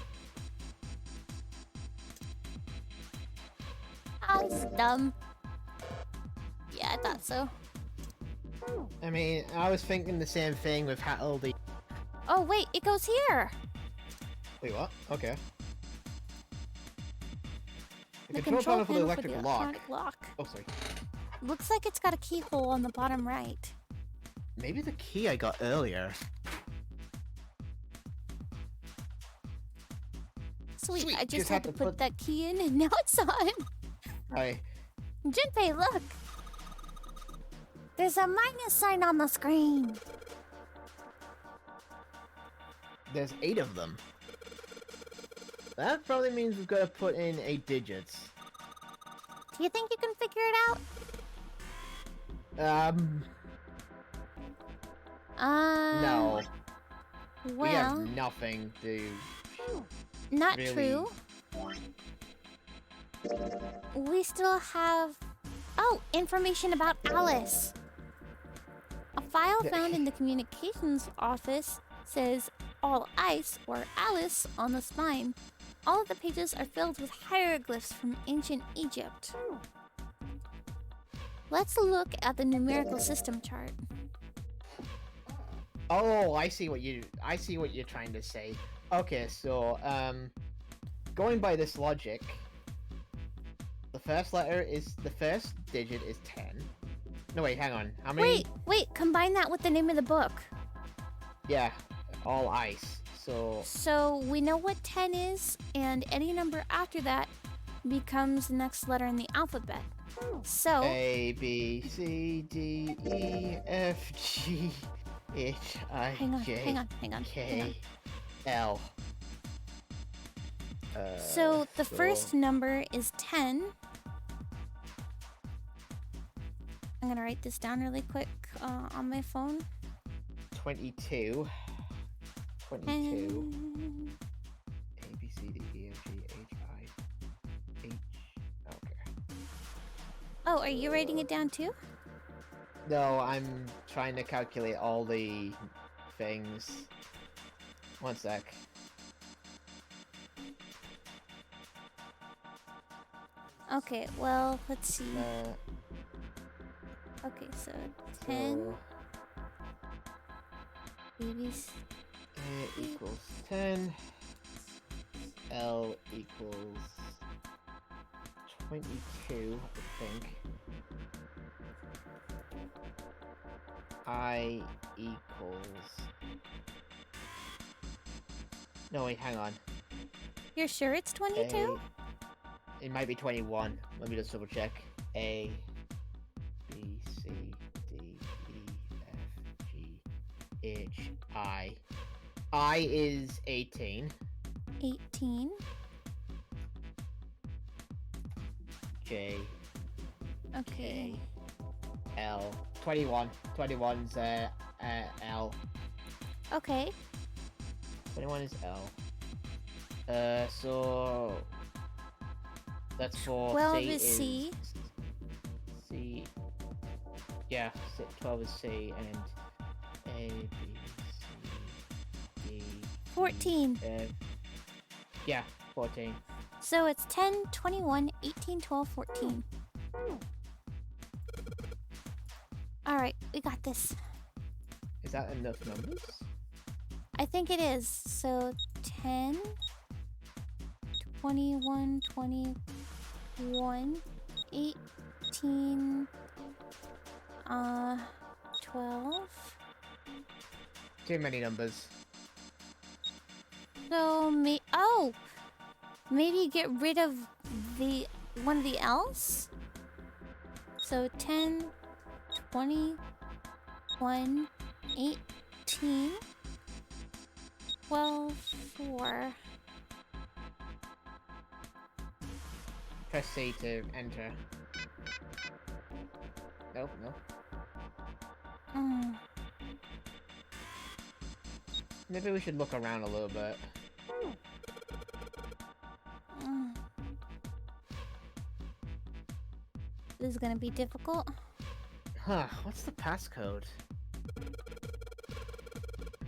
I was dumb. Yeah, I thought so. I mean, I was thinking the same thing with all the. Oh, wait, it goes here! Wait, what? Okay. The control panel for the panel electric lock. electronic lock. Oh, sorry. Looks like it's got a keyhole on the bottom right. Maybe the key I got earlier. Sweet, I just had to put that key in and now it's on. Hi. Junpei, look! There's a minus sign on the screen. There's 8 of them. That probably means we've got to put in 8 digits. Do you think you can figure it out? No. Well, we have nothing to. Not really... true. We still have... Oh, information about Alice. A file found in the communications office says all ice or Alice on the spine. All of the pages are filled with hieroglyphs from ancient Egypt. Let's look at the numerical system chart. Oh, I see what you're trying to say. Okay, so going by this logic, the first digit is 10. No, wait, hang on. How many? Wait, combine that with the name of the book. Yeah, all ice. So we know what 10 is, and any number after that becomes the next letter in the alphabet. So A, B, C, D, E, F, G, H, I, J, hang on. K, L. So the first number is 10. I'm gonna write this down really quick on my phone. 22. 22. A, B, C, D, E, F, G, H, I, H. Okay. Oh, are you writing it down too? No, I'm trying to calculate all the things. One sec. Okay, well, let's see. Okay, so 10. Babies. A equals 10. L equals 22, I think. I equals... No, wait, hang on. You're sure it's 22? It might be 21. Let me just double check. A, B, C, D, E, F, G, H, I. I is 18. 18. J, Okay. L. 21. 21's L. Okay. 21 is L. So that's for 12 C is C. C. Yeah, 12 is C and A, B, C, D. 14. Yeah, 14. So it's 10, 21, 18, 12, 14. Alright, we got this. Is that enough numbers? I think it is. So 10, 21, 21, 18, 12. Too many numbers. So maybe get rid of the one of the L's. So 10, 21, 18, 12, 4. Press C to enter. Nope, no. Maybe we should look around a little bit. This is gonna be difficult. Huh, what's the passcode? I'm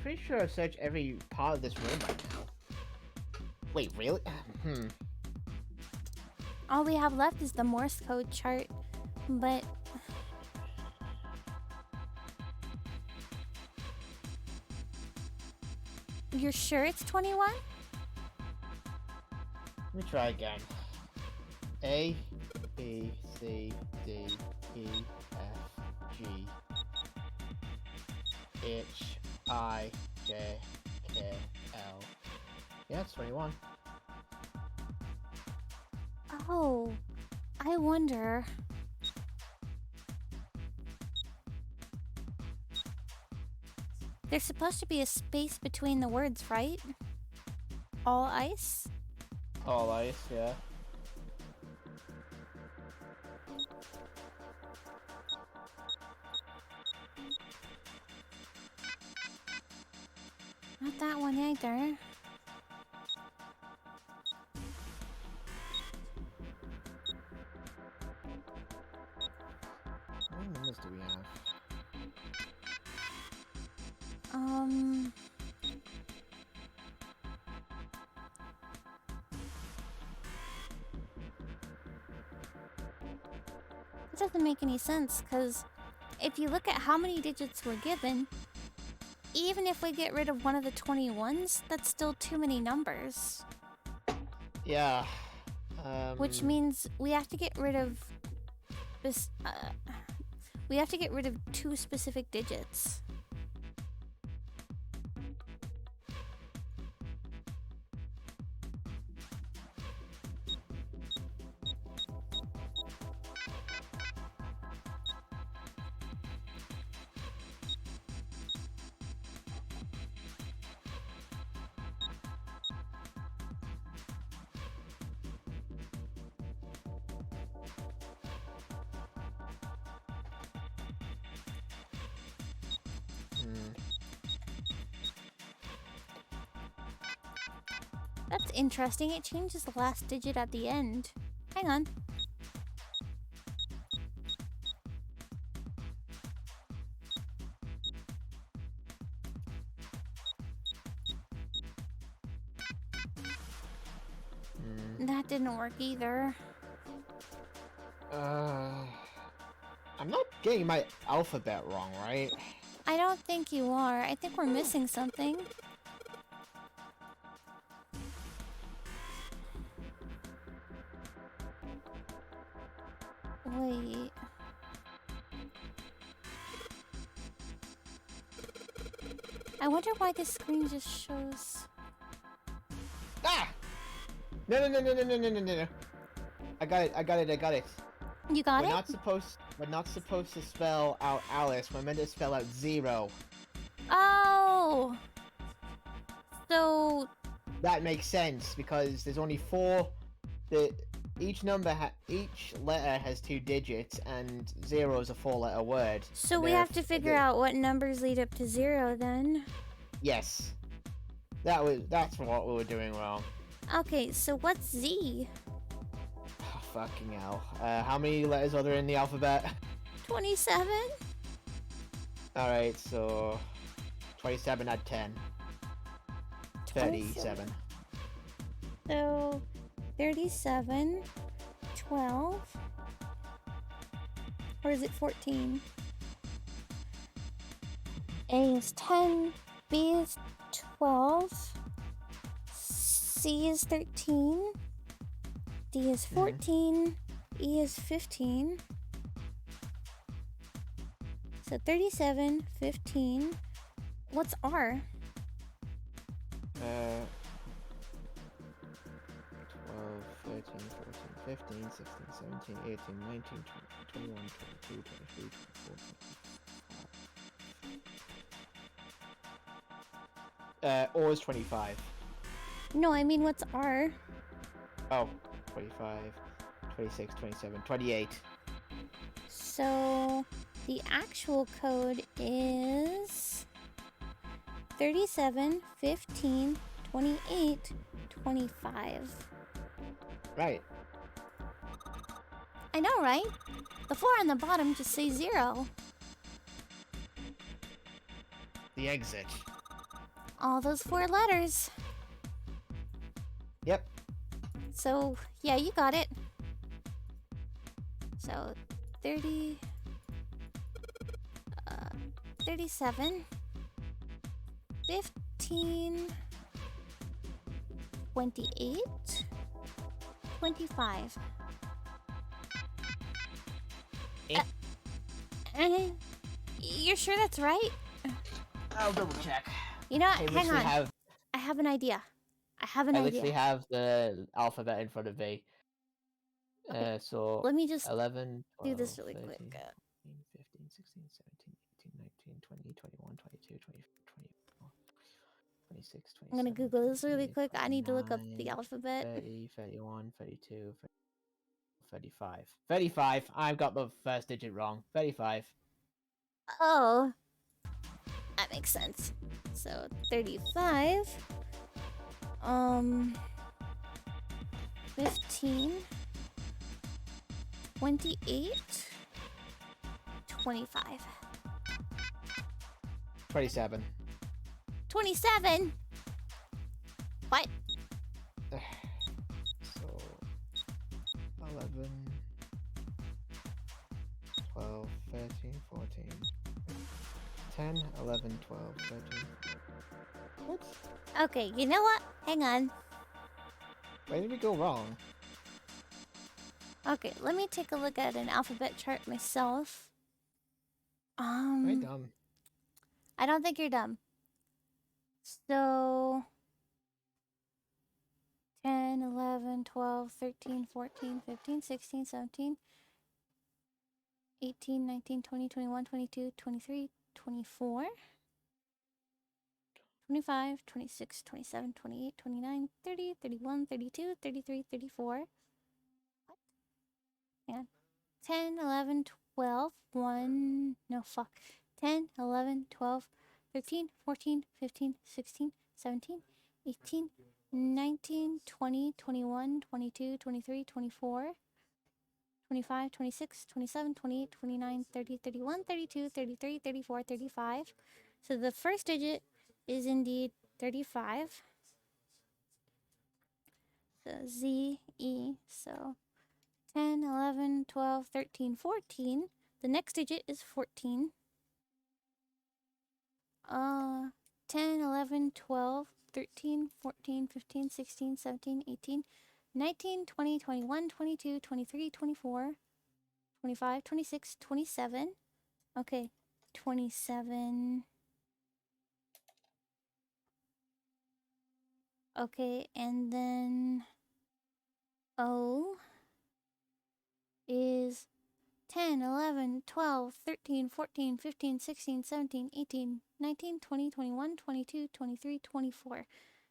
pretty sure I've searched every part of this room right now. Wait, really? All we have left is the Morse code chart, but you're sure it's 21? Let me try again. A, B, C, D, E, F, G, H, I, J, K, L. Yeah, it's 21. Oh, I wonder. There's supposed to be a space between the words, right? All ice? All ice, yeah. Not that one either. How many numbers do we have? It doesn't make any sense, because if you look at how many digits we're given, even if we get rid of one of the 21s, that's still too many numbers. Yeah. Which means we have to get rid of this. We have to get rid of 2 specific digits. That's interesting. It changes the last digit at the end. Hang on. That didn't work either. I'm not getting my alphabet wrong, right? I don't think you are. I think we're missing something. Wait. I wonder why this screen just shows... Ah! No. I got it. You got We're it? We're not supposed to spell out Alice. We're meant to spell out 0. Oh! So... That makes sense, because there's only 4... each letter has 2 digits, and 0 is a 4-letter word. So we have to figure out what numbers lead up to 0 then. Yes. That's what we were doing wrong. Okay, so what's Z? Oh, fucking hell. How many letters are there in the alphabet? 27? Alright, so 27 add 10. 37. So 37, 12, or is it 14? A is 10, B is 12, C is 13, D is 14, E is 15. So 37, 15. What's R? 12, 13, 14, 15, 16, 17, 18, 19, 20, 21, 22, 23, 24, 25. Or is 25. No, I mean, what's R? Oh, 25, 26, 27, 28. So the actual code is 37, 15, 28, 25. Right. I know, right? The 4 on the bottom just say 0. The exit. All those 4 letters. Yep. So, yeah, you got it. So, 30... 37... 15... 28... 25. You're sure that's right? I'll double check. You know, hang on. I have an idea. I literally have the alphabet in front of me. Okay. So Let me just 11, 12, do this really 13, quick. 15, 16, 17, 18, 19, 20, 21, 22, 23, 24, 26, 27. I'm gonna Google this really quick. I need to look up the 29, alphabet. 30, 31, 32, 35. 35. I've got the first digit wrong. 35. Oh, that makes sense. So 35. 15. 28. 25. 27. 27. What? So 11, 12, 13, 14, 10, 11, 12, 13. What? Okay, you know what? Hang on. Where did we go wrong? Okay, let me take a look at an alphabet chart myself. Very dumb. I don't think you're dumb. So 10, 11, 12, 13, 14, 15, 16, 17, 18, 19, 20, 21, 22, 23, 24, 25, 26, 27, 28, 29, 30, 31, 32, 33, 34. What? Hang on. 10, 11, 12, 1, no, fuck. 10, 11, 12, 13, 14, 15, 16, 17, 18, 19, 20, 21, 22, 23, 24, 25, 26, 27, 28, 29, 30, 31, 32, 33, 34, 35. So the first digit is indeed 35. So Z, E, so 10, 11, 12, 13, 14. The next digit is 14. 10, 11, 12, 13, 14, 15, 16, 17, 18, 19, 20, 21, 22, 23, 24, 25, 26, 27. Okay, 27. Okay, and then O is 10, 11, 12, 13, 14, 15, 16, 17, 18, 19, 20, 21, 22, 23, 24.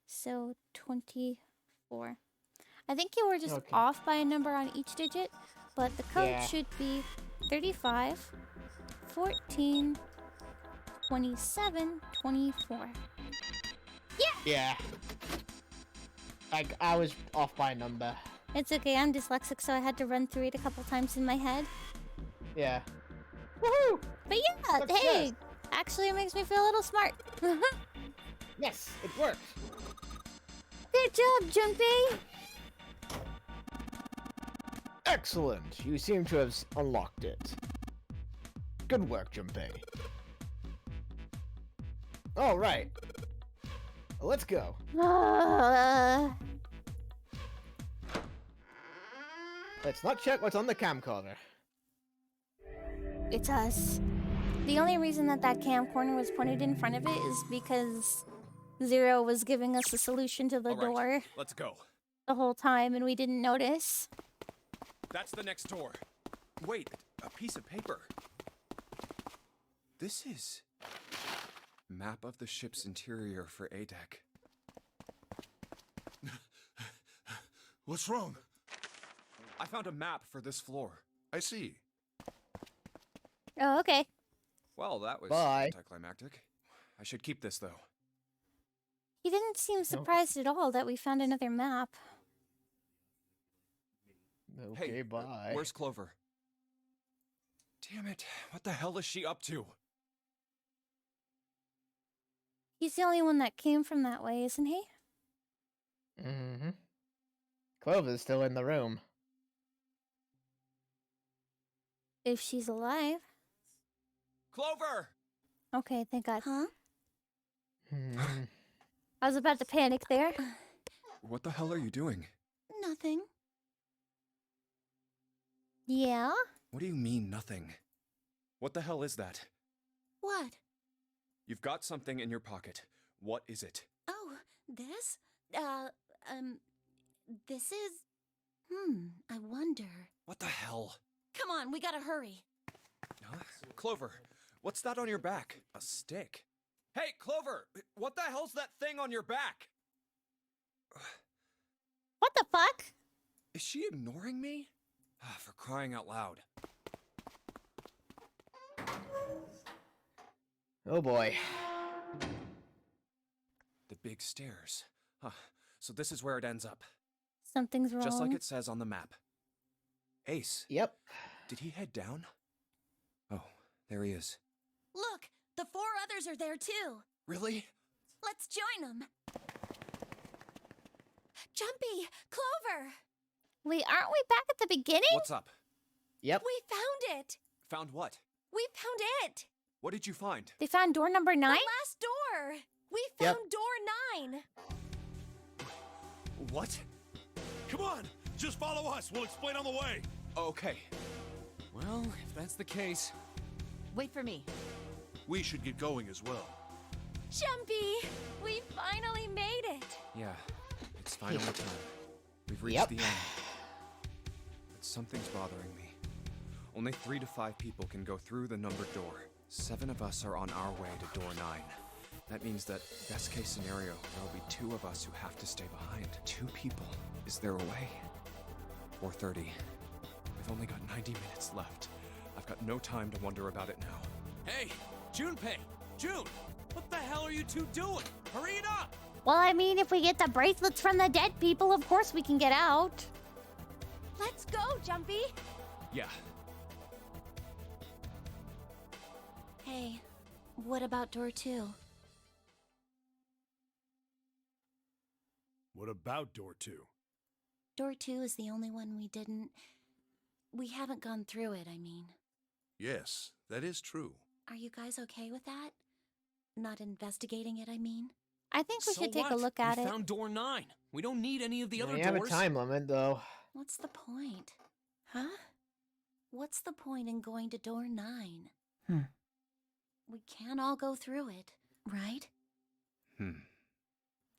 So 24. I think you were just Okay. off by a number on each digit, but the code Yeah. should be 35, 14, 27, 24. Yeah. I was off by a number. It's okay, I'm dyslexic, so I had to run through it a couple times in my head. Yeah. Woohoo! But yeah, Success. hey, actually it makes me feel a little smart. Yes, it worked. Good job, Junpei! Excellent. You seem to have unlocked it. Good work, Junpei. All right. Let's go. Let's not check what's on the camcorder. It's us. The only reason that camcorder was pointed in front of it is because Zero was giving us a solution to the All right, door let's go. the whole time and we didn't notice. That's the next door. Wait, a piece of paper. This is... Map of the ship's interior for ADEC. What's wrong? I found a map for this floor. I see. Oh, okay. Well, that was Bye. anticlimactic. I should keep this, though. He didn't seem surprised at all that we found another map. Okay, Hey, bye. where's Clover? Damn it, what the hell is she up to? He's the only one that came from that way, isn't he? Mm-hmm. Clover's still in the room. If she's alive. Clover! Okay, thank God. Huh? Mhm. I was about to panic there. What the hell are you doing? Nothing. Yeah? What do you mean, nothing? What the hell is that? What? You've got something in your pocket. What is it? Oh, this? This is... I wonder. What the hell? Come on, we gotta hurry. Huh? Clover, what's that on your back? A stick? Hey, Clover! What the hell's that thing on your back? What the fuck? Is she ignoring me? For crying out loud. Oh boy. The big stairs. Huh. So this is where it ends up. Something's wrong. Just like it says on the map. Ace, Yep. did he head down? Oh, there he is. Look, the 4 others are there too. Really? Let's join them. Jumpy, Clover, Wait, aren't we back at the beginning? What's up? Yep. we found it. Found what? We found it. What did you find? They found door number 9? The last door. We Yep. found door 9. What? Come on, just follow us. We'll explain on the way. Okay. Well, if that's the case... Wait for me. We should get going as well. Jumpy, we finally made it. Yeah, it's finally time. We've reached Yep. the end. But something's bothering me. Only 3 to 5 people can go through the numbered door. 7 of us are on our way to door 9. That means that, best case scenario, there'll be 2 of us who have to stay behind. 2 people. Is there a way? Or 30. We've only got 90 minutes left. I've got no time to wonder about it now. Hey, Junpei! June! What the hell are you two doing? Hurry it up! Well, I mean, if we get the bracelets from the dead people, of course we can get out. Let's go, Jumpy. Yeah. Hey, what about door 2? What about door 2? Door 2 is the only one we didn't... We haven't gone through it, I mean. Yes, that is true. Are you guys okay with that? Not investigating it, I mean? I think we So should take a what? look at we it. found door 9. We don't need any of the other You have a doors. time limit, though. What's the point? Huh? What's the point in going to door 9? We can't all go through it, right? Hmm.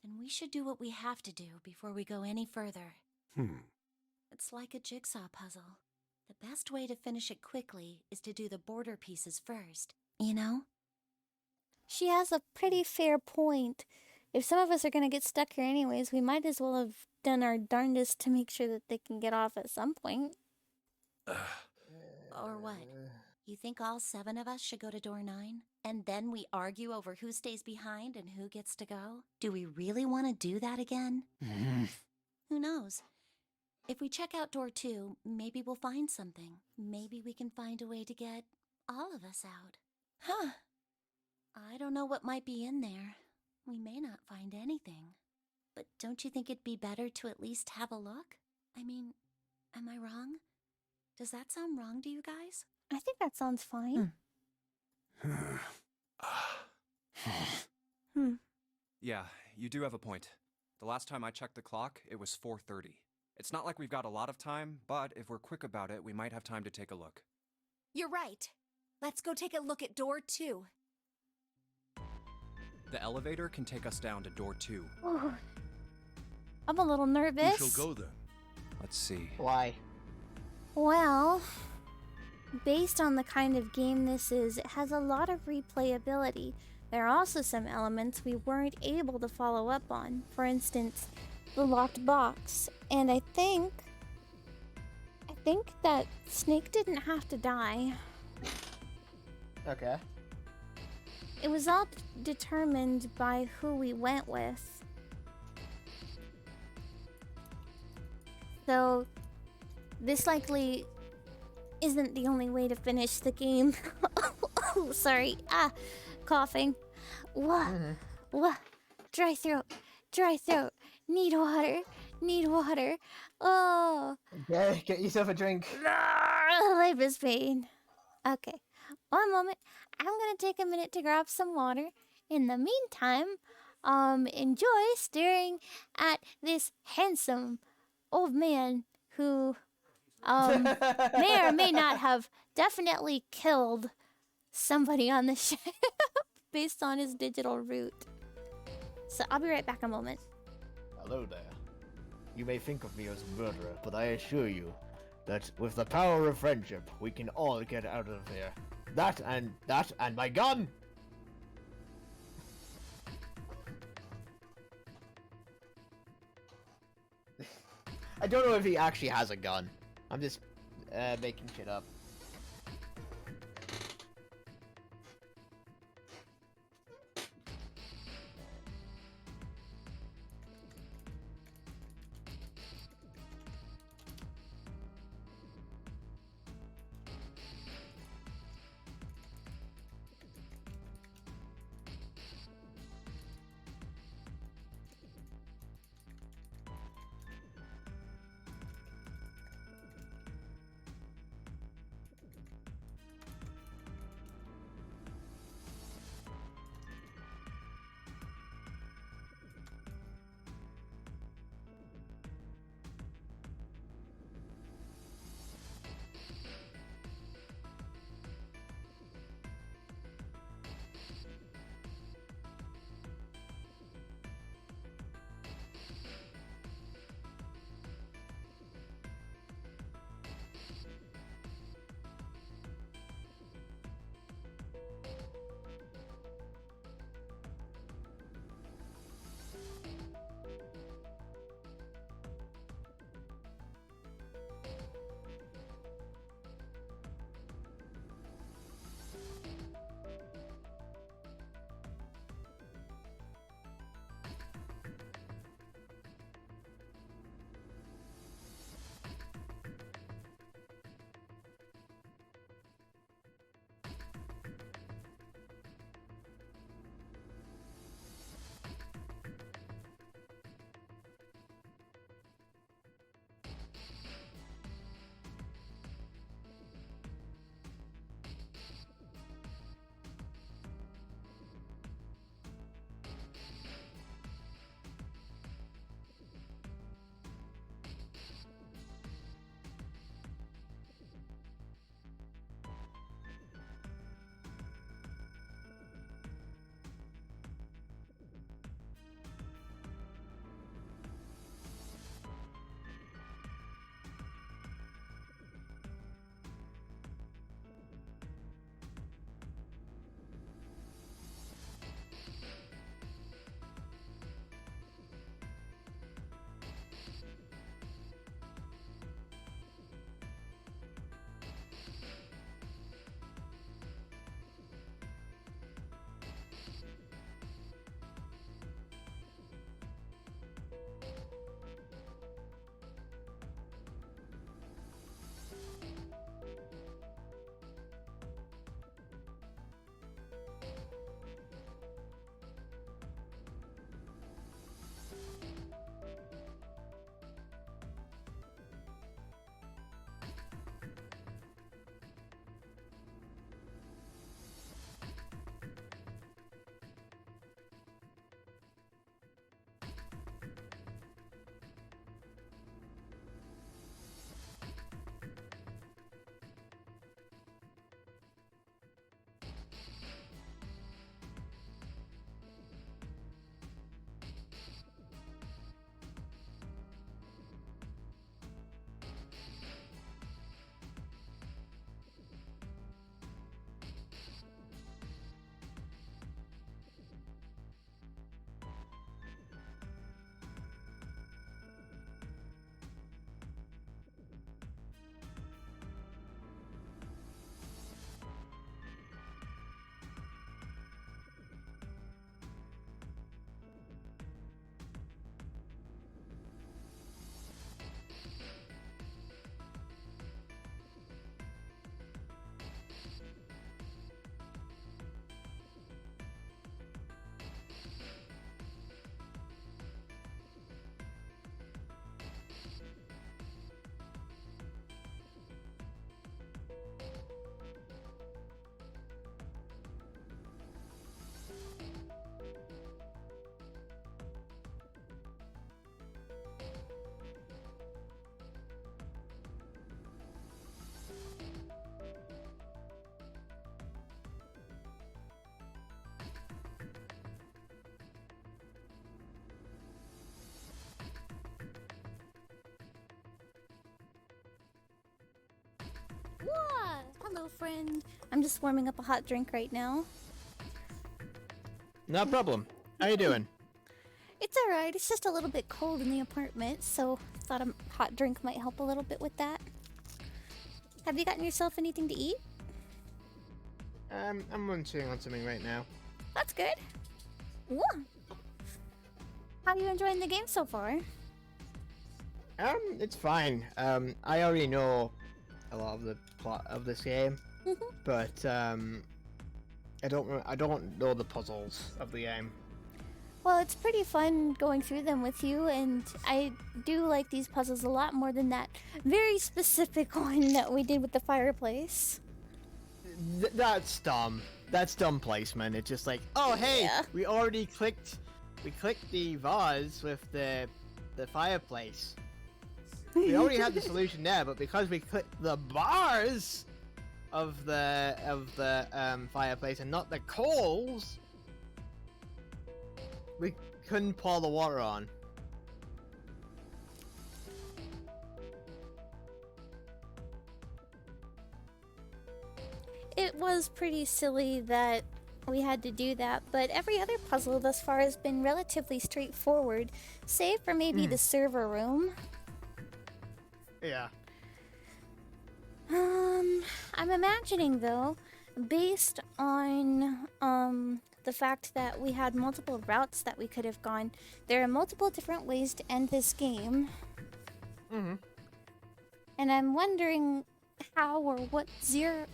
Then we should do what we have to do before we go any further. It's like a jigsaw puzzle. The best way to finish it quickly is to do the border pieces first, you know? She has a pretty fair point. if some of us are gonna get stuck here anyways, we might as well have done our darndest to make sure that they can get off at some point. Or what? You think all 7 of us should go to door 9? And then we argue over who stays behind and who gets to go? Do we really want to do that again? Who knows? If we check out door 2, maybe we'll find something. Maybe we can find a way to get all of us out. Huh. I don't know what might be in there. We may not find anything. But don't you think it'd be better to at least have a look? I mean, am I wrong? Does that sound wrong to you guys? I think that sounds fine. Yeah, you do have a point. The last time I checked the clock, it was 4:30. It's not like we've got a lot of time, but if we're quick about it, we might have time to take a look. You're right. Let's go take a look at door 2. The elevator can take us down to door 2. Ooh. I'm a little nervous. Who shall go then? Let's see. Why? Well, based on the kind of game this is, it has a lot of replayability. There are also some elements we weren't able to follow up on. For instance, the locked box. And I think that Snake didn't have to die. Okay. It was all determined by who we went with. So, this likely isn't the only way to finish the game. Oh, sorry. Coughing. What? Dry throat. Need water. Oh. Okay, get yourself a drink. Life is pain. Okay. One moment. I'm gonna take a minute to grab some water. In the meantime, enjoy staring at this handsome old man who, may or may not have definitely killed somebody on the ship based on his digital route. So I'll be right back a moment. Hello there. You may think of me as a murderer, but I assure you that with the power of friendship, we can all get out of here. That and my gun! I don't know if he actually has a gun. I'm just making shit up. What? Hello, friend. I'm just warming up a hot drink right now. No problem. How you doing? It's alright. It's just a little bit cold in the apartment, so thought a hot drink might help a little bit with that. Have you gotten yourself anything to eat? I'm munching on something right now. That's good. Whoa. How are you enjoying the game so far? It's fine. I already know a lot of the plot of this game, but I don't know the puzzles of the game. Well, it's pretty fun going through them with you, and I do like these puzzles a lot more than that very specific one that we did with the fireplace. That's dumb. That's dumb placement. It's just like, oh hey, Yeah. we clicked the vase with the fireplace. We already had the solution there, but because we clicked the bars of the fireplace and not the coals, we couldn't pour the water on. It was pretty silly that we had to do that, but every other puzzle thus far has been relatively straightforward, save for maybe the server room. Yeah. I'm imagining though, based on the fact that we had multiple routes that we could have gone, there are multiple different ways to end this game. And I'm wondering how or what Snake.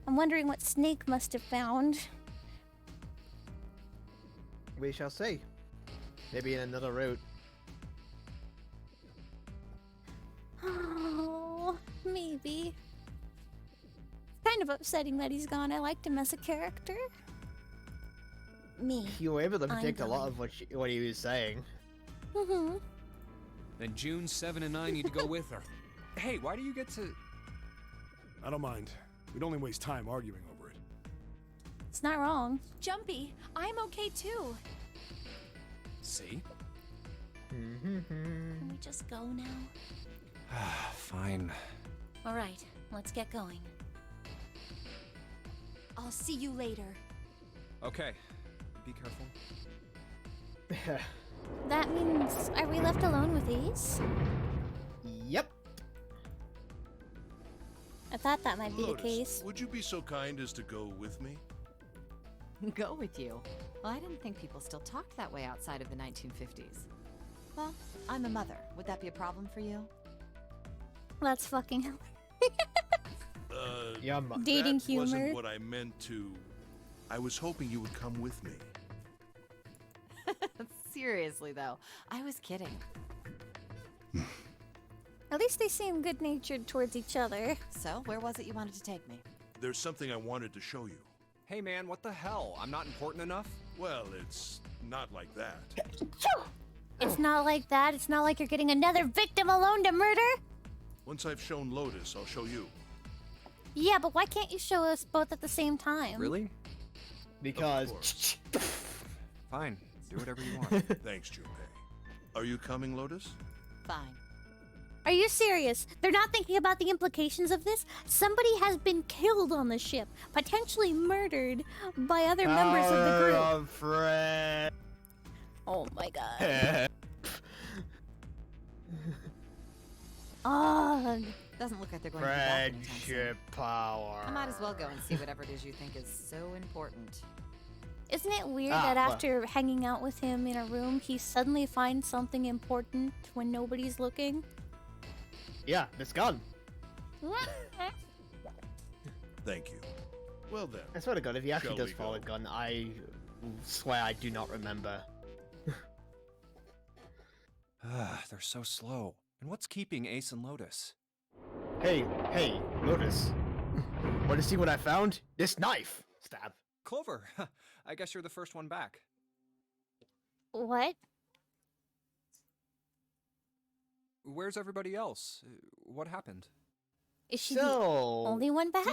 I'm wondering what Snake must have found. We shall see. Maybe in another route. Oh, maybe. It's kind of upsetting that he's gone. I liked him as a character. Me. You were able to predict a lot going. of what he was saying. Then June 7 and I need to go with her. Hey, why do you get to... I don't mind. We'd only waste time arguing over it. It's not wrong. Jumpy, I'm okay too. See? Can we just go now? Fine. All right, let's get going. I'll see you later. Okay. Be careful. That means, are we left alone with Ace? Yep. I thought that might be the Lotus, case. would you be so kind as to go with me? Go with you? Well, I didn't think people still talked that way outside of the 1950s. Well, I'm a mother. Would that be a problem for you? That's fucking hell. Yeah, Dating that humor. wasn't what I meant to... I was hoping you would come with me. Seriously, though, I was kidding. At least they seem good-natured towards each other. So, where was it you wanted to take me? There's something I wanted to show you. Hey man, what the hell? I'm not important enough? Well, it's not like that. It's not like that. It's not like you're getting another victim alone to murder. Once I've shown Lotus, I'll show you. Yeah, but why can't you show us both at the same time? Really? Because... Of course. Fine. Do whatever you want. Thanks, Junpei. Are you coming, Lotus? Fine. Are you serious? They're not thinking about the implications of this? Somebody has been killed on the ship, potentially murdered by other members of the group. Power of Fred. Oh my god. Ugh. Doesn't look like they're going to be back anytime soon. Friendship power. I might as well go and see whatever it is you think is so important. Isn't it weird Ah, that well. after hanging out with him in a room, he suddenly finds something important when nobody's looking? Yeah, this gun. Thank you. Well then. I swear to God, if he actually Shall does we follow a go? gun, I swear I do not remember. They're so slow. And what's keeping Ace and Lotus? Hey, Lotus. Want to see what I found? This knife! Stab. Clover! I guess you're the first one back. What? Where's everybody else? What happened? Is she So, the only one back?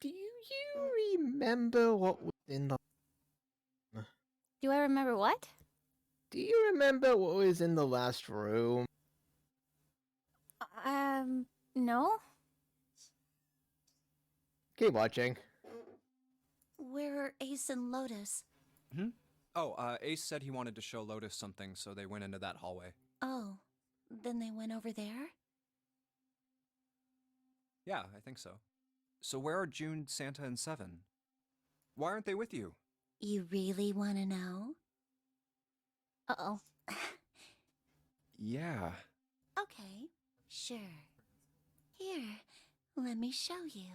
Do you remember what was in the... Do I remember what? Do you remember what was in the last room? No? Keep watching. Where are Ace and Lotus? Oh, Ace said he wanted to show Lotus something, so they went into that hallway. Oh, then they went over there? Yeah, I think so. So where are June, Santa, and Seven? Why aren't they with you? You really want to know? Uh-oh. Yeah. Okay, sure. Here, let me show you.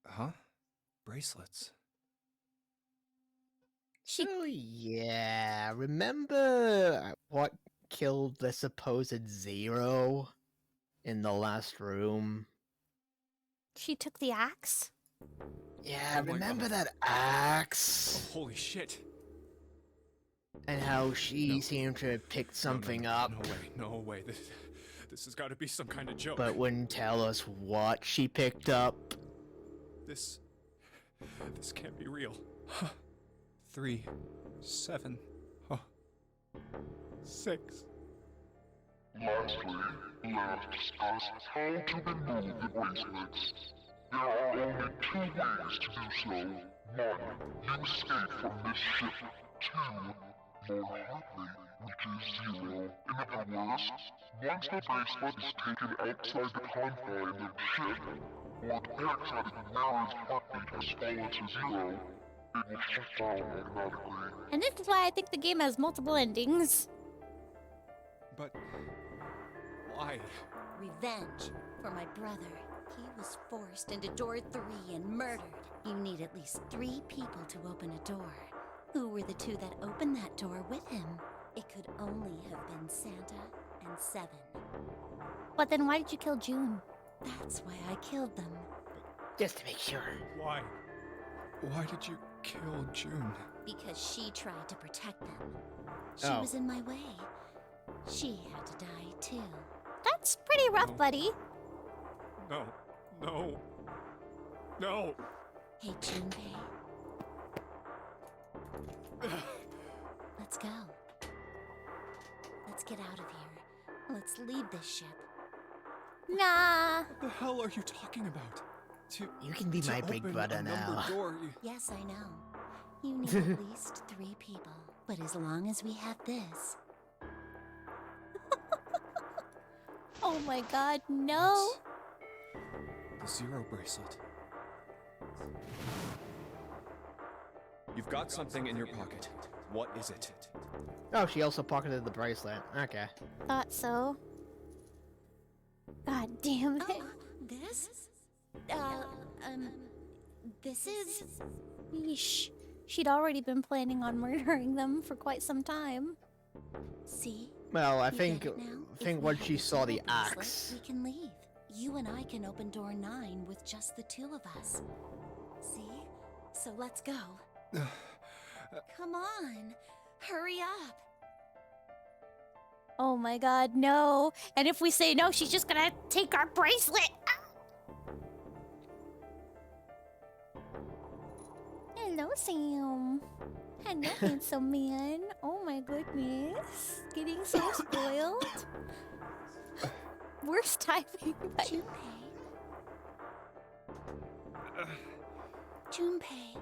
Huh? Bracelets. Oh yeah, remember what killed the supposed Zero in the last room? She took the axe? Yeah, Oh my remember God. that axe? Holy shit. And how she No. seemed to have picked something no, up, No way. This has got to be some kind of joke. but wouldn't tell us what she picked up. This can't be real. 3, 7, 6. Lastly, let us discuss how to remove the bracelets. There are only 2 ways to do so. 1. You escape from this ship. 2. More hotly, reaches 0. In other words, once the bracelet is taken outside the confines of the ship, or the parastatic mirror's heartbeat has fallen to 0, it will shut down automatically. And this is why I think the game has multiple endings. But why? Revenge for my brother. He was forced into door 3 and murdered. You need at least 3 people to open a door. Who were the 2 that opened that door with him? It could only have been Santa and Seven. But then why did you kill June? That's why I killed them. Just to make sure. Why? Why did you kill June? Because she tried to protect them. She Oh. was in my way. She had to die too. That's pretty rough, No. buddy. No. Hey, Junpei. Let's go. Let's get out of here. Let's leave this ship. Nah. What the hell are you talking about? You can be to my big open brother a now. numbered door, Yes, I know. You need at least 3 people. But as long as we have this, Oh my god, no. The 0 bracelet. You've got something in your pocket. What is it? Oh, she also pocketed the bracelet. Okay. Thought so. God damn it. oh, this? This is... Yeesh. She'd already been planning on murdering them for quite some time. See? Well, I You think get it now? If think we when have she the saw the Zero bracelet, axe. we can leave. You and I can open door 9 with just the 2 of us. See? So let's go. Come on. Hurry up. Oh my god, no. And if we say no, she's just gonna take our bracelet. Hello, Sam. Hello, handsome man. Oh my goodness. Getting so spoiled. Worst timing. but- Junpei. Junpei.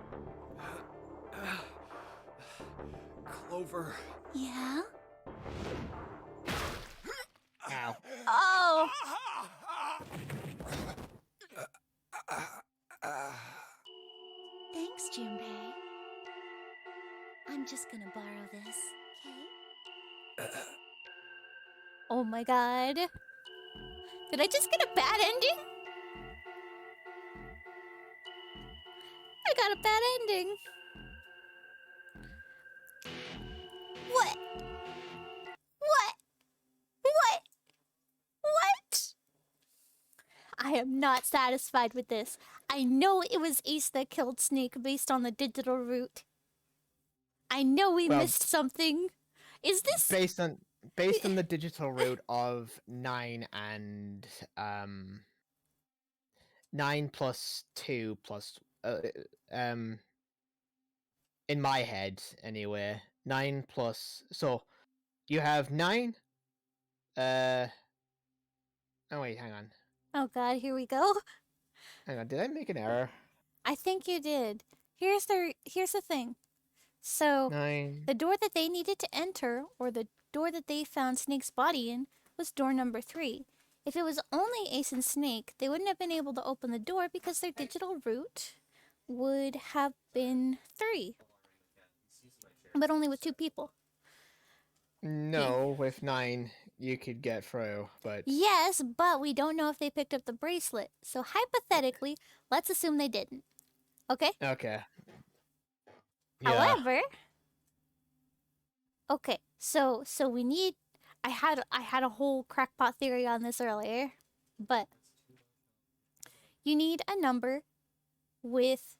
Clover. Yeah? Ow. Oh! Thanks, Junpei. I'm just gonna borrow this, okay? Oh my god. Did I just get a bad ending? I got a bad ending. What? What? What? What? I am not satisfied with this. I know it was Ace that killed Snake based on the digital route. I know we Well- missed something. Is this... Based on the digital route of 9 and 9 plus 2 plus in my head anyway, 9 plus, so you have 9 Oh wait, hang on. Oh god, here we go. Hang on, did I make an error? I think you did. Here's the thing. So 9. the door that they needed to enter, or the door that they found Snake's body in, was door number 3. If it was only Ace and Snake, they wouldn't have been able to open the door because their digital route would have been 3. But only with 2 people. No, with 9 you could get through, but Yes, but we don't know if they picked up the bracelet. So hypothetically, let's assume they didn't. Okay? okay. However, okay, so we need. I had a whole crackpot theory on this earlier, but you need a number with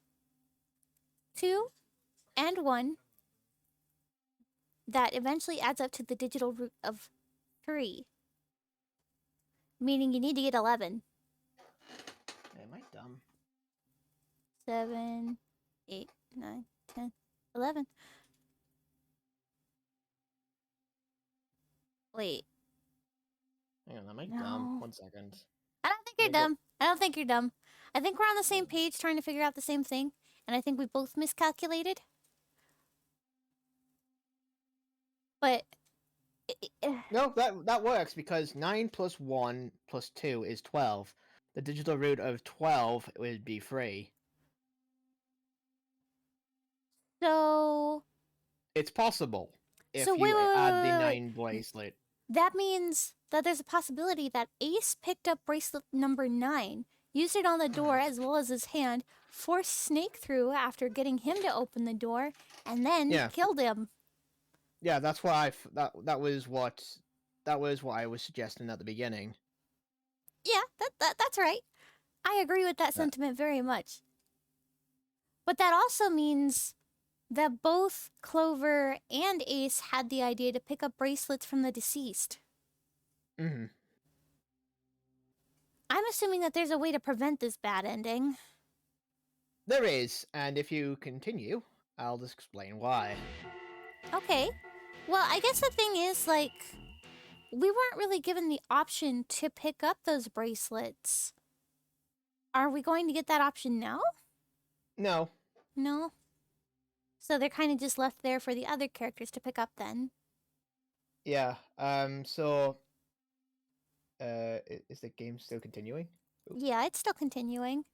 2 and 1 that eventually adds up to the digital root of 3. Meaning you need to get 11. Am I dumb? 7, 8, 9, 10, 11. Wait. Hang on, am I No. dumb? 1 second. I don't think you're Yeah, go- dumb. I don't think you're dumb. I think we're on the same page trying to figure out the same thing, and I think we both miscalculated. But No, that works because 9 plus 1 plus 2 is 12. The digital root of 12 would be 3. so It's possible if So you wait, wait, add wait, the wait, 9 bracelet. that means that there's a possibility that Ace picked up bracelet number 9, used it on the door as well as his hand, forced Snake through after getting him to open the door, and then Yeah. killed him. Yeah, that's why that was what I was suggesting at the beginning. Yeah, that's right. I agree with that sentiment very much. But that also means that both Clover and Ace had the idea to pick up bracelets from the deceased. Mm-hmm. I'm assuming that there's a way to prevent this bad ending. There is, and if you continue, I'll just explain why. Okay. Well, I guess the thing is, like, we weren't really given the option to pick up those bracelets. Are we going to get that option now? No. No? So they're kind of just left there for the other characters to pick up then. Yeah. So. Is the game still continuing? Yeah, it's still continuing.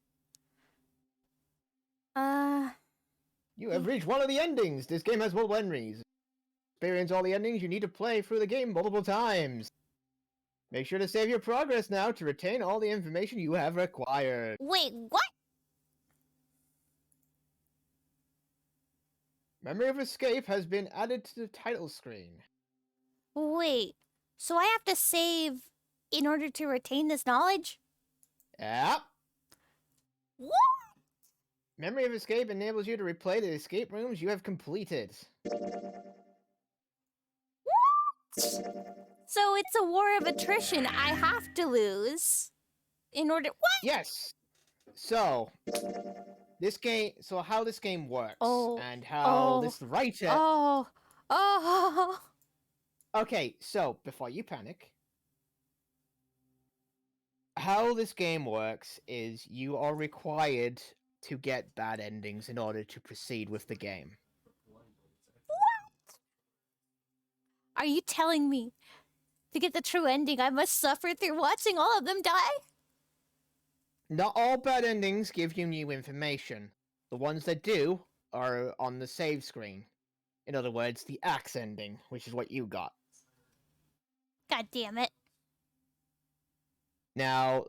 You have reached one of the endings. This game has multiple endings. Experience all the endings. You need to play through the game multiple times. Make sure to save your progress now to retain all the information you have required. Wait, what? Memory of Escape has been added to the title screen. Wait, so I have to save in order to retain this knowledge? Yep. What? Memory of Escape enables you to replay the escape rooms you have completed. So it's a war of attrition. I have to lose in order. What? Yes. So, how this game works, and how this writer. Oh. Okay, so before you panic, how this game works is you are required to get bad endings in order to proceed with the game. Are you telling me to get the true ending, I must suffer through watching all of them die? Not all bad endings give you new information. The ones that do are on the save screen. In other words, the axe ending, which is what you got. God damn it. Now,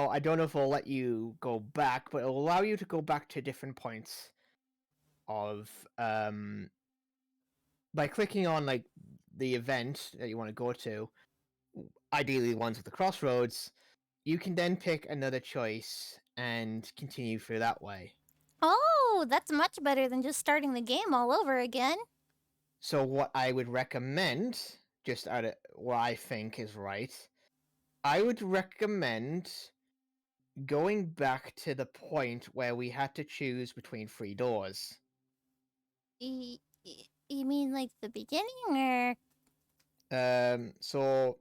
I don't know if it'll let you go back, but it'll allow you to go back to different points of, by clicking on, like, the event that you want to go to, ideally the ones with the crossroads, you can then pick another choice and continue through that way. Oh, that's much better than just starting the game all over again. So what I would recommend, just out of what I think is right, I would recommend going back to the point where we had to choose between 3 doors. You mean like the beginning, or? So.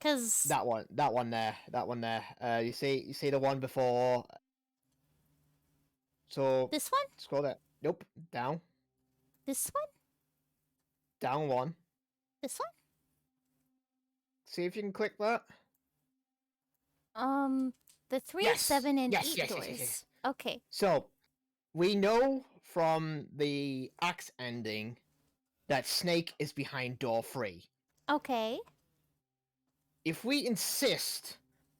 Cause That one there. You see the one before. So this one? scroll that. Nope, down. This one? Down one. This one? See if you can click that. The 3, Yes, 7, and yes, 8 yes, doors. yes, yes. Okay. So we know from the axe ending that Snake is behind door 3. Okay. If we insist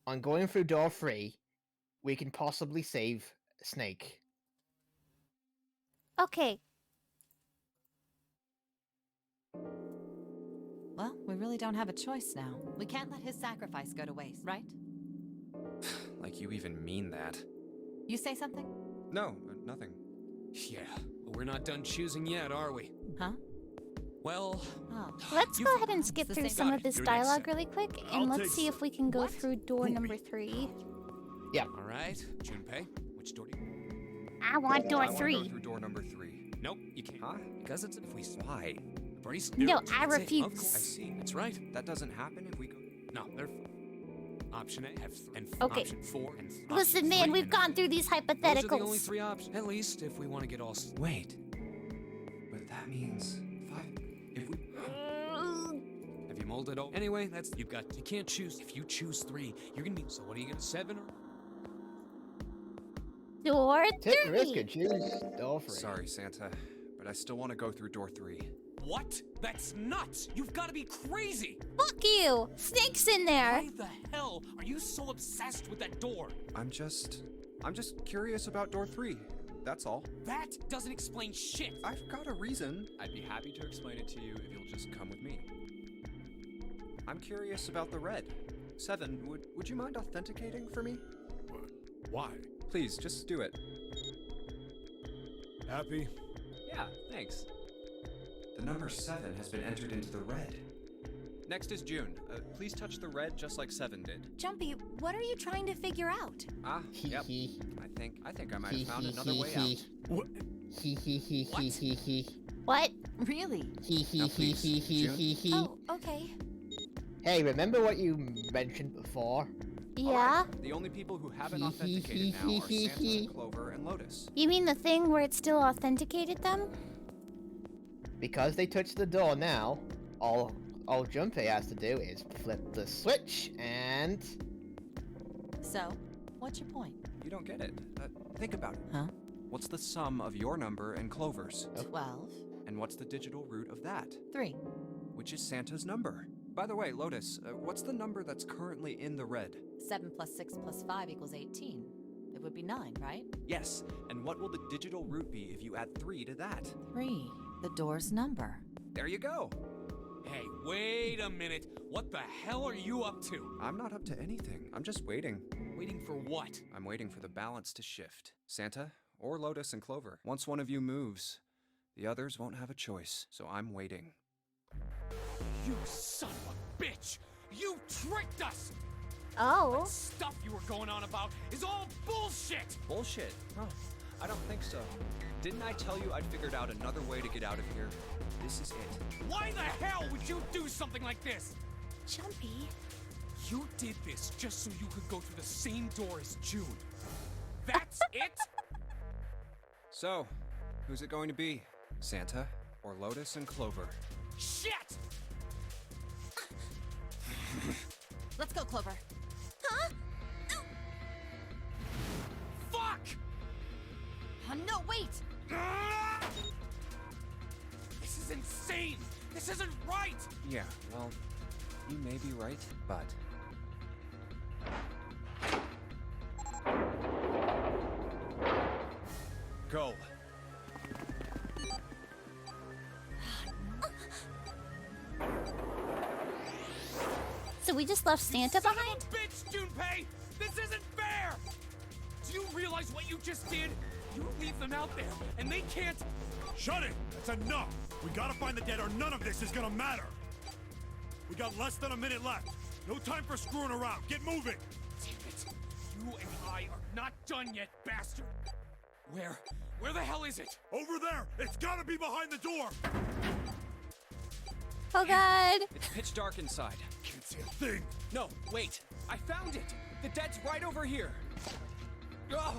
on going through door 3, we can possibly save Snake. Okay. Well, we really don't have a choice now. We can't let his sacrifice go to waste, right? Like you even mean that. You say something? No, nothing. Yeah, but we're not done choosing yet, are we? Huh? Well, Oh. Let's You- go ahead and It's skip the through same- some Got of it. this You're next, dialogue Sam. really quick, I'll and let's take see if we can go What? through door number 3. all right. Junpei, which door do you... I want door I wanna 3. go through door number 3. Nope, you can't. Huh? Because it's... If we... Why? Brace... No, That's I it. refuse. Of course. I see. That's right. That doesn't happen if we go. No, they're... Option A, and Okay. option 4, and Listen, option man, 3, we've and gone through these those are the only hypotheticals. 3 options. At least if we want to get all... Wait. But that means 5. If we. Have you molded all? Anyway, that's... You can't choose. If you choose 3, you're gonna be... So what are you gonna... 7 or... Door Take the risk 3. and choose door 3. Sorry, Santa, but I still want to go through door 3. What? That's nuts! You've got to be crazy! Fuck you. Snake's in there. Why the hell are you so obsessed with that door? I'm just curious about door 3. That's all. That doesn't explain shit! I've got a reason. I'd be happy to explain it to you if you'll just come with me. I'm curious about the red. 7, would you mind authenticating for me? Why? Please, just do it. Happy? Yeah, thanks. The number 7 has been entered into the red. Next is June. Please touch the red just like 7 did. Jumpy, what are you trying to figure out? Ah, yep. Hee I think I might have found another way out. What? hee. What? Really? Now please, June. Oh, okay. Hey, remember what you mentioned before? Yeah? The only people who haven't authenticated now are Santa, Clover, and Lotus. You mean the thing where it still authenticated them? Because they touched the door now, all Junpei has to do is flip the switch and... So, what's your point? You don't get it. Think about it. Huh? What's the sum of your number and Clover's? 12. And what's the digital root of that? 3. Which is Santa's number. By the way, Lotus, what's the number that's currently in the red? 7 plus 6 plus 5 equals 18. It would be 9, right? Yes, and what will the digital root be if you add 3 to that? 3. The door's number. There you go. Hey, wait a minute. What the hell are you up to? I'm not up to anything. I'm just waiting. Waiting for what? I'm waiting for the balance to shift. Santa, or Lotus and Clover. Once one of you moves, the others won't have a choice, so I'm waiting. You son of a bitch! You tricked us! Oh. That stuff you were going on about is all bullshit! Bullshit. Huh. I don't think so. Didn't I tell you I'd figured out another way to get out of here? This is it. Why the hell would you do something like this? Jumpy. You did this just so you could go through the same door as June. That's it? So, who's it going to be? Santa or Lotus and Clover? Shit! Let's go, Clover. Huh? Fuck! No, wait! This is insane! This isn't right! Yeah, well, you may be right, but... Go. So we just left Santa Son behind? of a bitch, Junpei! This isn't fair! Do you realize what you just did? You leave them out there, and they can't... Shut it! That's enough! We gotta find the dead or none of this is gonna matter! We got less than a minute left. No time for screwing around. Get moving! Damn it! You and I are not done yet, bastard! Where the hell is it? Over there! It's gotta be behind the door! Oh god! It's pitch dark inside. Can't see a thing! No, wait! I found it! The dead's right over here! Ugh.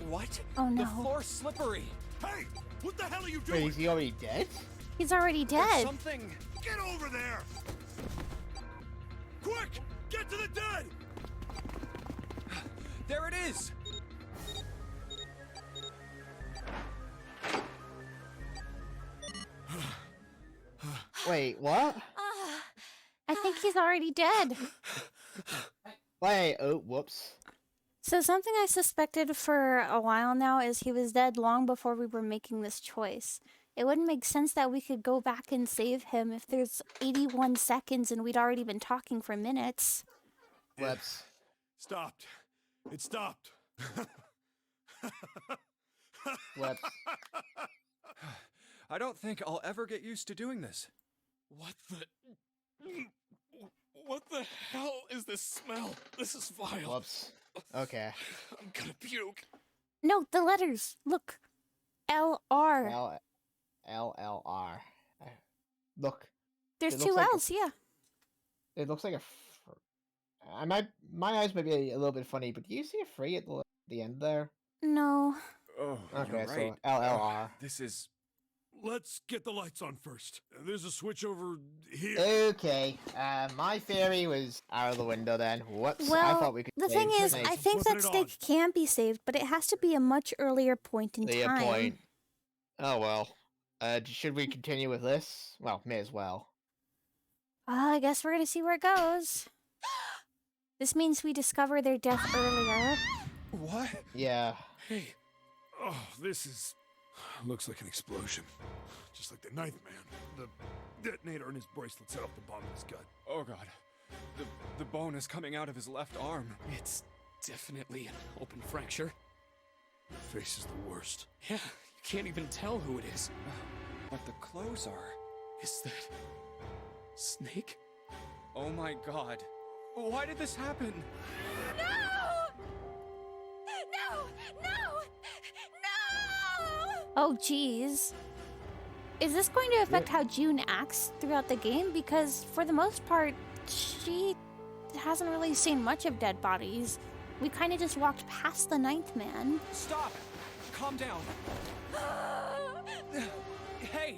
What? Oh no. The floor's slippery! Hey! What the hell are you Wait, doing? is he already dead? He's already There's dead. something... Get over there! Quick! Get to the dead! There it is! Wait, what? I think he's already dead. Wait, oh, whoops. So something I suspected for a while now is he was dead long before we were making this choice. It wouldn't make sense that we could go back and save him if there's 81 seconds and we'd already been talking for minutes. Whoops. Stopped. It stopped. Whoops. I don't think I'll ever get used to doing this. What the hell is this smell? This is vile. Whoops. Okay. I'm gonna puke. No, the letters. Look. LR. LLR. Look. There's it two looks like L's, yeah. It looks like a. My eyes may be a little bit funny, but do you see a free at the end there? No. Oh, Okay, you're right. so LLR. This is... Let's get the lights on first. There's a switch over here. Okay. My theory was out of the window then. Whoops. Well, I thought we could. the save thing is, Snake. I think Flipping that it on. Snake can be saved, but it has to be a much earlier point in The time. point. Oh well. Should we continue with this? Well, may as well. I guess we're gonna see where it goes. This means we discover their death earlier. What? Yeah. Hey. Oh, this is... Looks like an explosion. Just like the Ninth Man. The detonator in his bracelet set off the bomb in his gut. Oh god. The bone is coming out of his left arm. It's definitely an open fracture. The face is the worst. Yeah, you can't even tell who it is. But the clothes are... Is that... Snake? Oh my god. Why did this happen? No! No! No! No! Oh, jeez. Is this going to affect how June acts throughout the game? Because for the most part, she hasn't really seen much of dead bodies. We kind of just walked past the Ninth Man. Stop! Calm down. Hey!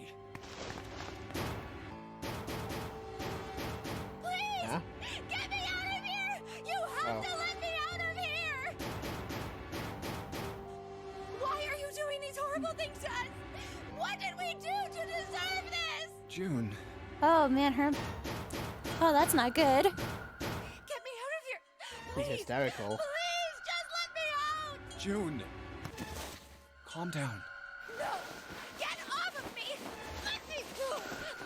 Please! Huh? Get me out of here! You have to let me out of here! Why are you doing these horrible things to us? What did we do to deserve this? June. Oh, man, her... Oh, that's not good. Get me out of here! He's Please! hysterical. Please, just let me out! June. Calm down. No! Get off of me! Let me go!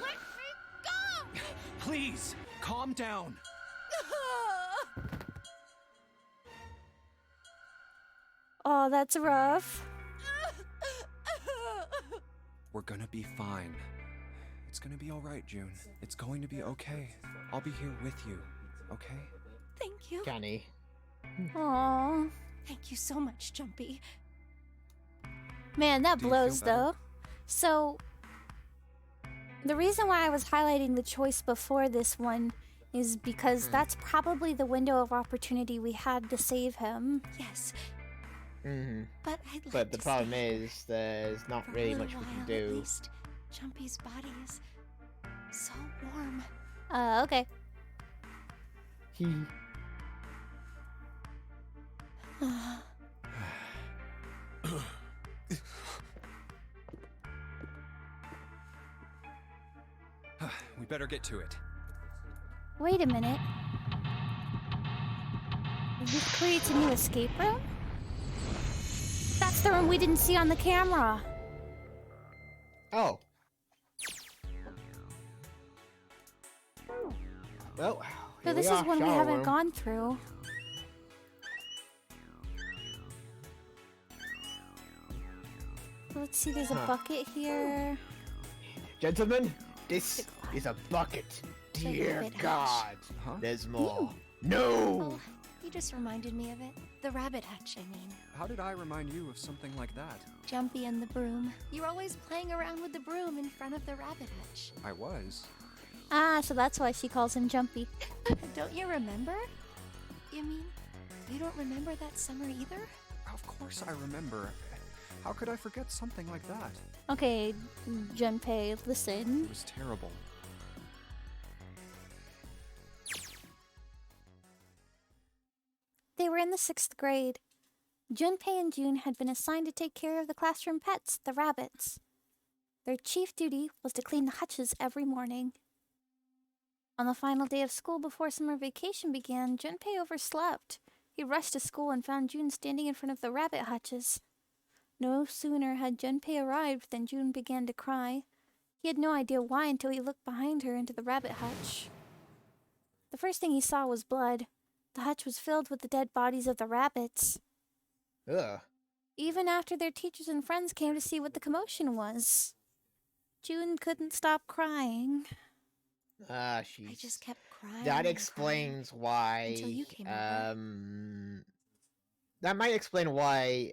Let me go! Please, calm down. Oh, that's rough. We're gonna be fine. It's gonna be alright, June. It's going to be okay. I'll be here with you, okay? Thank you. Johnny. Aw. Thank you so much, Jumpy. Man, that Do you feel blows, better? though. So, the reason why I was highlighting the choice before this one is because that's probably the window of opportunity we had to save him. Yes, Mm-hmm. but I'd like But the to problem say, is, there's not for a really little much we can while, do. At least, Jumpy's body is so warm. Okay. We better get to it. Wait a minute. This creates a new escape room? That's the room we didn't see on the camera. Oh. Well, So here this we is are, one we shower haven't room. gone through. Let's see, there's a Huh. bucket here. Gentlemen, this is a bucket. Should I Dear leave it, Hutch? God. Huh? There's more. No! You just reminded me of it. The rabbit hutch, I mean. How did I remind you of something like that? Jumpy and the broom. You're always playing around with the broom in front of the rabbit hutch. I was. Ah, so that's why she calls him Jumpy. Don't you remember? You mean, you don't remember that summer either? Of course I remember. How could I forget something like that? Okay, Junpei, listen. It was terrible. They were in the 6th grade. Junpei and June had been assigned to take care of the classroom pets, the rabbits. Their chief duty was to clean the hutches every morning. On the final day of school before summer vacation began, Junpei overslept. He rushed to school and found June standing in front of the rabbit hutches. No sooner had Junpei arrived than June began to cry. He had no idea why until he looked behind her into the rabbit hutch. The first thing he saw was blood. The hutch was filled with the dead bodies of the rabbits. Ugh. Even after their teachers and friends came to see what the commotion was, June couldn't stop crying. She's... I just kept crying. That explains why... Until you came over. That might explain why,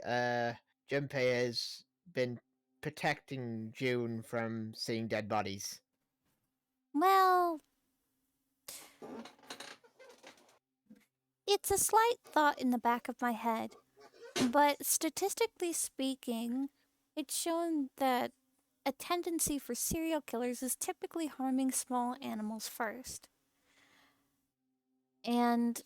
Junpei has been protecting June from seeing dead bodies. Well... It's a slight thought in the back of my head, but statistically speaking, it's shown that a tendency for serial killers is typically harming small animals first. And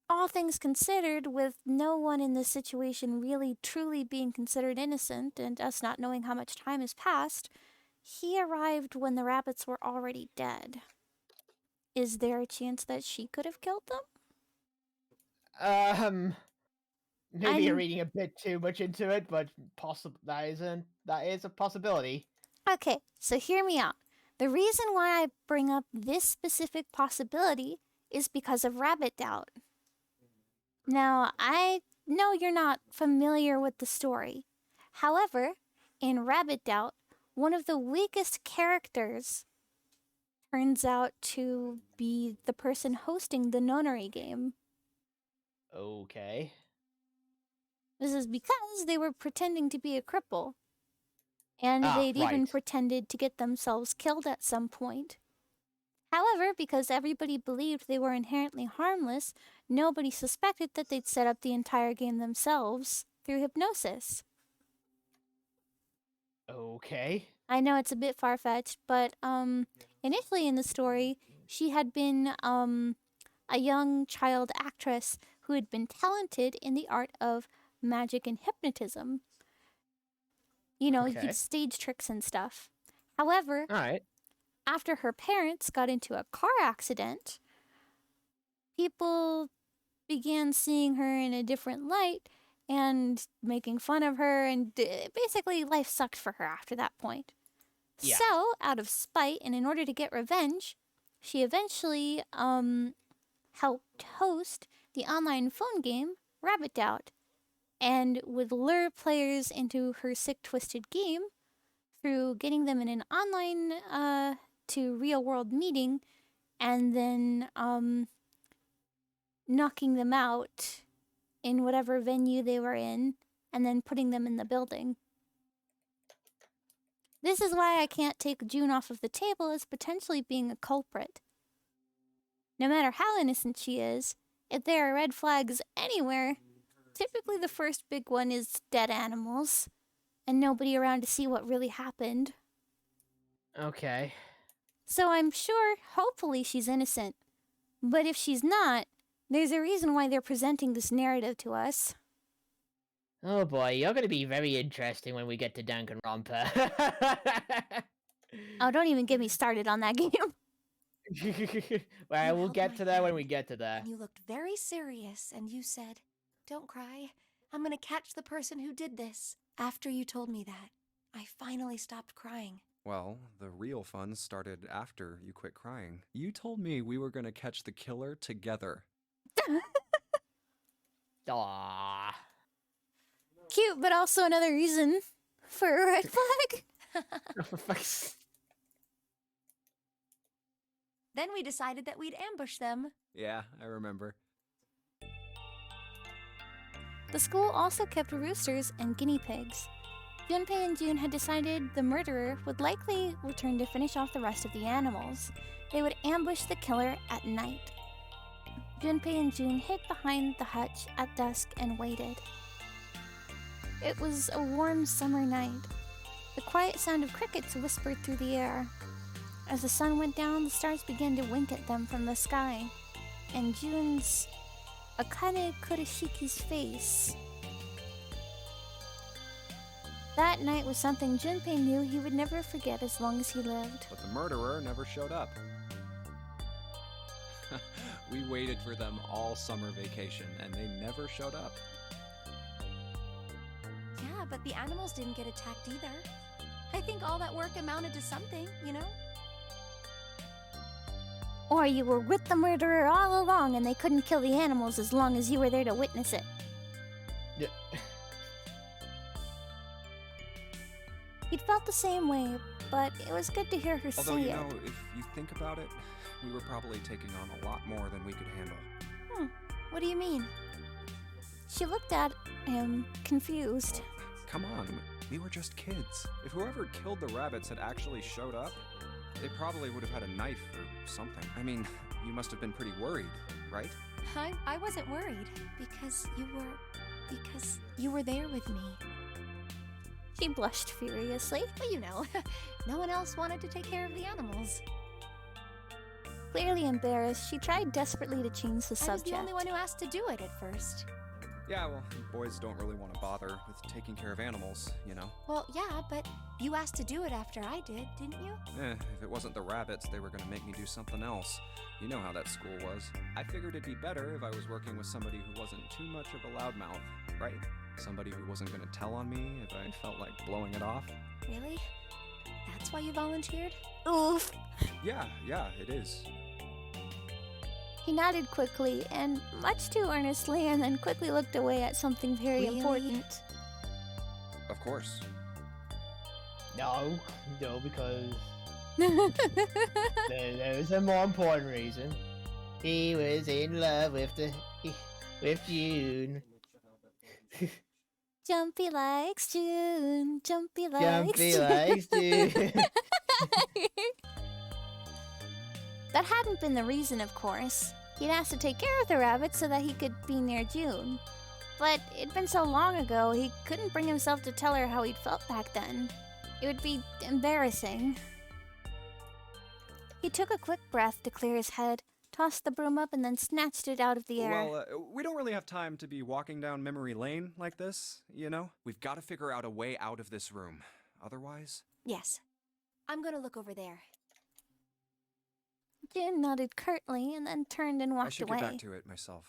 all things considered, with no one in this situation really truly being considered innocent and us not knowing how much time has passed, he arrived when the rabbits were already dead. Is there a chance that she could have killed them? Maybe you're reading a bit too much into it, but that is a possibility. Okay, so hear me out. The reason why I bring up this specific possibility is because of rabbit doubt. Now, I know you're not familiar with the story. However, in Rabbit Doubt, one of the weakest characters turns out to be the person hosting the nonary game. Okay. This is because they were pretending to be a cripple. And they'd even pretended to get themselves killed at some point. However, because everybody believed they were inherently harmless, nobody suspected that they'd set up the entire game themselves through hypnosis. Okay. I know it's a bit far-fetched, but initially in the story, she had been a young child actress who had been talented in the art of magic and hypnotism. You know, you stage tricks and stuff. However, after her parents got into a car accident, people began seeing her in a different light and making fun of her, and basically life sucked for her after that point. Yeah. So, out of spite and in order to get revenge, she eventually helped host the online phone game Rabbit Doubt, and would lure players into her sick, twisted game through getting them in an online to real-world meeting, and then knocking them out in whatever venue they were in, and then putting them in the building. This is why I can't take June off of the table as potentially being a culprit. No matter how innocent she is, if there are red flags anywhere, typically the first big one is dead animals, and nobody around to see what really happened. Okay. So I'm sure, hopefully, she's innocent. But if she's not, there's a reason why they're presenting this narrative to us. Oh boy, you're going to be very interesting when we get to Danganronpa. Oh, don't even get me started on that game. Well, we'll get to that when we get to that. You looked very serious, and you said, "Don't cry. I'm gonna catch the person who did this." After you told me that, I finally stopped crying. Well, the real fun started after you quit crying. You told me we were gonna catch the killer together. Aww. Cute, but also another reason for a red flag. Then we decided that we'd ambush them. Yeah, I remember. The school also kept roosters and guinea pigs. Junpei and June had decided the murderer would likely return to finish off the rest of the animals. They would ambush the killer at night. Junpei and June hid behind the hutch at dusk and waited. It was a warm summer night. The quiet sound of crickets whispered through the air. As the sun went down, the stars began to wink at them from the sky, and June's Akane Kuroshiki's face. That night was something Junpei knew he would never forget as long as he lived. But the murderer never showed up. We waited for them all summer vacation, and they never showed up. Yeah, but the animals didn't get attacked either. I think all that work amounted to something, you know? Or you were with the murderer all along and they couldn't kill the animals as long as you were there to witness it. Yeah. He'd felt the same way, but it was good to hear her Although, say you it. know, if you think about it, we were probably taking on a lot more than we could handle. What do you mean? She looked at him, confused. Come on, we were just kids. If whoever killed the rabbits had actually showed up, they probably would have had a knife or something. I mean, you must have been pretty worried, right? I wasn't worried because you were there with me. She blushed furiously. Well, you know, no one else wanted to take care of the animals. Clearly embarrassed, she tried desperately to change the subject. I was the only one who asked to do it at first. Yeah, well, boys don't really want to bother with taking care of animals, you know? Well, yeah, but you asked to do it after I did, didn't you? If it wasn't the rabbits, they were gonna make me do something else. You know how that school was. I figured it'd be better if I was working with somebody who wasn't too much of a loudmouth, right? Somebody who wasn't gonna tell on me if I felt like blowing it off. Really? That's why you volunteered? Oof. Yeah, it is. He nodded quickly and much too earnestly and then quickly looked away at something very Really? important. Of course. No, because there's a more important reason. He was in love with June. Jumpy likes June. Jumpy likes Jumpy June. likes June. That hadn't been the reason, of course. He'd asked to take care of the rabbits so that he could be near June. But it'd been so long ago, he couldn't bring himself to tell her how he'd felt back then. It would be embarrassing. He took a quick breath to clear his head, tossed the broom up, and then snatched it out of the air. Well, we don't really have time to be walking down memory lane like this, you know? We've got to figure out a way out of this room. Otherwise... Yes. I'm gonna look over there. June nodded curtly and then turned and walked I should away. get back to it myself.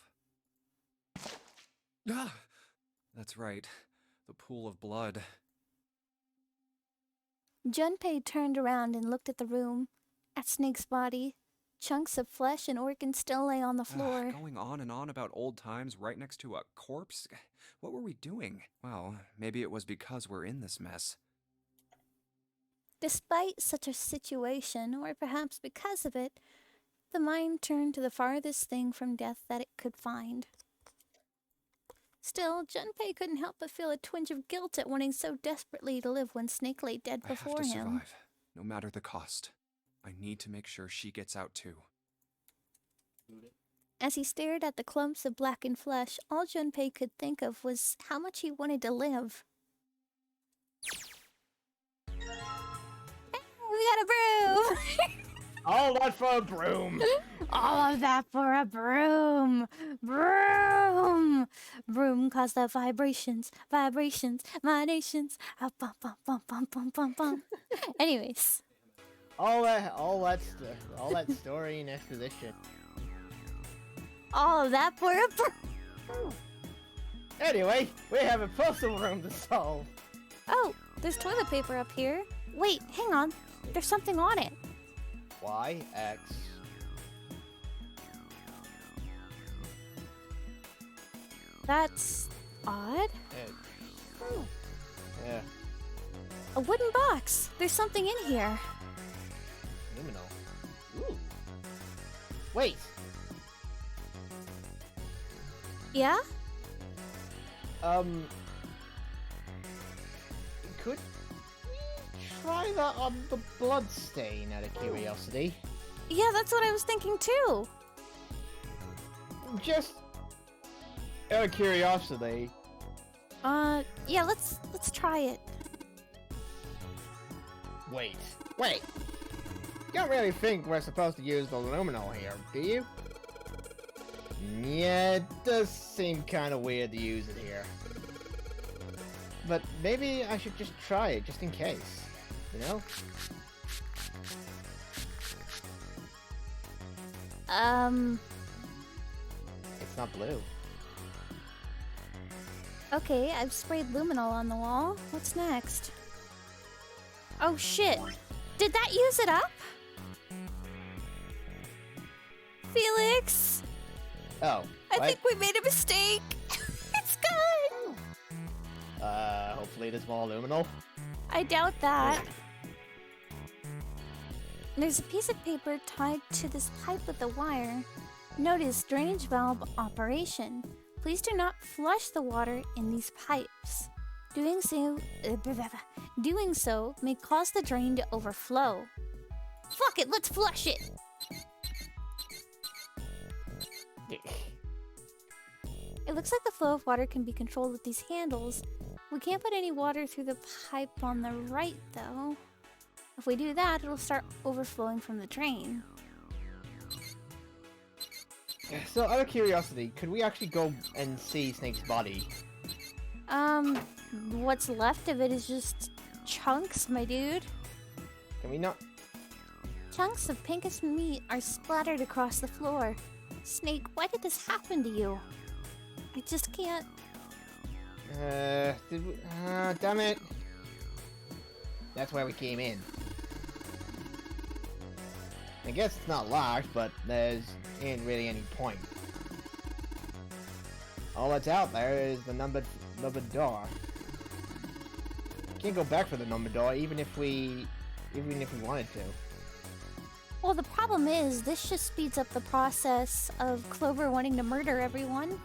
Ah! That's right. The pool of blood. Junpei turned around and looked at the room, at Snake's body. Chunks of flesh and organs still lay on the floor. Going on and on about old times right next to a corpse? What were we doing? Well, maybe it was because we're in this mess. Despite such a situation, or perhaps because of it, the mind turned to the farthest thing from death that it could find. Still, Junpei couldn't help but feel a twinge of guilt at wanting so desperately to live when Snake lay dead before I have to him. survive, no matter the cost. I need to make sure she gets out too. As he stared at the clumps of blackened flesh, all Junpei could think of was how much he wanted to live. We got a broom! All that for a broom! All of that for a broom! Broom! Broom caused the vibrations, emanations. Bum, bum, bum, bum, bum, bum, bum. Anyways. All that story and exposition. All of that for a broom! Anyway, we have a puzzle room to solve. Oh, there's toilet paper up here. Wait, hang on. There's something on it. Y, X. That's odd. Yeah. A wooden box. There's something in here. Luminal. Ooh. Wait. Yeah? Could we try that on the blood stain out of curiosity? Yeah, that's what I was thinking too. Just out of curiosity. Yeah, let's try it. Wait. You don't really think we're supposed to use the luminol here, do you? Yeah, it does seem kind of weird to use it here. But maybe I should just try it, just in case. You know? It's not blue. Okay, I've sprayed luminol on the wall. What's next? Oh shit! Did that use it up? Felix! Oh, I think we made a mistake! It's gone! Hopefully it is more luminol. I doubt that. There's a piece of paper tied to this pipe with a wire. Notice drainage valve operation. Please do not flush the water in these pipes. Doing so may cause the drain to overflow. Fuck it, let's flush it! It looks like the flow of water can be controlled with these handles. We can't put any water through the pipe on the right, though. If we do that, it'll start overflowing from the drain. So, out of curiosity, could we actually go and see Snake's body? What's left of it is just chunks, my dude. Can we not? Chunks of pinkest meat are splattered across the floor. Snake, why did this happen to you? I just can't... damn it. That's why we came in. I guess it's not locked, but there's ain't really any point. All that's out there is the numbered door. Can't go back for the numbered door, even if we wanted to. Well, the problem is, this just speeds up the process of Clover wanting to murder everyone.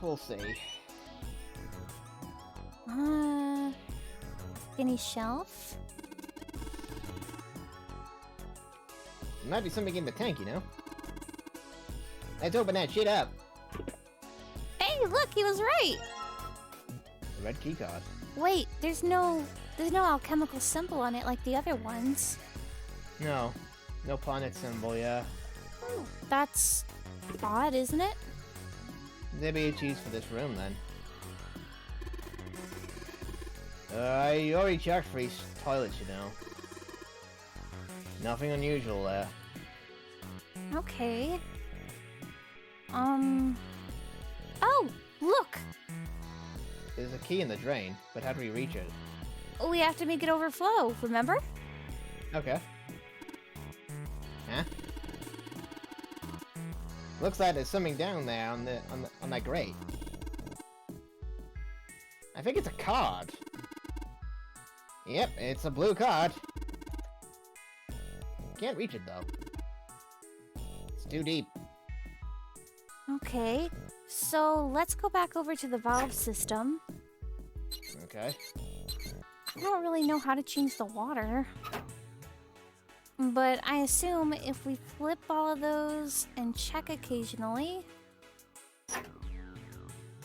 We'll see. Any shelf? There might be something in the tank, you know? Let's open that shit up. Hey, look, he was right! The red keycard. Wait, there's no alchemical symbol on it like the other ones. No planet symbol, yeah. That's odd, isn't it? Maybe it's used for this room, then. I already checked for each toilets, you know. Nothing unusual there. Okay. Oh, look! There's a key in the drain, but how do we reach it? We have to make it overflow, remember? Okay. Huh? Looks like there's something down there on that grate. I think it's a card. Yep, it's a blue card. Can't reach it though. It's too deep. Okay, so let's go back over to the valve system. Okay. I don't really know how to change the water. But I assume if we flip all of those and check occasionally...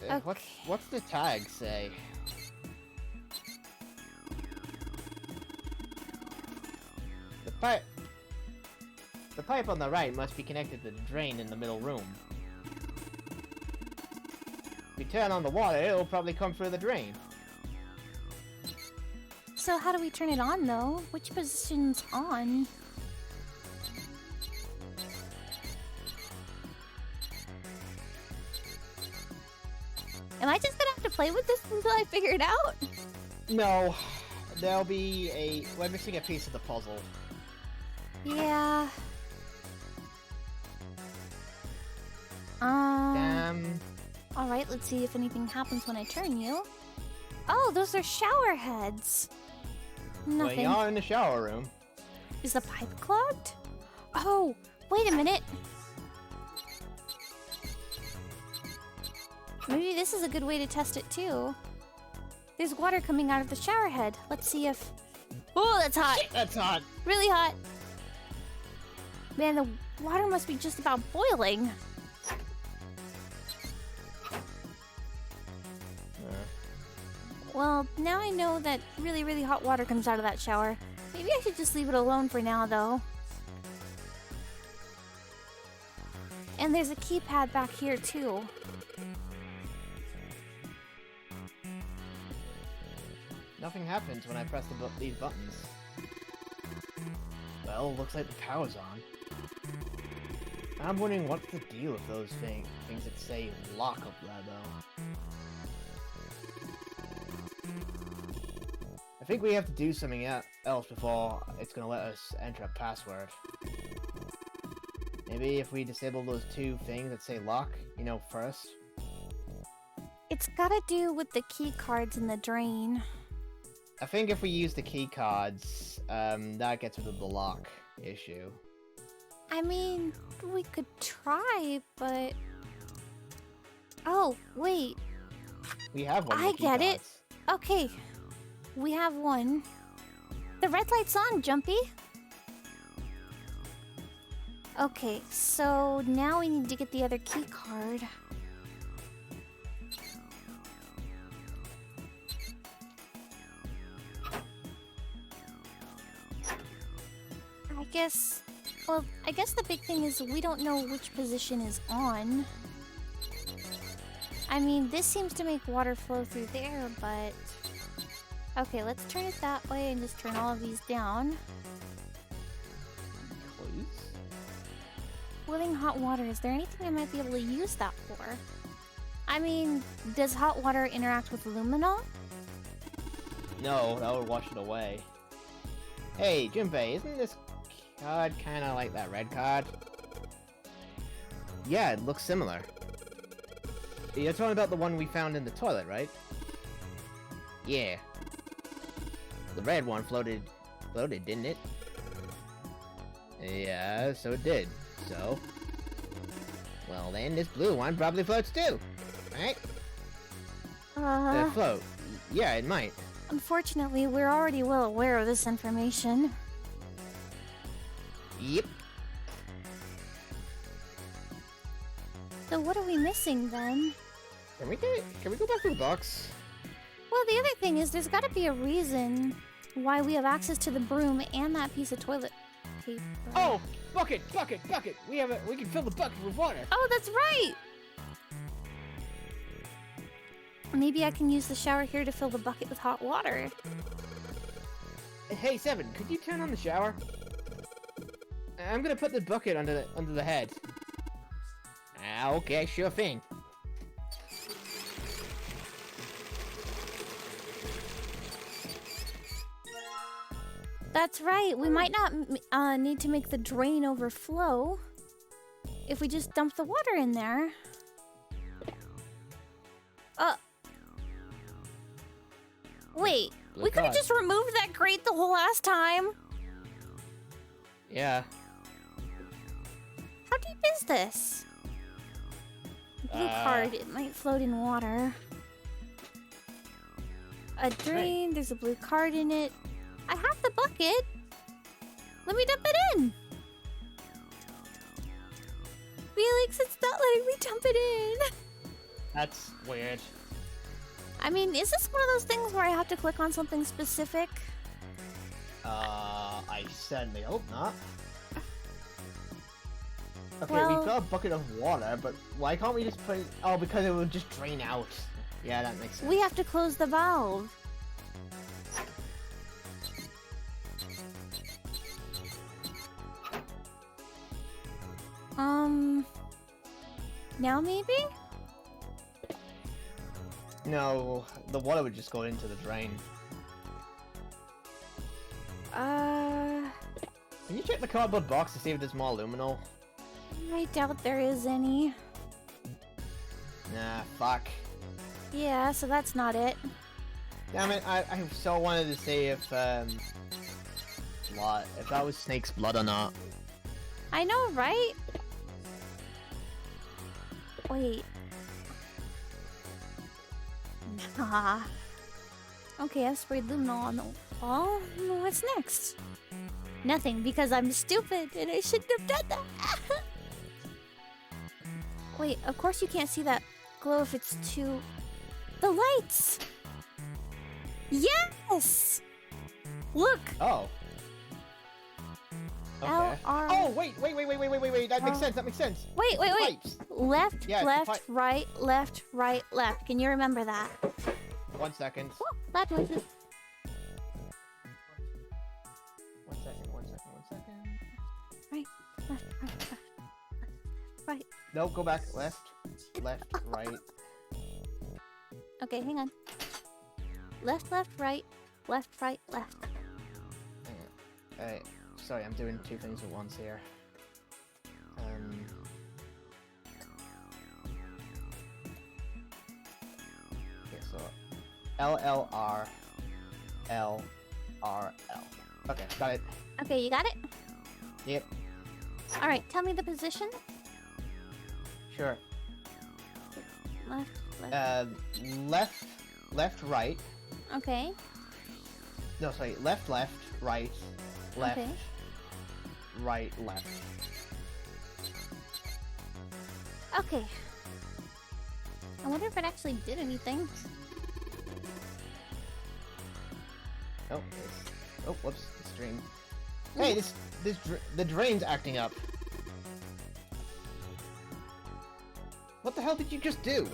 Okay. What's the tag say? The pipe on the right must be connected to the drain in the middle room. If we turn on the water, it'll probably come through the drain. So how do we turn it on, though? Which position's on? Am I just gonna have to play with this until I figure it out? No. There'll be a... We're missing a piece of the puzzle. Yeah. Alright, let's see if anything happens when I turn you. Oh, those are shower heads. Nothing. Well, you are in the shower room. Is the pipe clogged? Oh, wait a minute. Maybe this is a good way to test it too. There's water coming out of the shower head. Let's see if... Oh, that's hot! That's hot! Really hot! Man, the water must be just about boiling. Well, now I know that really, really hot water comes out of that shower. Maybe I should just leave it alone for now, though. And there's a keypad back here, too. Nothing happens when I press these buttons. Well, looks like the power's on. I'm wondering what's the deal with those things that say lock up there, though. I think we have to do something else before it's gonna let us enter a password. Maybe if we disable those two things that say lock, you know, first. It's gotta do with the key cards in the drain. I think if we use the key cards, that gets rid of the lock issue. I mean, we could try, but... Oh, wait. We have one. I get it. Okay. We have one. The red light's on, Jumpy. Okay, so now we need to get the other key card. I guess the big thing is we don't know which position is on. I mean, this seems to make water flow through there, but... Okay, let's turn it that way and just turn all of these down. Please? Boiling hot water, is there anything I might be able to use that for? I mean, does hot water interact with luminol? No, that would wash it away. Hey, Junpei, isn't this card kinda like that red card? Yeah, it looks similar. You're talking about the one we found in the toilet, right? Yeah. The red one floated, didn't it? Yeah, so it did. So? Well then, this blue one probably floats too, right? Float. Yeah, it might. Unfortunately, we're already well aware of this information. Yep. So what are we missing then? Can we go back to the box? Well, the other thing is there's gotta be a reason why we have access to the broom and that piece of toilet paper. Oh! Bucket! We can fill the bucket with water! Oh, that's right! Maybe I can use the shower here to fill the bucket with hot water. Hey, Seven, could you turn on the shower? I'm gonna put the bucket under the head. Okay, sure thing. That's right. We might not need to make the drain overflow if we just dump the water in there. Wait. We could have just removed that grate the whole last time. Yeah. How deep is this? Blue card. It might float in water. A drain. Right. There's a blue card in it. I have the bucket. Let me dump it in. Felix, it's not letting me dump it in. That's weird. I mean, is this one of those things where I have to click on something specific? I certainly hope not. Okay, well, we've got a bucket of water, but why can't we just put it... Oh, because it would just drain out. Yeah, that makes sense. We have to close the valve. Now maybe? No, the water would just go into the drain. Can you check the cardboard box to see if there's more luminol? I doubt there is any. Nah, fuck. Yeah, so that's not it. Damn it, I so wanted to see if that was Snake's blood or not. I know, right? Wait. Ah. Okay, I sprayed luminol on the wall. What's next? Nothing, because I'm stupid and I shouldn't have done that. Wait, of course you can't see that glow if it's too... The lights! Yes! Look! Oh. Okay. L-R... Oh, wait. That makes sense. Wait. Pipes. Left, Yeah, left, right, left, right, left. Can you remember that? 1 second. Oh, loud noises. 1 second. Right, left, right. No, go back. Left, right. Okay, hang on. Left, right, left, right, left. Alright, sorry, I'm doing two things at once here. Okay, so LLR, LRL. Okay, got it. Okay, you got it? Yep, Alright, tell me the position. sure. Left. Right. Okay. No, sorry, left, right, left, Okay. right, left. Okay. I wonder if it actually did anything. Oh, whoops, this drain. Hey, the drain's acting up. What the hell did you just do?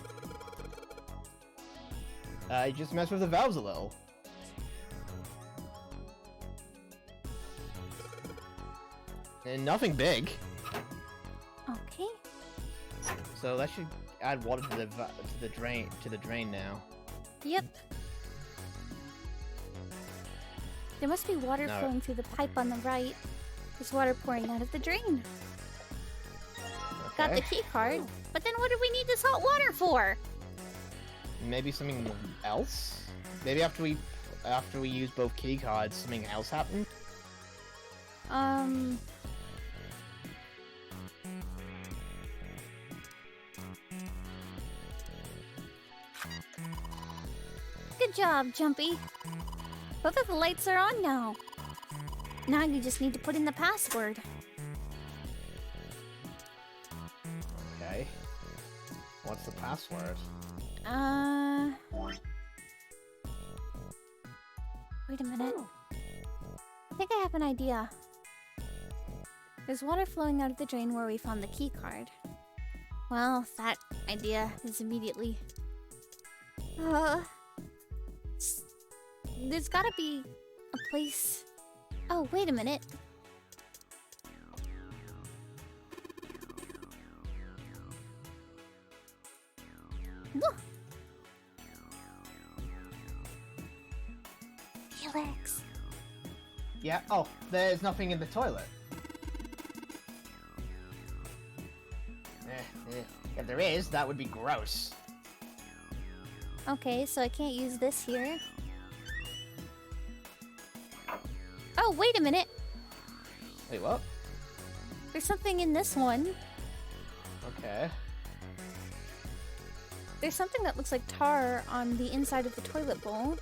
I just messed with the valves a little. And nothing big. Okay. So that should add water to the drain now. Yep. There must be water No. flowing through the pipe on the right. There's water pouring out of the drain. Got the Okay. key card, but then what do we need the salt water for? Maybe something else? Maybe after we use both key cards, something else happened? Good job, Jumpy. Both of the lights are on now. Now you just need to put in the password. Okay. What's the password? Wait a minute. I think I have an idea. There's water flowing out of the drain where we found the key card. Well, that idea is immediately... There's gotta be a place... Oh, wait a minute. Look! Felix. Yeah, oh, there's nothing in the toilet. If there is, that would be gross. Okay, so I can't use this here. Oh, wait a minute. Wait, what? There's something in this one. Okay. There's something that looks like tar on the inside of the toilet bowl.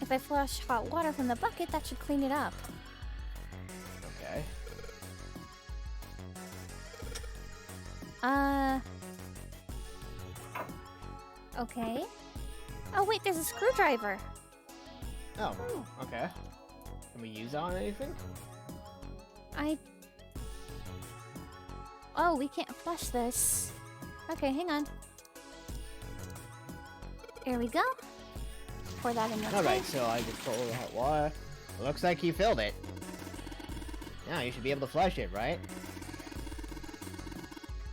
If I flush hot water from the bucket, that should clean it up. Okay. Okay. Oh, wait, there's a screwdriver. Oh, okay. Can we use that on anything? Oh, we can't flush this. Okay, hang on. There we go. Pour that in the Alright, tank. so I just put all the hot water. Looks like you filled it. Now you should be able to flush it, right?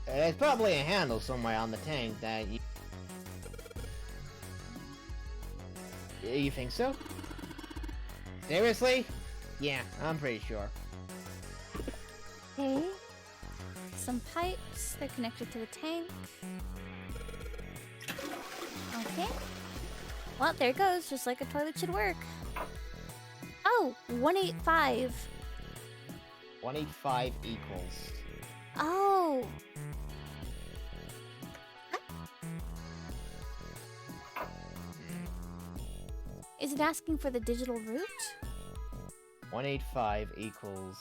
There's probably a handle somewhere on the tank that you... You think so? Seriously? Yeah, I'm pretty sure. Okay. Some pipes. They're connected to the tank. Okay. Well, there it goes, just like a toilet should work. Oh, 185. 185 equals. Oh. Is it asking for the digital route? 185 equals...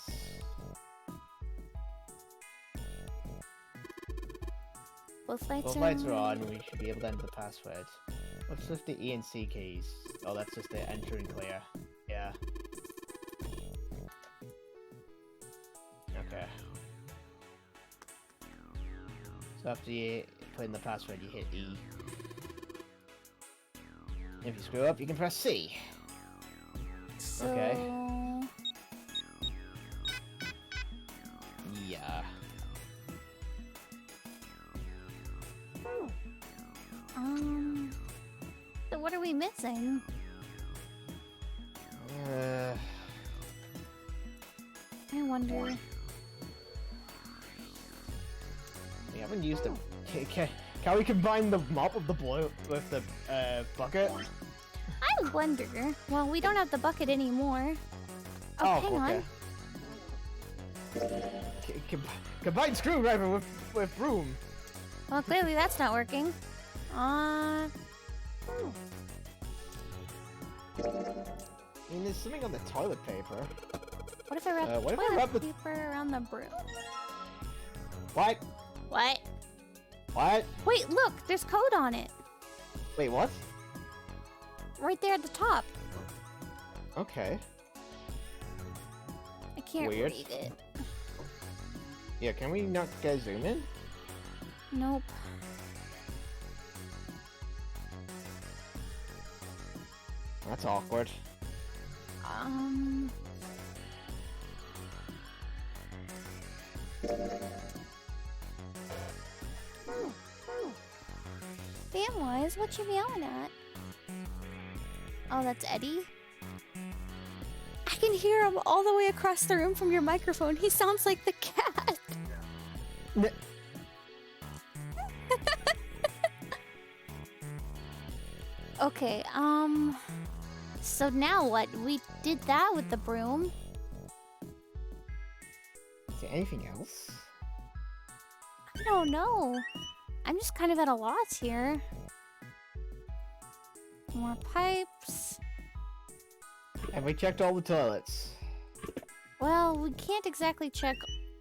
Both lights Both are lights are on, we should be able to enter the password. What's with the E and C keys? Oh, that's just the enter and clear. Yeah. Okay. So after you put in the password, you hit E. If you screw up, you can press C. So... Okay. Yeah. So what are we missing? I wonder. We haven't used the... Can we combine the mop of the blue with the bucket? I wonder. Well, we don't have the bucket anymore. Oh, hang on. Combine screwdriver with broom. Well, clearly that's not working. I mean, there's something on the toilet paper. What if I wrap what if I toilet wrap the- paper around the broom? What? What? What? Wait, look, there's code on it. Wait, what? Right there at the top. Okay. I can't Weird. read it. Yeah, can we not get zoom in? Nope. That's awkward. Fanwise, what you yelling at? Oh, that's Eddie? I can hear him all the way across the room from your microphone. He sounds like the cat. Okay, so now what? We did that with the broom. Is there anything else? I don't know. I'm just kind of at a loss here. More pipes. Have we checked all the toilets? Well, we can't exactly check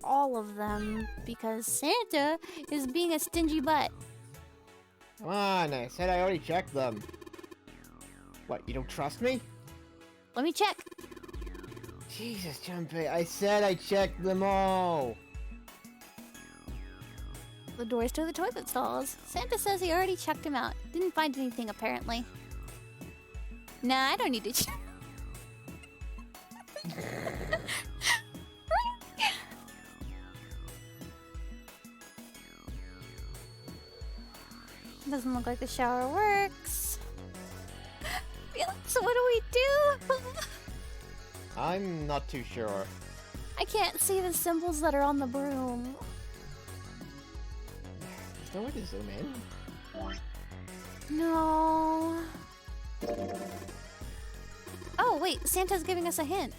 all of them because Santa is being a stingy butt. Come on, I said I already checked them. What, you don't trust me? Let me check. Jesus, Junpei, I said I checked them all. The doors to the toilet stalls. Santa says he already checked them out. Didn't find anything, apparently. Nah, I don't need to check. Doesn't look like the shower works. So what do we do? I'm not too sure. I can't see the symbols that are on the broom. There's no way to zoom in. No. Oh, wait, Santa's giving us a hint.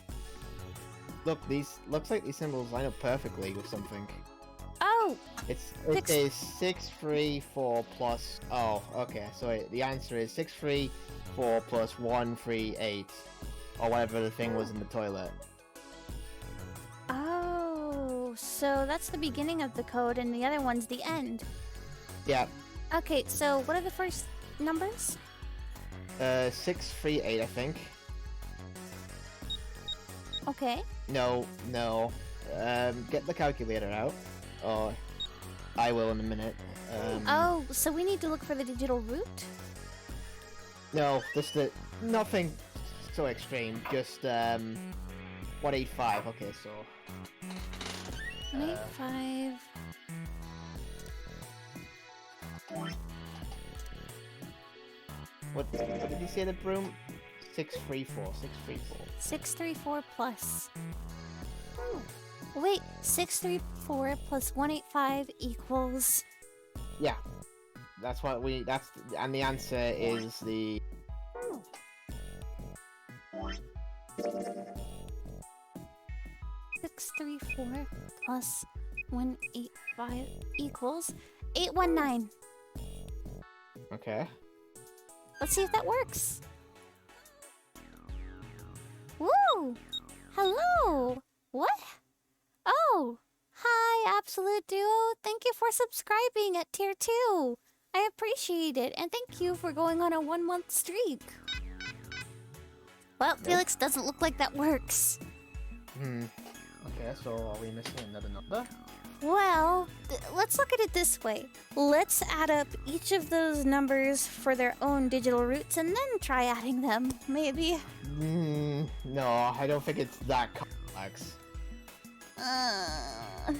Look, looks like these symbols line up perfectly with something. Oh! It says 634 plus... Oh, okay, so the answer is 634 plus 138. Or whatever the thing was in the toilet. Oh, so that's the beginning of the code and the other one's the end. Yeah. Okay, so what are the first numbers? 638, I think. Okay. No. Get the calculator out. Oh, I will in a minute. Oh, so we need to look for the digital root? No, just nothing so extreme. Just 185. Okay, so 185. What did you say the broom? 634. 634. 634 plus. Wait, 634 plus 185 equals... Yeah. That's what and the answer is the... Six, 3, 4 plus 185 equals 819. Okay. Let's see if that works. Oh, hello. What? Oh, hi, Absolute Duo. Thank you for subscribing at tier 2. I appreciate it, and thank you for going on a 1-month streak. Well, Felix, doesn't look like that works. Okay, so are we missing another number? Well, let's look at it this way. Let's add up each of those numbers for their own digital roots and then try adding them, maybe. No, I don't think it's that complex. I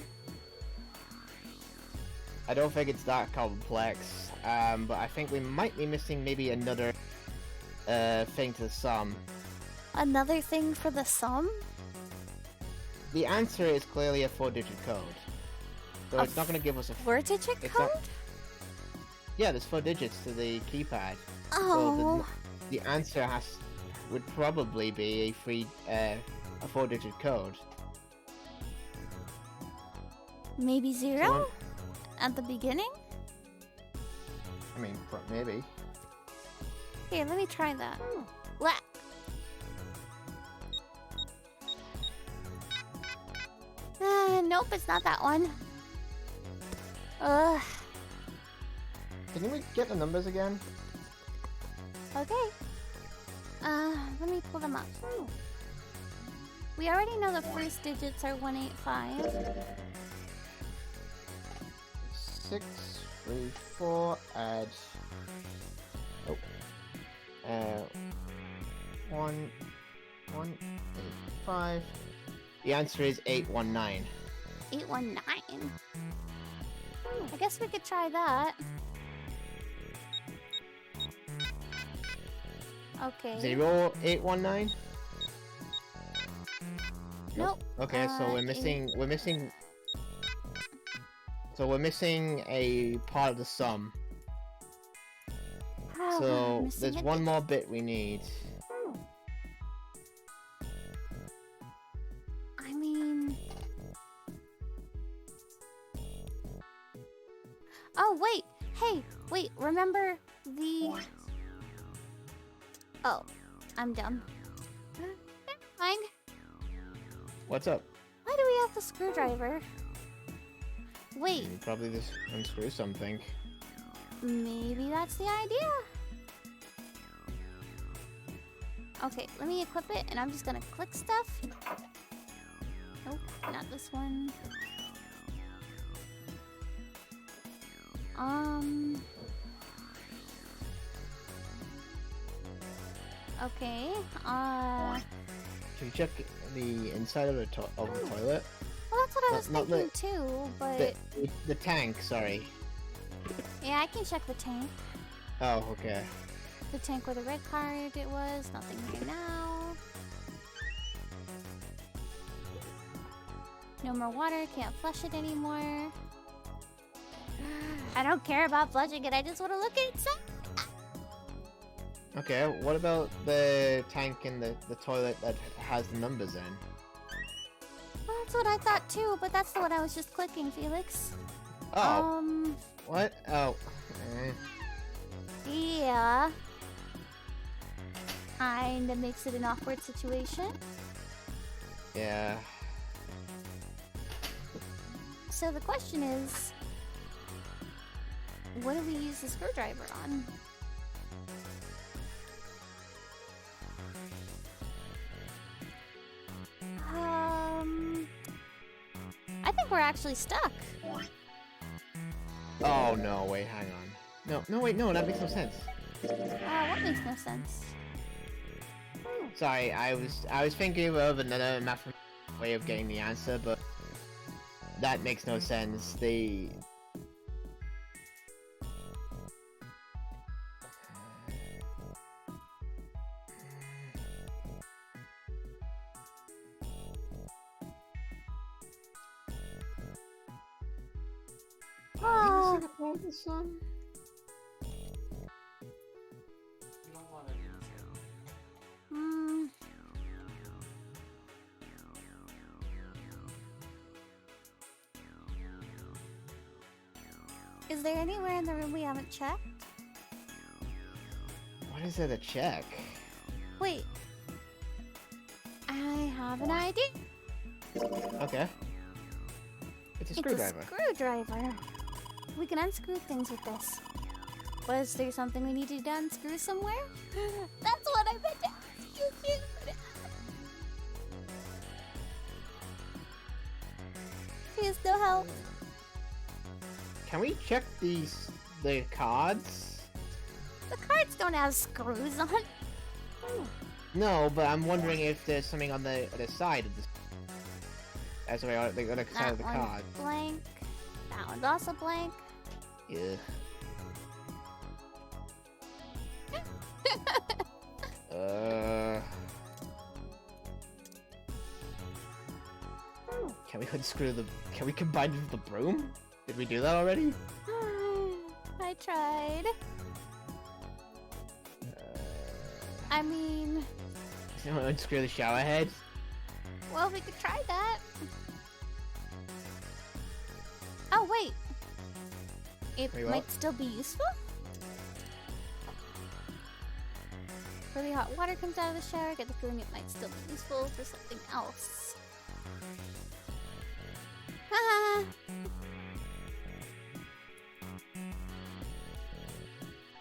don't think it's that complex, but I think we might be missing maybe another thing to the sum. Another thing for the sum? The answer is clearly a 4-digit code. So it's not going to give us a 4-digit code? Yeah, there's 4 digits to the keypad. Oh. So the answer would probably be a 4-digit code. Maybe 0? At the beginning? I mean, maybe. Here, let me try that. Nope, it's not that one. Ugh. Can we get the numbers again? Okay. Let me pull them up. We already know the first digits are 185. 6, 3, 4, add... Oh. 1, 8, 5. The answer is 819. 819? I guess we could try that. Okay. 0819? Nope. Okay, so we're missing a part of the sum. Oh, So there's one more bit we need. I mean... Oh, wait! Hey, wait, remember the... Oh, I'm dumb. Never mind. What's up? Why do we have the screwdriver? Wait, You probably just unscrew something. maybe that's the idea? Okay, let me equip it, and I'm just gonna click stuff. Nope, not this one. Okay, Can you check the inside of the toilet? well, that's what I was Not thinking too, but... The tank, sorry. Yeah, I can check the tank. Oh, okay. The tank where the red card it was. Nothing here now. No more water. Can't flush it anymore. I don't care about flushing it. I just want to look at it. Okay, what about the tank in the toilet that has the numbers in? Well, that's what I thought too, but that's the one I was just clicking, Felix. Oh. What? Oh. Yeah. Kinda makes it an awkward situation. Yeah. So the question is, what do we use the screwdriver on? I think we're actually stuck. Oh no, wait, hang on. No, wait, no, that makes no sense. What makes no sense? Sorry, I was thinking of another mathematical way of getting the answer, but that makes no sense. Is there anywhere in the room we haven't checked? What is it to check? Wait. I have an idea. Okay. It's a screwdriver. It's a screwdriver. We can unscrew things with this. Was there something we needed to unscrew somewhere? That's what I meant to ask you, dude. Please, no help. Can we check the cards? The cards don't have screws on. No, but I'm wondering if there's something on the other side of the. That's the other side of the card. Blank. That one's also blank. Yeah. Can we unscrew the? Can we combine it with the broom? Did we do that already? I tried. I mean... You want to unscrew the shower head? Well, we could try that. Oh, wait. It Wait, might what? still be useful? Really hot water comes out of the shower. Get the feeling it might still be useful for something else. Haha!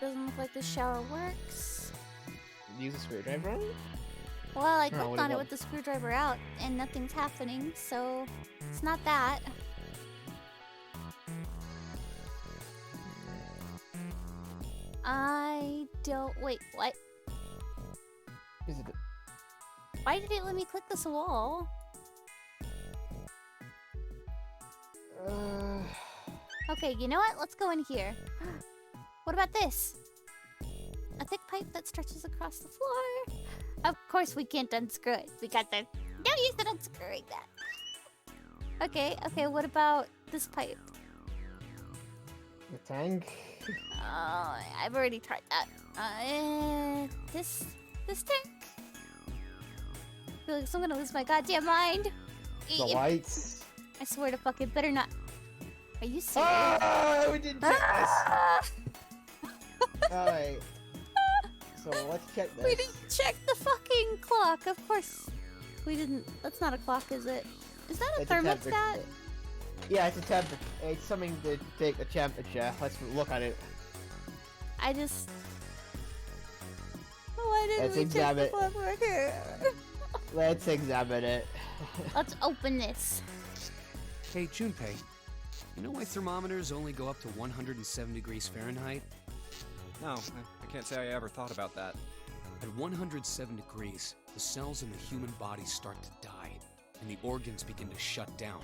Doesn't look like the shower works. Use a screwdriver on it? Well, I Oh, clicked what on it about- with the screwdriver out, and nothing's happening, so it's not that. I don't... Wait, what? Is it? Why did it let me click this wall? Okay, you know what? Let's go in here. What about this? A thick pipe that stretches across the floor. Of course we can't unscrew it because there's no use in unscrewing that. Okay, what about this pipe? The tank? Oh, I've already tried that. This tank? I feel like I'm gonna lose my goddamn mind. The lights? I swear to fuck, it better not. Are you serious? Oh, we didn't check this! Alright. So let's check this. We didn't check the fucking clock, of course. We didn't. That's not a clock, is it? Is that a It's a temperature. thermostat? Yeah, it's a temperature. It's something to take the temperature. Let's look at it. I just... Why didn't Let's we check the examine- clock right here? Let's examine it. Let's open this. Hey, Junpei, you know why thermometers only go up to 107 degrees Fahrenheit? No, I can't say I ever thought about that. At 107 degrees, the cells in the human body start to die, and the organs begin to shut down.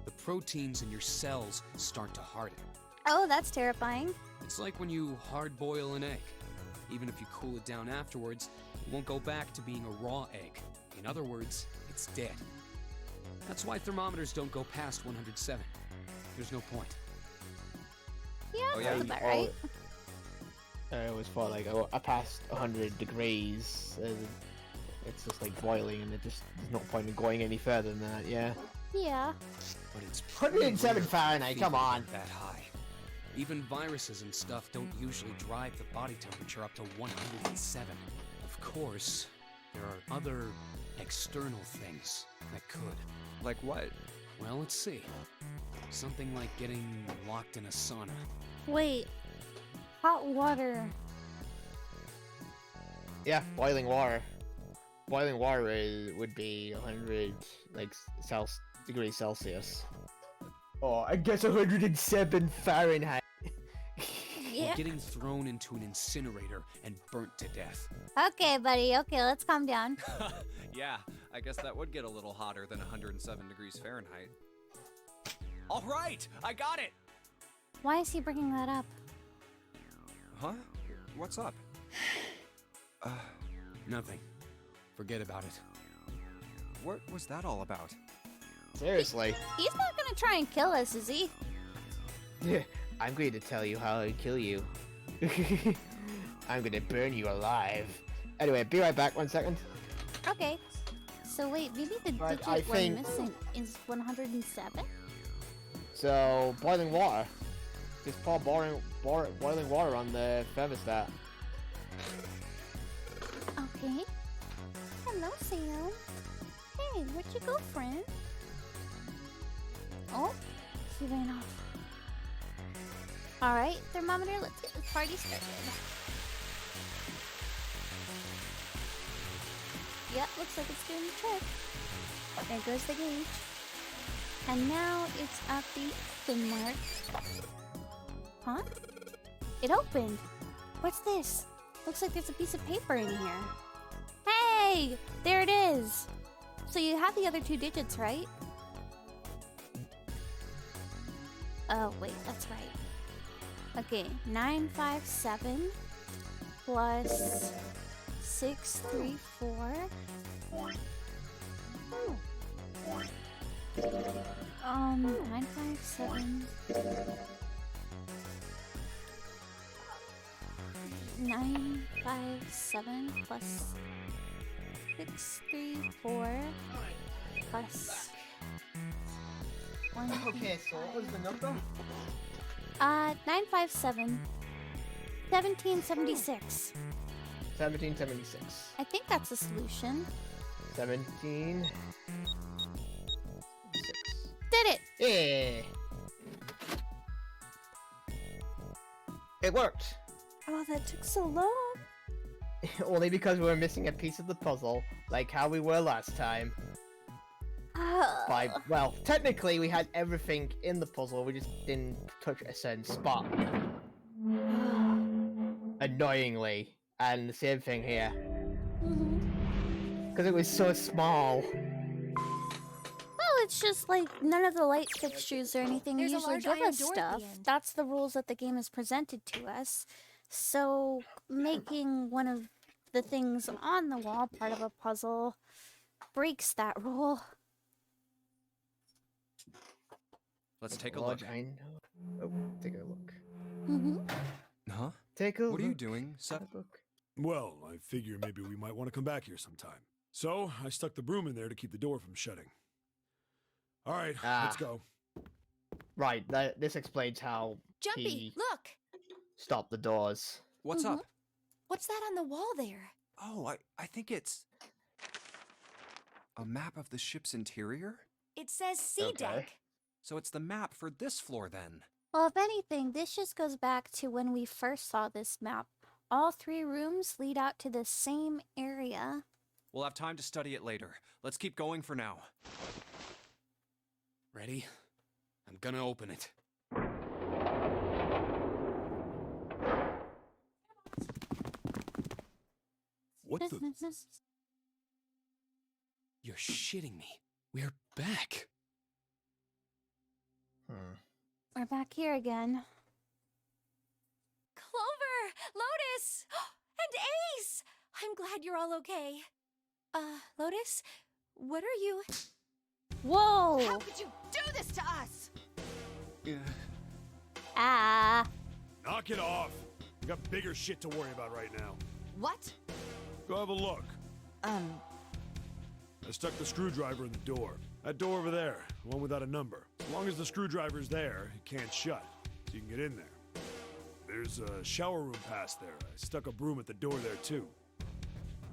The proteins in your cells start to harden. Oh, that's terrifying. It's like when you hard-boil an egg. Even if you cool it down afterwards, it won't go back to being a raw egg. In other words, it's dead. That's why thermometers don't go past 107. There's no point. Yeah, Oh, that's yeah, about right. It was for like past 100 degrees. It's just like boiling, and there's no point in going any further than that. Yeah. Yeah. But it's 107 pretty Fahrenheit. rare Come to on. get that high. Even viruses and stuff don't usually drive the body temperature up to 107. Of course, there are other external things that could. Like what? Well, let's see. Something like getting locked in a sauna. Wait. Hot water. Yeah, boiling water. Boiling water would be 100 degrees Celsius. Oh, I guess 107 Fahrenheit. Yeah. Or getting thrown into an incinerator and burnt to death. Okay, buddy. Okay, let's calm down. Yeah, I guess that would get a little hotter than 107 degrees Fahrenheit. All right, I got it! Why is he bringing that up? Huh? What's up? Nothing. Forget about it. What was that all about? Seriously. He's not gonna try and kill us, is he? I'm going to tell you how I kill you. I'm going to burn you alive. Anyway, be right back. 1 second. Okay. So wait, maybe the But digit I we're think- missing is 107? So, boiling water. Just pour boiling water on the thermostat. Okay. Hello, Sam. Hey, where'd you go, friend? Oh, she ran off. Alright, thermometer, let's get this party started. Yep, looks like it's doing the trick. There goes the gauge. And now it's at the open mark. Huh? It opened! What's this? Looks like there's a piece of paper in here. Hey! There it is! So you have the other 2 digits, right? Oh, wait, that's right. Okay, 957 plus 634. 957. 957 plus 634 plus 1. Okay, so what was the number? 957. 1776. 1776. I think that's the solution. 17. Did it! Yeah. It worked. Oh, that took so long. Only because we were missing a piece of the puzzle, like how we were last time. Well, technically we had everything in the puzzle, we just didn't touch a certain spot. Annoyingly. And the same thing here. Because it was so small. Well, it's just like none of the light fixtures or anything There's a usually large give iron us door at stuff. the end. That's the rules that the game has presented to us. So making one of the things on the wall part of a puzzle breaks that rule. Let's take a Large look. iron door. Oh, take a look. Huh? Take a look. What are you doing, Seth? Well, I figure maybe we might want to come back here sometime. So, I stuck the broom in there to keep the door from shutting. Alright, let's go. Right, this explains how Jumpy, he look! stopped the doors. What's up? What's that on the wall there? Oh, I think it's a map of the ship's interior? It says C Okay. deck. So it's the map for this floor then. Well, if anything, this just goes back to when we first saw this map. All 3 rooms lead out to the same area. We'll have time to study it later. Let's keep going for now. Ready? I'm gonna open it. What the? You're shitting me. We're back. We're back here again. Clover! Lotus! And Ace! I'm glad you're all okay. Lotus? What are you... Whoa! How could you do this to us? Ah. Knock it off! We got bigger shit to worry about right now. What? Go have a look. I stuck the screwdriver in the door. That door over there, the one without a number. As long as the screwdriver's there, it can't shut, so you can get in there. There's a shower room past there. I stuck a broom at the door there too.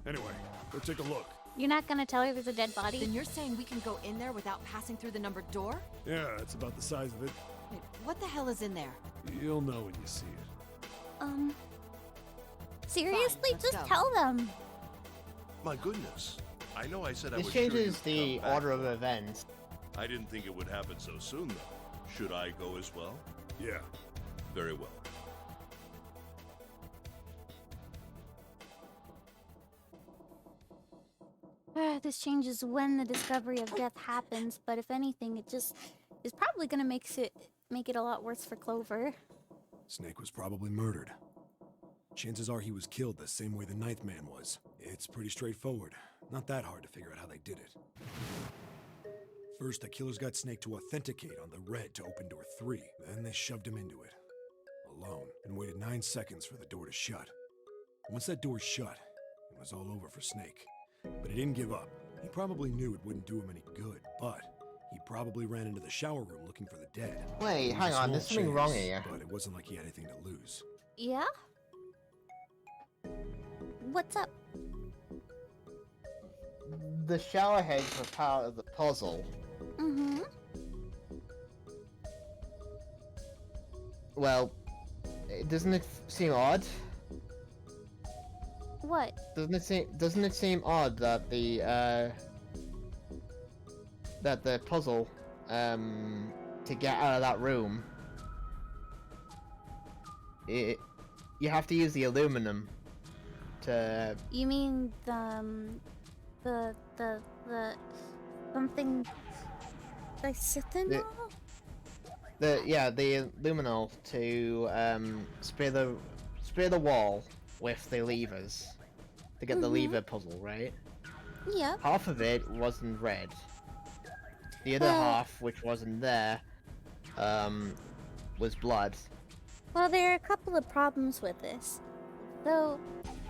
Anyway, go take a look. You're not gonna tell her there's a dead body? Then you're saying we can go in there without passing through the numbered door? Yeah, that's about the size of it. Wait, what the hell is in there? You'll know when you see it. Seriously, let's just go. tell them. My goodness. I know I said I This was sure changes you'd the come back. order of events. I didn't think it would happen so soon, though. Should I go as well? Yeah. Very well. This changes when the discovery of death happens, but if anything, it just is probably gonna make it a lot worse for Clover. Snake was probably murdered. Chances are he was killed the same way the Ninth Man was. It's pretty straightforward. Not that hard to figure out how they did it. First, the killers got Snake to authenticate on the red to open door 3. Then they shoved him into it. Alone. And waited 9 seconds for the door to shut. Once that door shut, it was all over for Snake. But he didn't give up. He probably knew it wouldn't do him any good, but he probably ran into the shower room looking for the dead. Wait, It was hang a on, small there's something wrong chance, here. But it wasn't like he had anything to lose. Yeah? What's up? the shower heads were part of the puzzle. Mm-hmm. Well, doesn't it seem odd? What? Doesn't it seem odd that the puzzle to get out of that room, you have to use the aluminum to... You mean the something the the aluminal to spray the wall with the levers to get the lever puzzle, right? Yep. Half of it wasn't red. The other half, which wasn't there, was blood. Well, there are a couple of problems with this. So,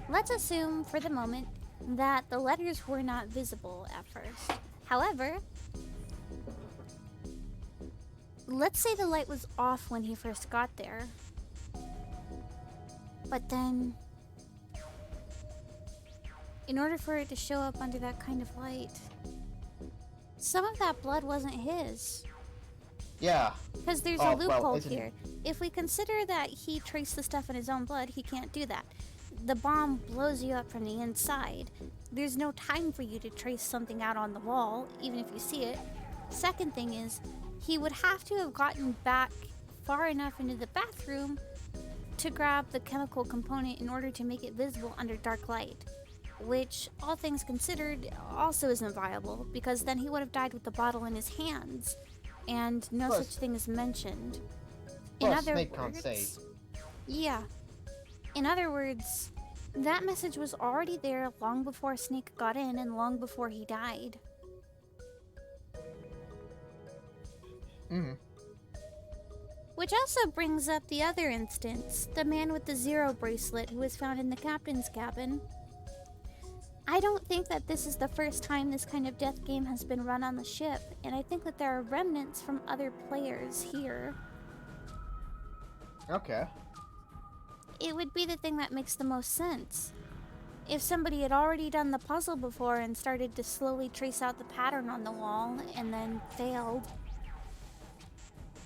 let's assume for the moment that the letters were not visible at first. However, let's say the light was off when he first got there. But then, in order for it to show up under that kind of light, some of that blood wasn't his. Yeah. Because there's a loophole here. If we consider that he traced the stuff in his own blood, he can't do that. The bomb blows you up from the inside. There's no time for you to trace something out on the wall, even if you see it. Second thing is, he would have to have gotten back far enough into the bathroom to grab the chemical component in order to make it visible under dark light. Which, all things considered, also isn't viable, because then he would have died with the bottle in his hands, and no such thing is mentioned. In other Snake can't words, save. yeah. In other words, that message was already there long before Snake got in and long before he died. Which also brings up the other instance, the man with the Zero bracelet who was found in the captain's cabin. I don't think that this is the first time this kind of death game has been run on the ship, and I think that there are remnants from other players here. Okay. It would be the thing that makes the most sense. If somebody had already done the puzzle before and started to slowly trace out the pattern on the wall and then failed.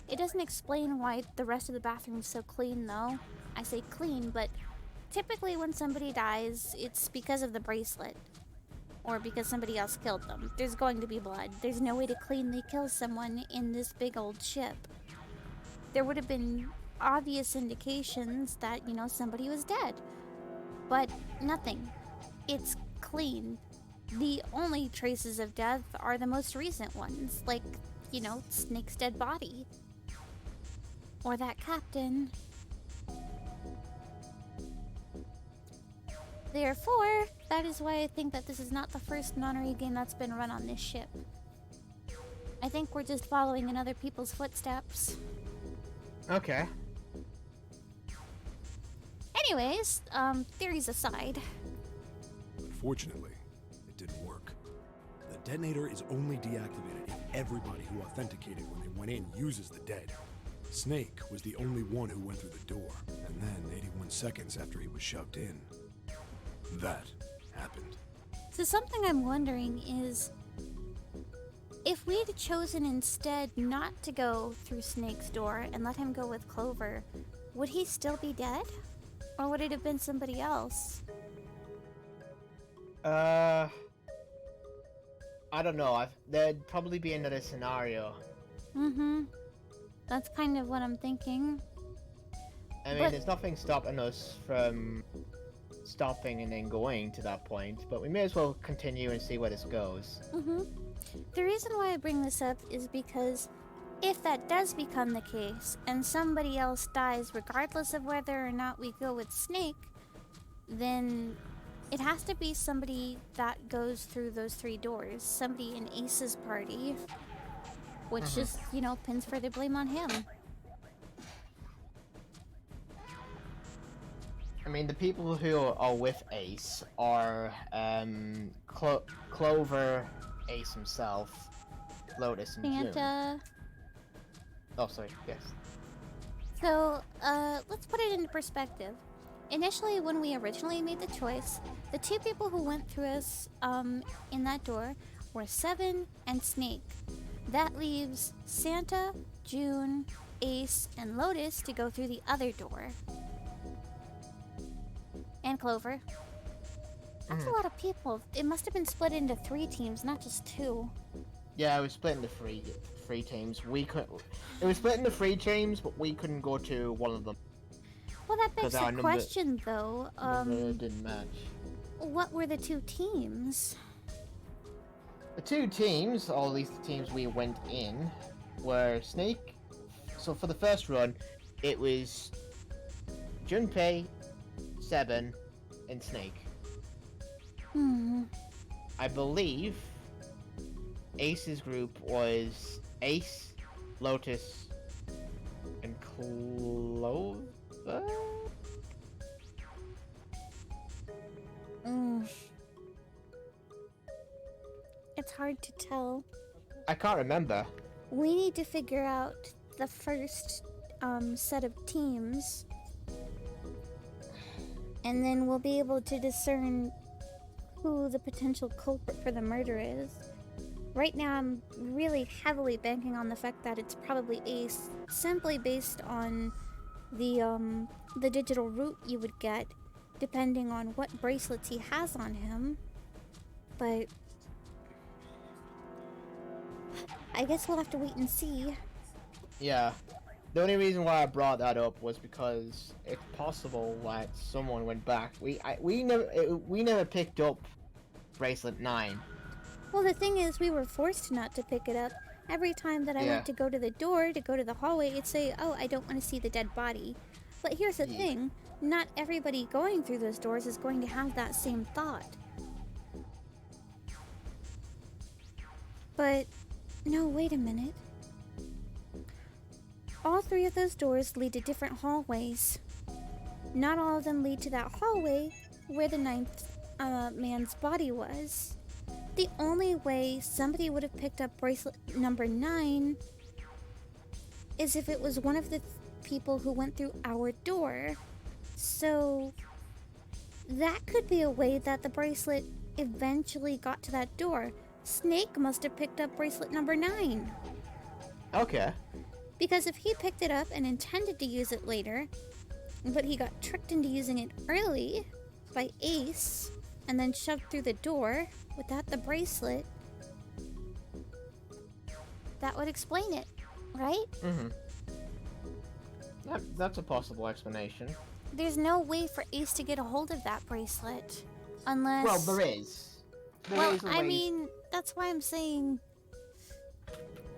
It doesn't explain why the rest of the bathroom's so clean, though. I say clean, but typically when somebody dies, it's because of the bracelet. Or because somebody else killed them. There's going to be blood. There's no way to cleanly kill someone in this big old ship. There would have been obvious indications that, you know, somebody was dead. But nothing. It's clean. The only traces of death are the most recent ones, like, you know, Snake's dead body. Or that captain. Therefore, that is why I think that this is not the first nonary game that's been run on this ship. I think we're just following in other people's footsteps. Okay. Anyways, theories aside. Unfortunately, it didn't work. The detonator is only deactivated if everybody who authenticated when they went in uses the dead. Snake was the only one who went through the door, and then 81 seconds after he was shoved in, that happened. So something I'm wondering is, if we'd chosen instead not to go through Snake's door and let him go with Clover, would he still be dead? Or would it have been somebody else? I don't know. There'd probably be another scenario. Mm-hmm. That's kind of what I'm thinking. I mean, there's nothing stopping us from stopping and then going to that point, but we may as well continue and see where this goes. Mm-hmm. The reason why I bring this up is because if that does become the case, and somebody else dies regardless of whether or not we go with Snake, then it has to be somebody that goes through those 3 doors. Somebody in Ace's party. Which just, you know, pins further blame on him. I mean, the people who are with Ace are Clover, Ace himself, Lotus, and June. Santa. Oh, sorry, yes. So, let's put it into perspective. initially, when we originally made the choice, the two people who went through us in that door were Seven and Snake. That leaves Santa, June, Ace, and Lotus to go through the other door. And Clover. That's a lot of people. It must have been split into 3 teams, not just 2. Yeah, it was split into three teams. It was split into 3 teams, but we couldn't go to one of them. Well, that begs the question, though. Number didn't match. What were the 2 teams? The 2 teams, or at least the teams we went in, were Snake. So for the first run, it was Junpei, Seven, and Snake. I believe Ace's group was Ace, Lotus, and Clover? It's hard to tell. I can't remember. We need to figure out the first set of teams, and then we'll be able to discern who the potential culprit for the murder is. Right now, I'm really heavily banking on the fact that it's probably Ace, simply based on the digital route you would get, depending on what bracelets he has on him. But I guess we'll have to wait and see. Yeah. The only reason why I brought that up was because it's possible that someone went back. We never picked up bracelet 9. Well, the thing is, we were forced not to pick it up. Every time that I went to go to the door, to go to the hallway, it'd say, oh, I don't want to see the dead body. But here's the thing, not everybody going through those doors is going to have that same thought. But, no, wait a minute. All 3 of those doors lead to different hallways. Not all of them lead to that hallway where the 9th man's body was. The only way somebody would have picked up bracelet number 9 is if it was one of the people who went through our door. So that could be a way that the bracelet eventually got to that door. Snake must have picked up bracelet number 9. Okay. Because if he picked it up and intended to use it later, but he got tricked into using it early by Ace, and then shoved through the door without the bracelet, that would explain it, right? That's a possible explanation. There's no way for Ace to get a hold of that bracelet, unless... Well, there is. I mean, that's why I'm saying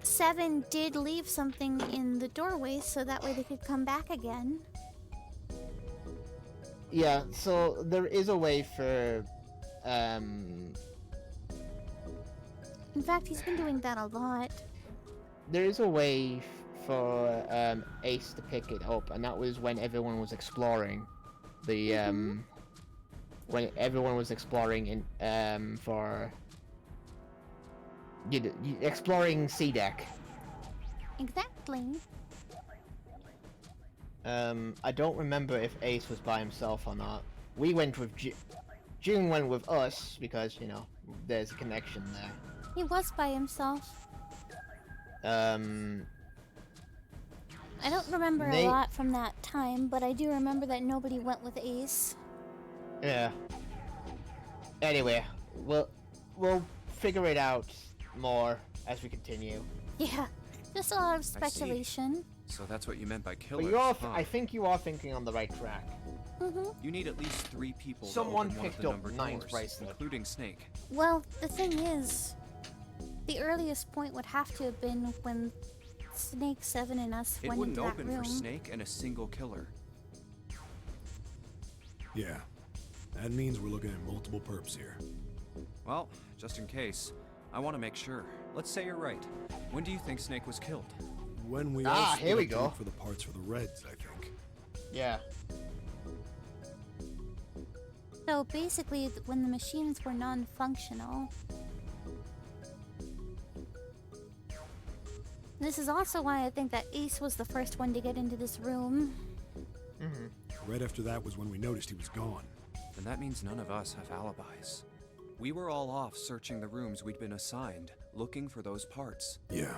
7 did leave something in the doorway so that way they could come back again. Yeah, so there is a way for, In fact, he's been doing that a lot. There is a way for Ace to pick it up, and that was when everyone was exploring the when everyone was exploring in for exploring C deck. Exactly. I don't remember if Ace was by himself or not. We went with June went with us because, you know, there's a connection there. He was by himself. I don't remember a lot from that time, but I do remember that nobody went with Ace. Yeah. Anyway, we'll figure it out more as we continue. Yeah, just a lot of speculation. So that's what you meant by killers. But I think you are thinking on the right track. You need at least 3 people. Someone to open picked one of the up numbered 9's doors, bracelet, including Snake. Well, the thing is, the earliest point would have to have been when Snake, 7, and us It went wouldn't into that open room. for Snake and a single killer. Yeah. That means we're looking at multiple perps here. Well, just in case, I want to make sure. Let's say you're right. When do you think Snake was killed? When we all here we split up to go. look for the parts for the Reds, I think. Yeah. So basically, when the machines were non-functional. This is also why I think that Ace was the first one to get into this room. Right after that was when we noticed he was gone. Then that means none of us have alibis. We were all off searching the rooms we'd been assigned, looking for those parts. Yeah,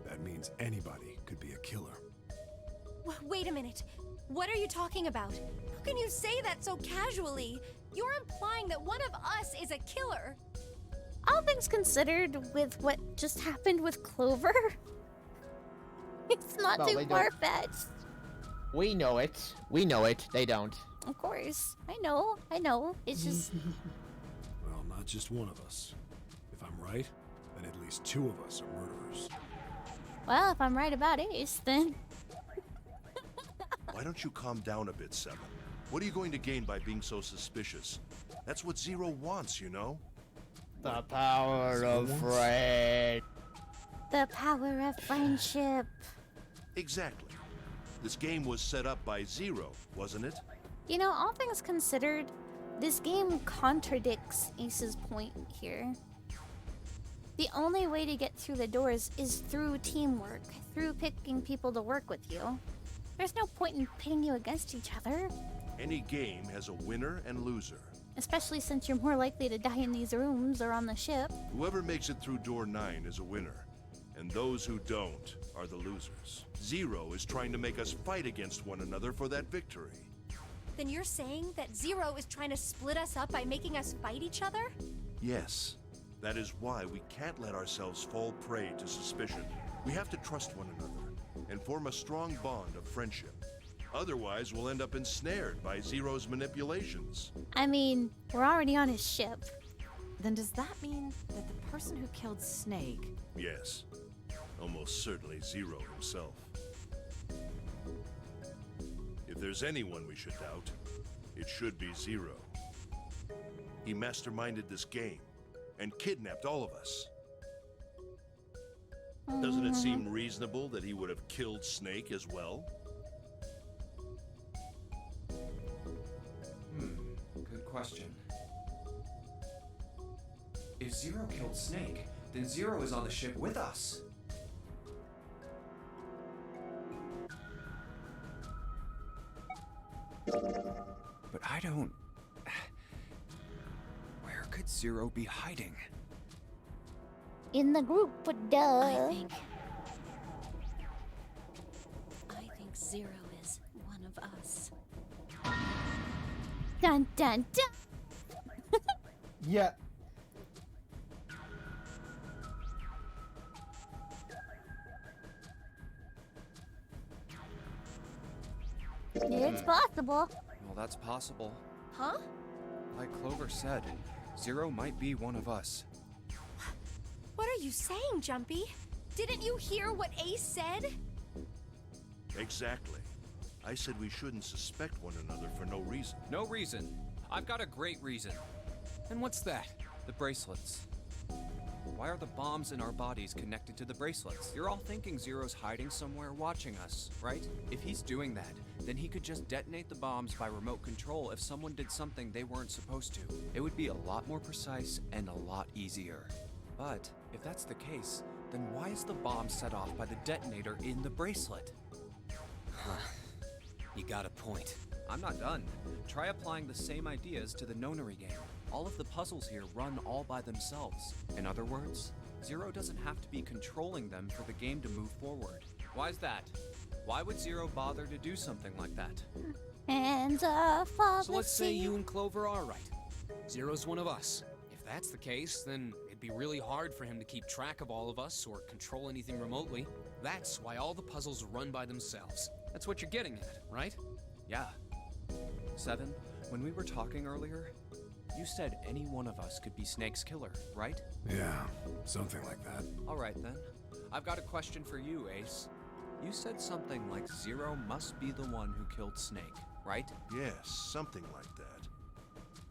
that means anybody could be a killer. Wait a minute. What are you talking about? How can you say that so casually? You're implying that one of us is a killer. All things considered, with what just happened with Clover, it's not No, too they don't. far-fetched. We know it. We know it. They don't. Of course. I know. It's just... Well, not just one of us. If I'm right, then at least two of us are murderers. Well, if I'm right about Ace, then... Why don't you calm down a bit, Seven? What are you going to gain by being so suspicious? That's what Zero wants, you know? The power of friend. The power of friendship. Exactly. This game was set up by Zero, wasn't it? You know, all things considered, this game contradicts Ace's point here. The only way to get through the doors is through teamwork, through picking people to work with you. There's no point in pitting you against each other. Any game has a winner and loser. Especially since you're more likely to die in these rooms or on the ship. Whoever makes it through door 9 is a winner, and those who don't are the losers. Zero is trying to make us fight against one another for that victory. Then you're saying that Zero is trying to split us up by making us fight each other? Yes, that is why we can't let ourselves fall prey to suspicion. We have to trust one another and form a strong bond of friendship. Otherwise, we'll end up ensnared by Zero's manipulations. I mean, we're already on his ship. Then does that mean that the person who killed Snake... Yes, almost certainly Zero himself. If there's anyone we should doubt, it should be Zero. He masterminded this game and kidnapped all of us. Doesn't it seem reasonable that he would have killed Snake as well? Good question. If Zero killed Snake, then Zero is on the ship with us. But I don't... Where could Zero be hiding? In the group, duh. I think Zero is one of us. Dun dun dun. Yeah. It's possible. Well, that's possible. Huh? Like Clover said, Zero might be one of us. What are you saying, Jumpy? Didn't you hear what Ace said? Exactly. I said we shouldn't suspect one another for no reason. No reason. I've got a great reason. And what's that? The bracelets. Why are the bombs in our bodies connected to the bracelets? You're all thinking Zero's hiding somewhere watching us, right? If he's doing that, then he could just detonate the bombs by remote control if someone did something they weren't supposed to. It would be a lot more precise and a lot easier. But if that's the case, then why is the bomb set off by the detonator in the bracelet? You got a point. I'm not done. Try applying the same ideas to the Nonary game. All of the puzzles here run all by themselves. In other words, Zero doesn't have to be controlling them for the game to move forward. Why's that? Why would Zero bother to do something like that? Hands off of So the let's say sea. you and Clover are right. Zero's one of us. If that's the case, then it'd be really hard for him to keep track of all of us or control anything remotely. That's why all the puzzles run by themselves. That's what you're getting at, right? Yeah. Seven, when we were talking earlier, you said any one of us could be Snake's killer, right? Yeah, something like that. All right then. I've got a question for you, Ace. You said something like Zero must be the one who killed Snake, right? Yes, something like that.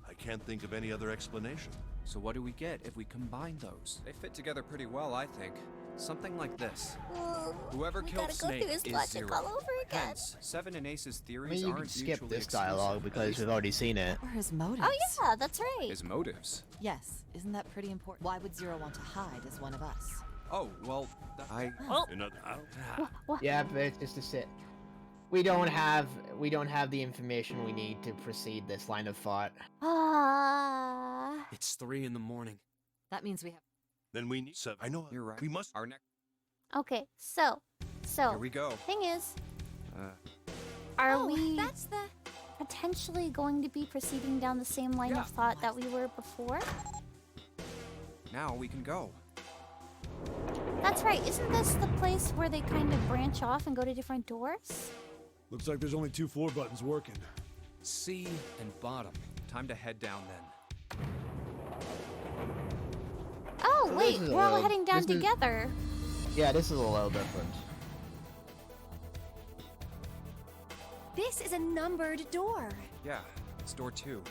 I can't think of any other explanation. So what do we get if we combine those? They fit together pretty well, I think. Something like this. Ooh, Whoever we killed gotta go Snake through this is logic Zero. all over again. Hence, Seven and Ace's I theories mean, you aren't can skip mutually this exclusive, dialogue at because least we've already seen it. Or his motives? Oh yeah, that's right. his motives. Yes, isn't that pretty important? Why would Zero want to hide as one of us? Oh, well, I... Oh. Another. What? Yeah, but it's just a sit. we don't have the information we need to proceed this line of thought. Ah. It's 3 in the morning. That means we have. Then we need 7. I know. You're right. We must. Our next. Okay, so Here we go. thing is, Uh, are we That's the. potentially going to be proceeding down the same line Yeah. of thought that we were before? now we can go. That's right. Isn't this the place where they kind of branch off and go to different doors? Looks like there's only 2 floor buttons working. C and bottom. Time to head down then. Oh, So wait, this is we're all a- heading down this is- together. Yeah, this is a little different. This is a numbered door. Yeah, it's door 2.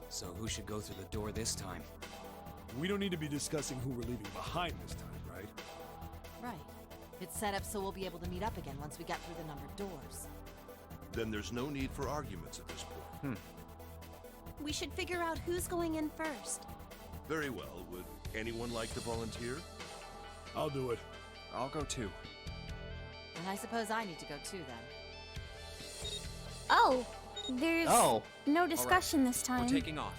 So who should go through the door this time? We don't need to be discussing who we're leaving behind this time, right? Right. It's set up so we'll be able to meet up again once we get through the numbered doors. Then there's no need for arguments at this point. We should figure out who's going in first. Very well. Would anyone like to volunteer? I'll do it. I'll go too. And I suppose I need to go too then. Oh, there's Oh, no discussion this We're time. taking off.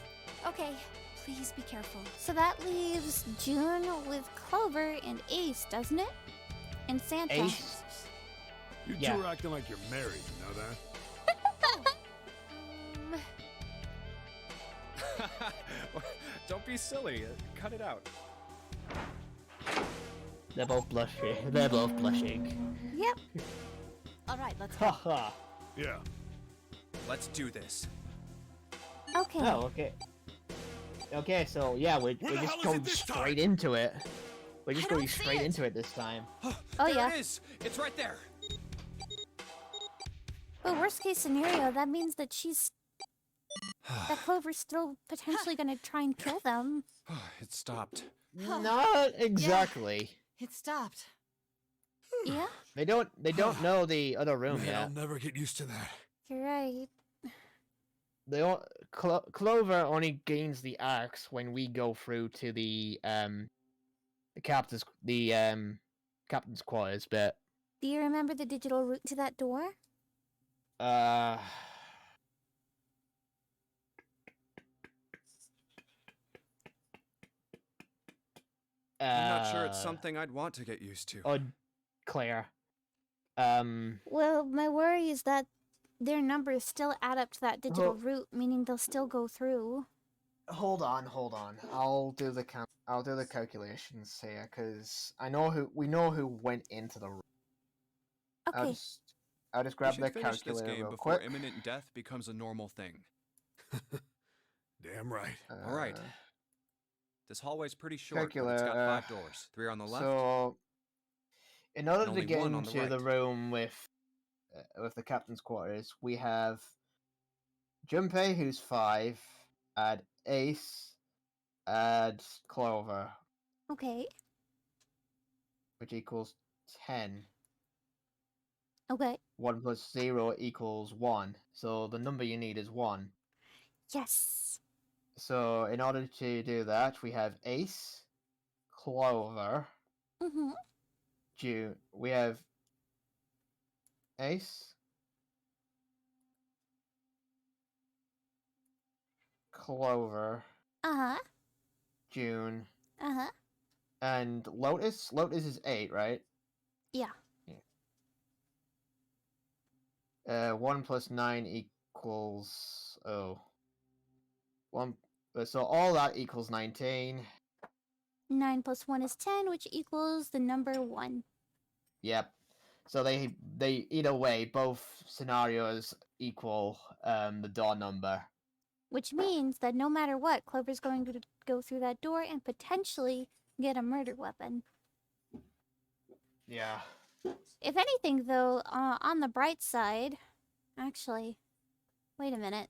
Okay, please be careful. So that leaves June with Clover and Ace, doesn't it? And Santa. Ace. You Yeah. two are acting like you're married, you know that? Don't be silly. Cut it out. They're both blushing. They're both blushing. Yep. All right, let's go. Haha. Yeah. Let's do this. Okay. Oh, okay. Okay, so yeah, we're Where the just hell is going it this straight time? into it. We're just I going don't see straight it. into it this time. Oh, there yeah. it is. It's right there. But worst case scenario, that means that that Clover's still potentially gonna try and kill them. It stopped. Not exactly. It stopped. Yeah, They don't know the other room Man, yet. I'll never get used to that. you're right. Clover only gains the axe when we go through to the captain's quarters. But Do you remember the digital route to that door? uh, I'm not sure it's something I'd want to get used to. Oh, Claire. Well, my worry is that their numbers still add up to that digital route, meaning they'll still go through. Hold on. I'll do the calculations here, because we know who went into the room. Okay. I'll just We grab should the finish this calculator game real before quick. imminent death becomes a normal thing. Damn right. All right. This hallway's pretty short, but it's got Calculator, 5 doors. 3 on the left. So, in order and to only get one on the into the right. room with the captain's quarters, we have Junpei, who's 5, add Ace, add Clover, Okay. which equals 10. Okay. 1 plus 0 equals 1. So the number you need is 1. Yes. So in order to do that, we have Ace, Clover, Mm-hmm. June. We have Ace, Clover, Uh-huh. June, Uh-huh. and Lotus. Lotus is 8, right? Yeah. 1 plus 9 equals 1. So all that equals 19. 9 plus 1 is 10, which equals the number 1. Yep. So they either way, both scenarios equal the door number. Which means that no matter what, Clover's going to go through that door and potentially get a murder weapon. Yeah. If anything, though, on the bright side, actually, wait a minute.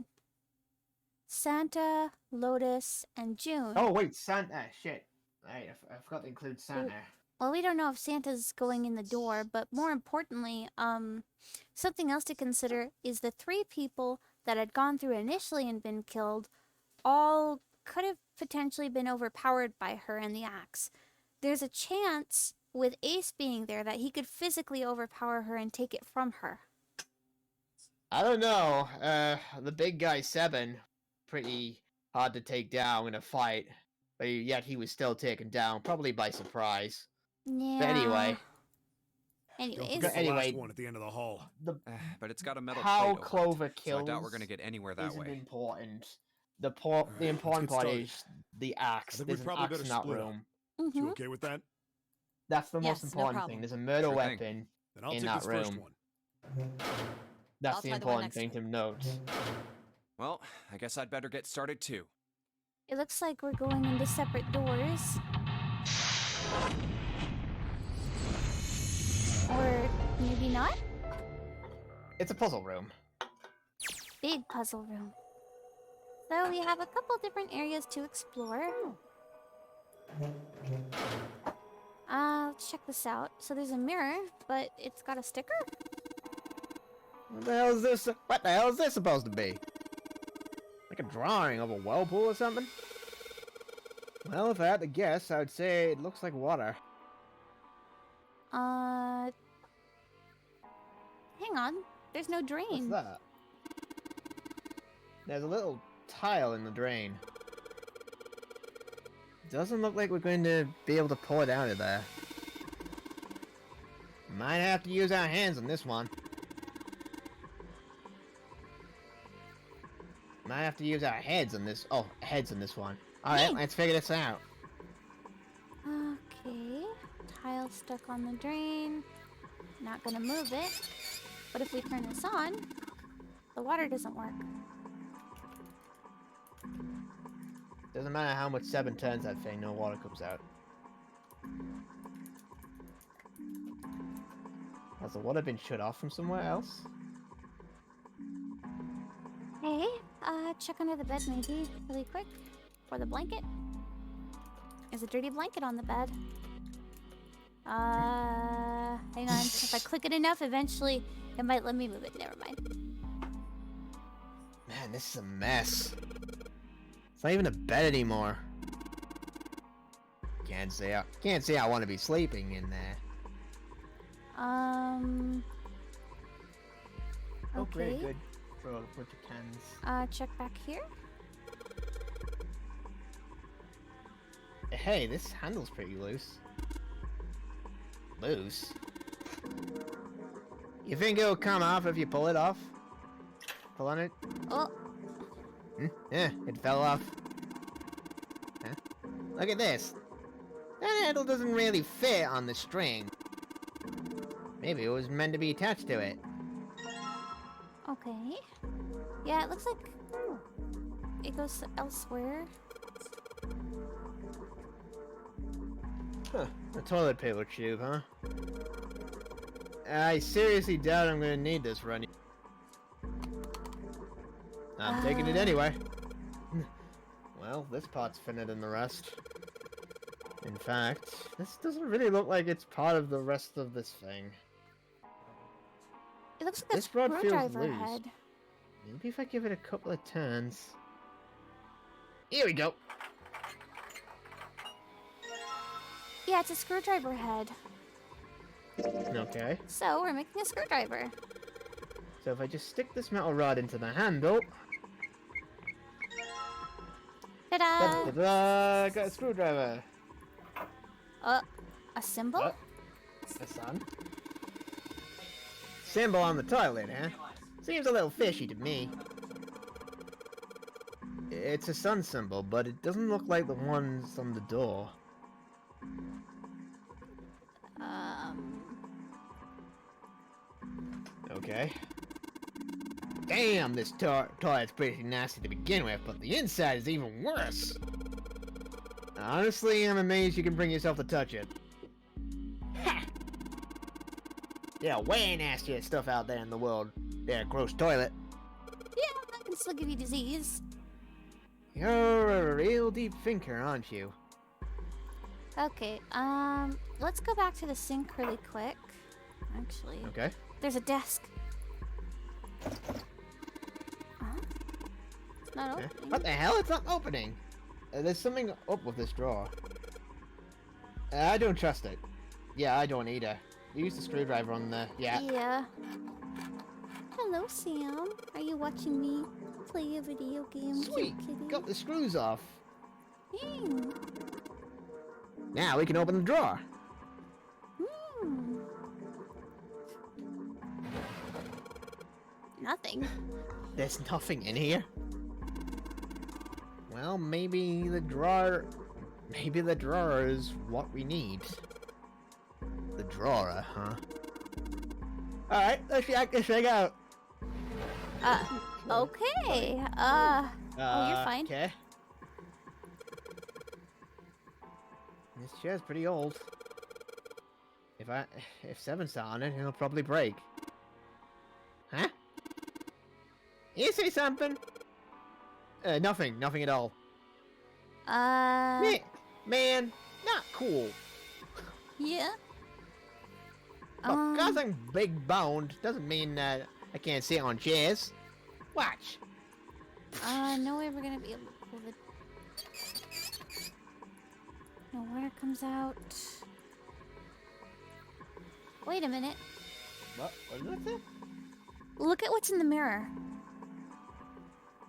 Santa, Lotus, and June. Oh wait, Santa. Shit. I forgot to include Santa. Well, we don't know if Santa's going in the door, but more importantly, something else to consider is the 3 people that had gone through initially and been killed all could have potentially been overpowered by her and the axe. There's a chance with Ace being there that he could physically overpower her and take it from her? I don't know. The big guy 7, pretty hard to take down in a fight, but yet he was still taken down, probably by surprise. Yeah. But anyway. Anyways. The last one at the end of the hall. But it's got a metal How plate over it, Clover so I kills doubt we're gonna get anywhere that isn't way. important. The let's important get part started. is the axe. I think There's we an probably axe better in that split up. room. You okay with that? That's the Yes, most no important problem. thing. There's a murder Sure thing. weapon Then I'll in take that this first room. one. That's I'll the try the one important next thing to note. Well, I guess I'd better get started too. It looks like we're going into separate doors. Or maybe not? It's a puzzle room. Big puzzle room. So we have a couple different areas to explore. Let's check this out. So there's a mirror, but it's got a sticker? What the hell is this? What the hell is this supposed to be? Like a drawing of a whirlpool or something? Well, if I had to guess, I would say it looks like water. Hang on. There's no What's drain. that? There's a little tile in the drain. Doesn't look like we're going to be able to pull it out of there. Might have to use our hands on this one. Might have to use our heads on this. Oh, heads on this one. Alright, let's figure this out. Okay. Tile stuck on the drain. Not gonna move it. But if we turn this on, the water doesn't work. Doesn't matter how much 7 turns that thing, no water comes out. Has the water been shut off from somewhere else? Hey, check under the bed maybe, really quick. For the blanket. There's a dirty blanket on the bed. Hang on. If I click it enough, eventually it might let me move it. Never mind. Man, this is a mess. It's not even a bed anymore. Can't say I want to be sleeping in there. Oh, pretty Okay. good. Throw a bunch of cans. Check back here. Hey, this handle's pretty loose. Loose? You think it'll come off if you pull it off? Pull on it? Oh, Yeah, it fell off. Huh? Look at this. That handle doesn't really fit on the string. Maybe it was meant to be attached to it. okay. Yeah, it looks like it goes elsewhere. Huh, a toilet paper tube, huh? I seriously doubt I'm gonna need this run. I'm taking it anyway. Well, this part's thinner than the rest. In fact, this doesn't really look like it's part of the rest of this thing. It looks like a This rod feels screwdriver loose. head. Maybe if I give it a couple of turns. Here we go. Yeah, it's a screwdriver head. Okay. So we're making a screwdriver. So if I just stick this metal rod into the handle, Ta-da! da-da-da, got a screwdriver. A symbol? What? A sun? Symbol on the toilet, huh? Seems a little fishy to me. It's a sun symbol, but it doesn't look like the ones on the door. Okay. Damn, this toilet's pretty nasty to begin with, but the inside is even worse. Honestly, I'm amazed you can bring yourself to touch it. Ha! Yeah, way nastier stuff out there in the world. There, gross toilet. Yeah, that can still give you disease. You're a real deep thinker, aren't you? Okay, let's go back to the sink really quick. Actually, Okay. there's a desk. It's not Okay. opening. What the hell? It's not opening. There's something up with this drawer. I don't trust it. Yeah, I don't either. You used the screwdriver on the... Yeah. Yeah. Hello, Sam. Are you watching me play a video game? Sweet. Cute kitty? Got the screws off. Hmm. Now we can open the drawer. Hmm. Nothing. There's nothing in here. Well, maybe the drawer... Maybe the drawer is what we need. The drawer, huh? Alright, let's check this thing out. Okay. Oh, you're fine. Okay. This chair's pretty old. If Seven's not on it, it'll probably break. Huh? You say something? Nothing at all. Man, not cool. Yeah. Look, cause I'm big boned doesn't mean that I can't sit on chairs. Watch. No way we're gonna be able to pull the... No water comes out. Wait a minute. What did that say? Look at what's in the mirror.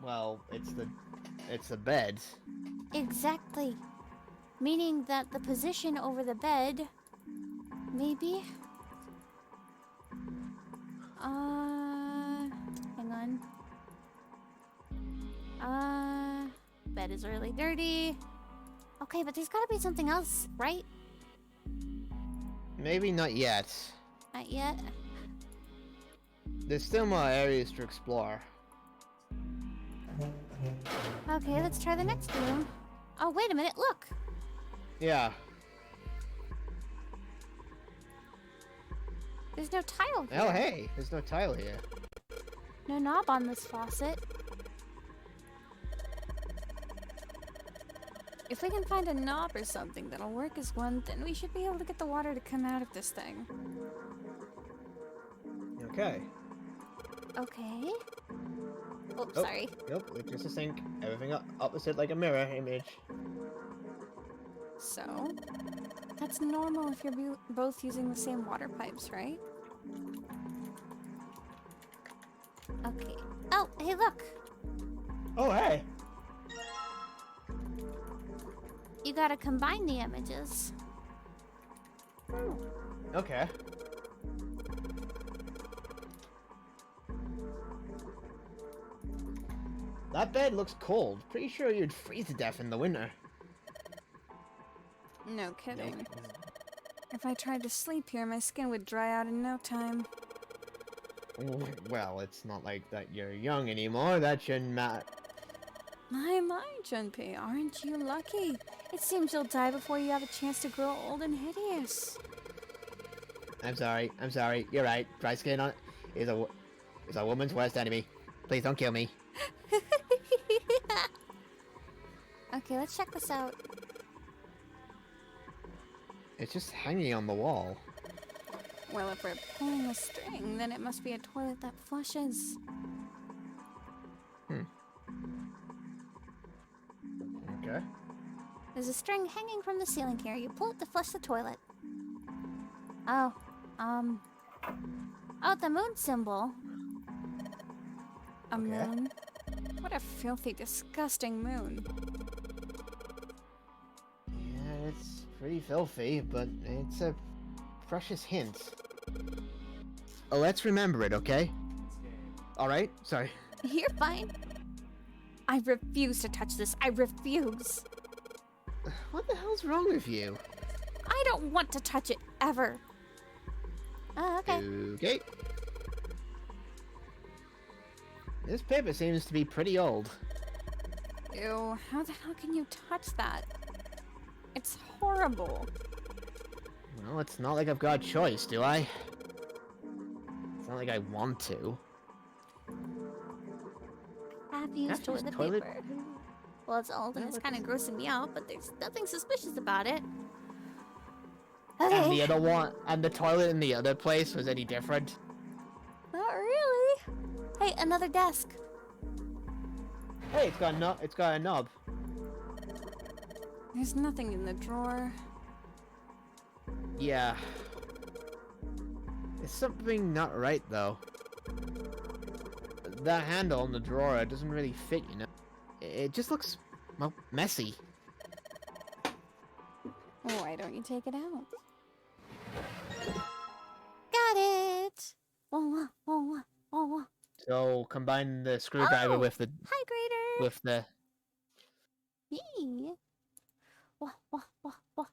Well, it's the bed. Exactly. Meaning that the position over the bed... Maybe? Hang on. Bed is really dirty. Okay, but there's gotta be something else, right? Maybe not yet. Not yet. There's still more areas to explore. Okay, let's try the next room. Oh, wait a minute, look! Yeah. There's no tile here. Oh, hey, there's no tile here. No knob on this faucet. If we can find a knob or something that'll work as one, then we should be able to get the water to come out of this thing. Okay. Okay. Oh, sorry. Nope, it's just a sink. Everything opposite like a mirror image. So, that's normal if you're both using the same water pipes, right? Okay. Oh, hey, look! Oh, hey! You gotta combine the images. Okay. That bed looks cold. Pretty sure you'd freeze to death in the winter. No kidding. If I tried to sleep here, my skin would dry out in no time. Well, it's not like that you're young anymore. That shouldn't matter. My, Junpei, aren't you lucky? It seems you'll die before you have a chance to grow old and hideous. I'm sorry. You're right. Dry skin on is a woman's worst enemy. Please don't kill me. Okay, let's check this out. It's just hanging on the wall. Well, if we're pulling a string, then it must be a toilet that flushes. Okay. There's a string hanging from the ceiling here. You pull it to flush the toilet. Oh, oh, the moon symbol. A moon? What a filthy, disgusting moon. Yeah, it's pretty filthy, but it's a precious hint. Let's remember it, okay? Alright? Sorry. You're fine. I refuse to touch this. I refuse. What the hell's wrong with you? I don't want to touch it, ever. Oh, okay. Okay. This paper seems to be pretty old. Ew, how the hell can you touch that? It's horrible. Well, it's not like I've got a choice, do I? It's not like I want to. I've used toilet paper. Well, it's old and it's kind of grossing me out, but there's nothing suspicious about it. Okay. And the other one, and the toilet in the other place was any different? Not really. Hey, another desk. Hey, it's got a knob. There's nothing in the drawer. Yeah. There's something not right, though. That handle on the drawer, it doesn't really fit, you know? It just looks, well, messy. Why don't you take it out? Got it! Whoa, whoa, whoa, whoa. So, combine the screwdriver with the... Hi, Grader! With the... Yee. Wah, wah, wah, wah.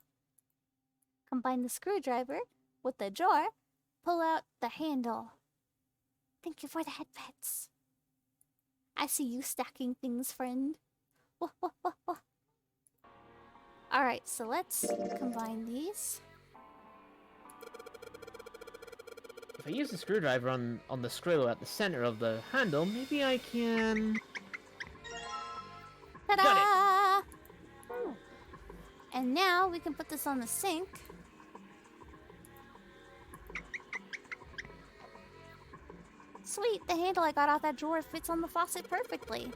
Combine the screwdriver with the drawer. Pull out the handle. Thank you for the headpets. I see you stacking things, friend. Wah, wah, wah, wah. Alright, so let's combine these. If I use the screwdriver on the screw at the center of the handle, maybe I can... Ta-da! And now we can put this on the sink. Sweet, the handle I got out that drawer fits on the faucet perfectly.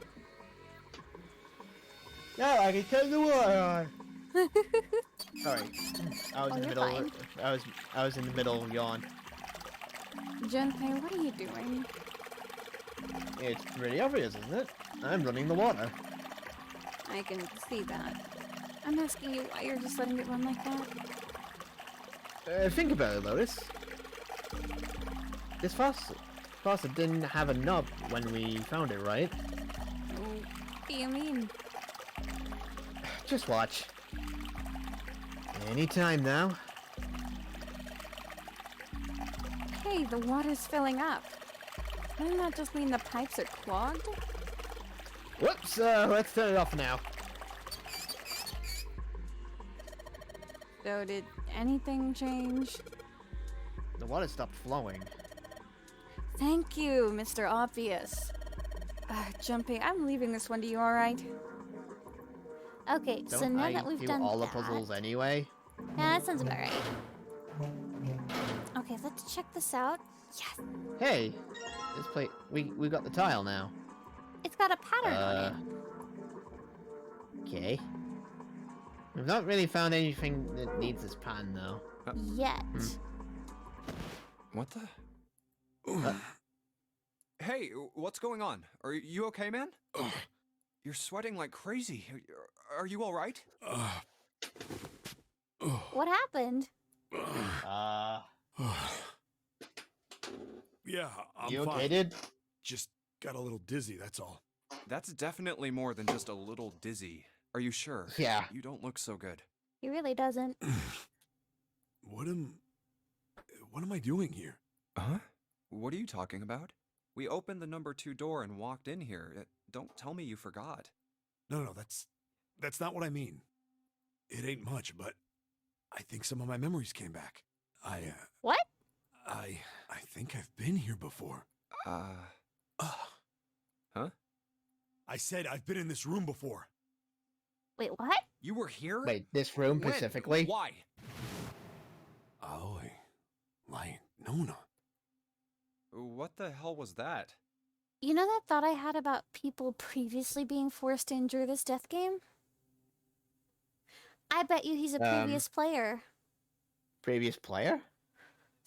Now I can turn the water on. Sorry, I was in the you're middle. fine. I was in the middle of yawn. Junpei, what are you doing? It's pretty obvious, isn't it? I'm running the water. I can see that. I'm asking you why you're just letting it run like that. Think about it, Lotus. This faucet didn't have a knob when we found it, right? What do you mean? Just watch. Anytime now. Hey, the water's filling up. Doesn't that just mean the pipes are clogged? Whoops, let's turn it off now. So did anything change? The water stopped flowing. Thank you, Mr. Obvious. Junpei, I'm leaving this one to you, alright? Okay, so Don't now I that we've do done all that... the puzzles anyway? Yeah, that sounds about right. Okay, let's check this out. Yes! Hey, this plate. We got the tile now. It's got a pattern on it. Okay. We've not really found anything that needs this pan, though. Yet. What the? Hey, what's going on? Are you okay, man? You're sweating like crazy. Are you all right? What happened? Yeah, I'm You okay, fine. dude? Just got a little dizzy, that's all. That's definitely more than just a little dizzy. Are you sure? Yeah. You don't look so good. He really doesn't. What am I doing here? Huh? What are you talking about? We opened the number 2 door and walked in here. Don't tell me you forgot. No, that's not what I mean. It ain't much, but I think some of my memories came back. What? I think I've been here before. Huh? I said I've been in this room before. Wait, what? You were here? Wait, this room When? specifically? Why? Aoi, Light, Nona. What the hell was that? You know that thought I had about people previously being forced to endure this death game? I bet you he's a previous player. Previous player?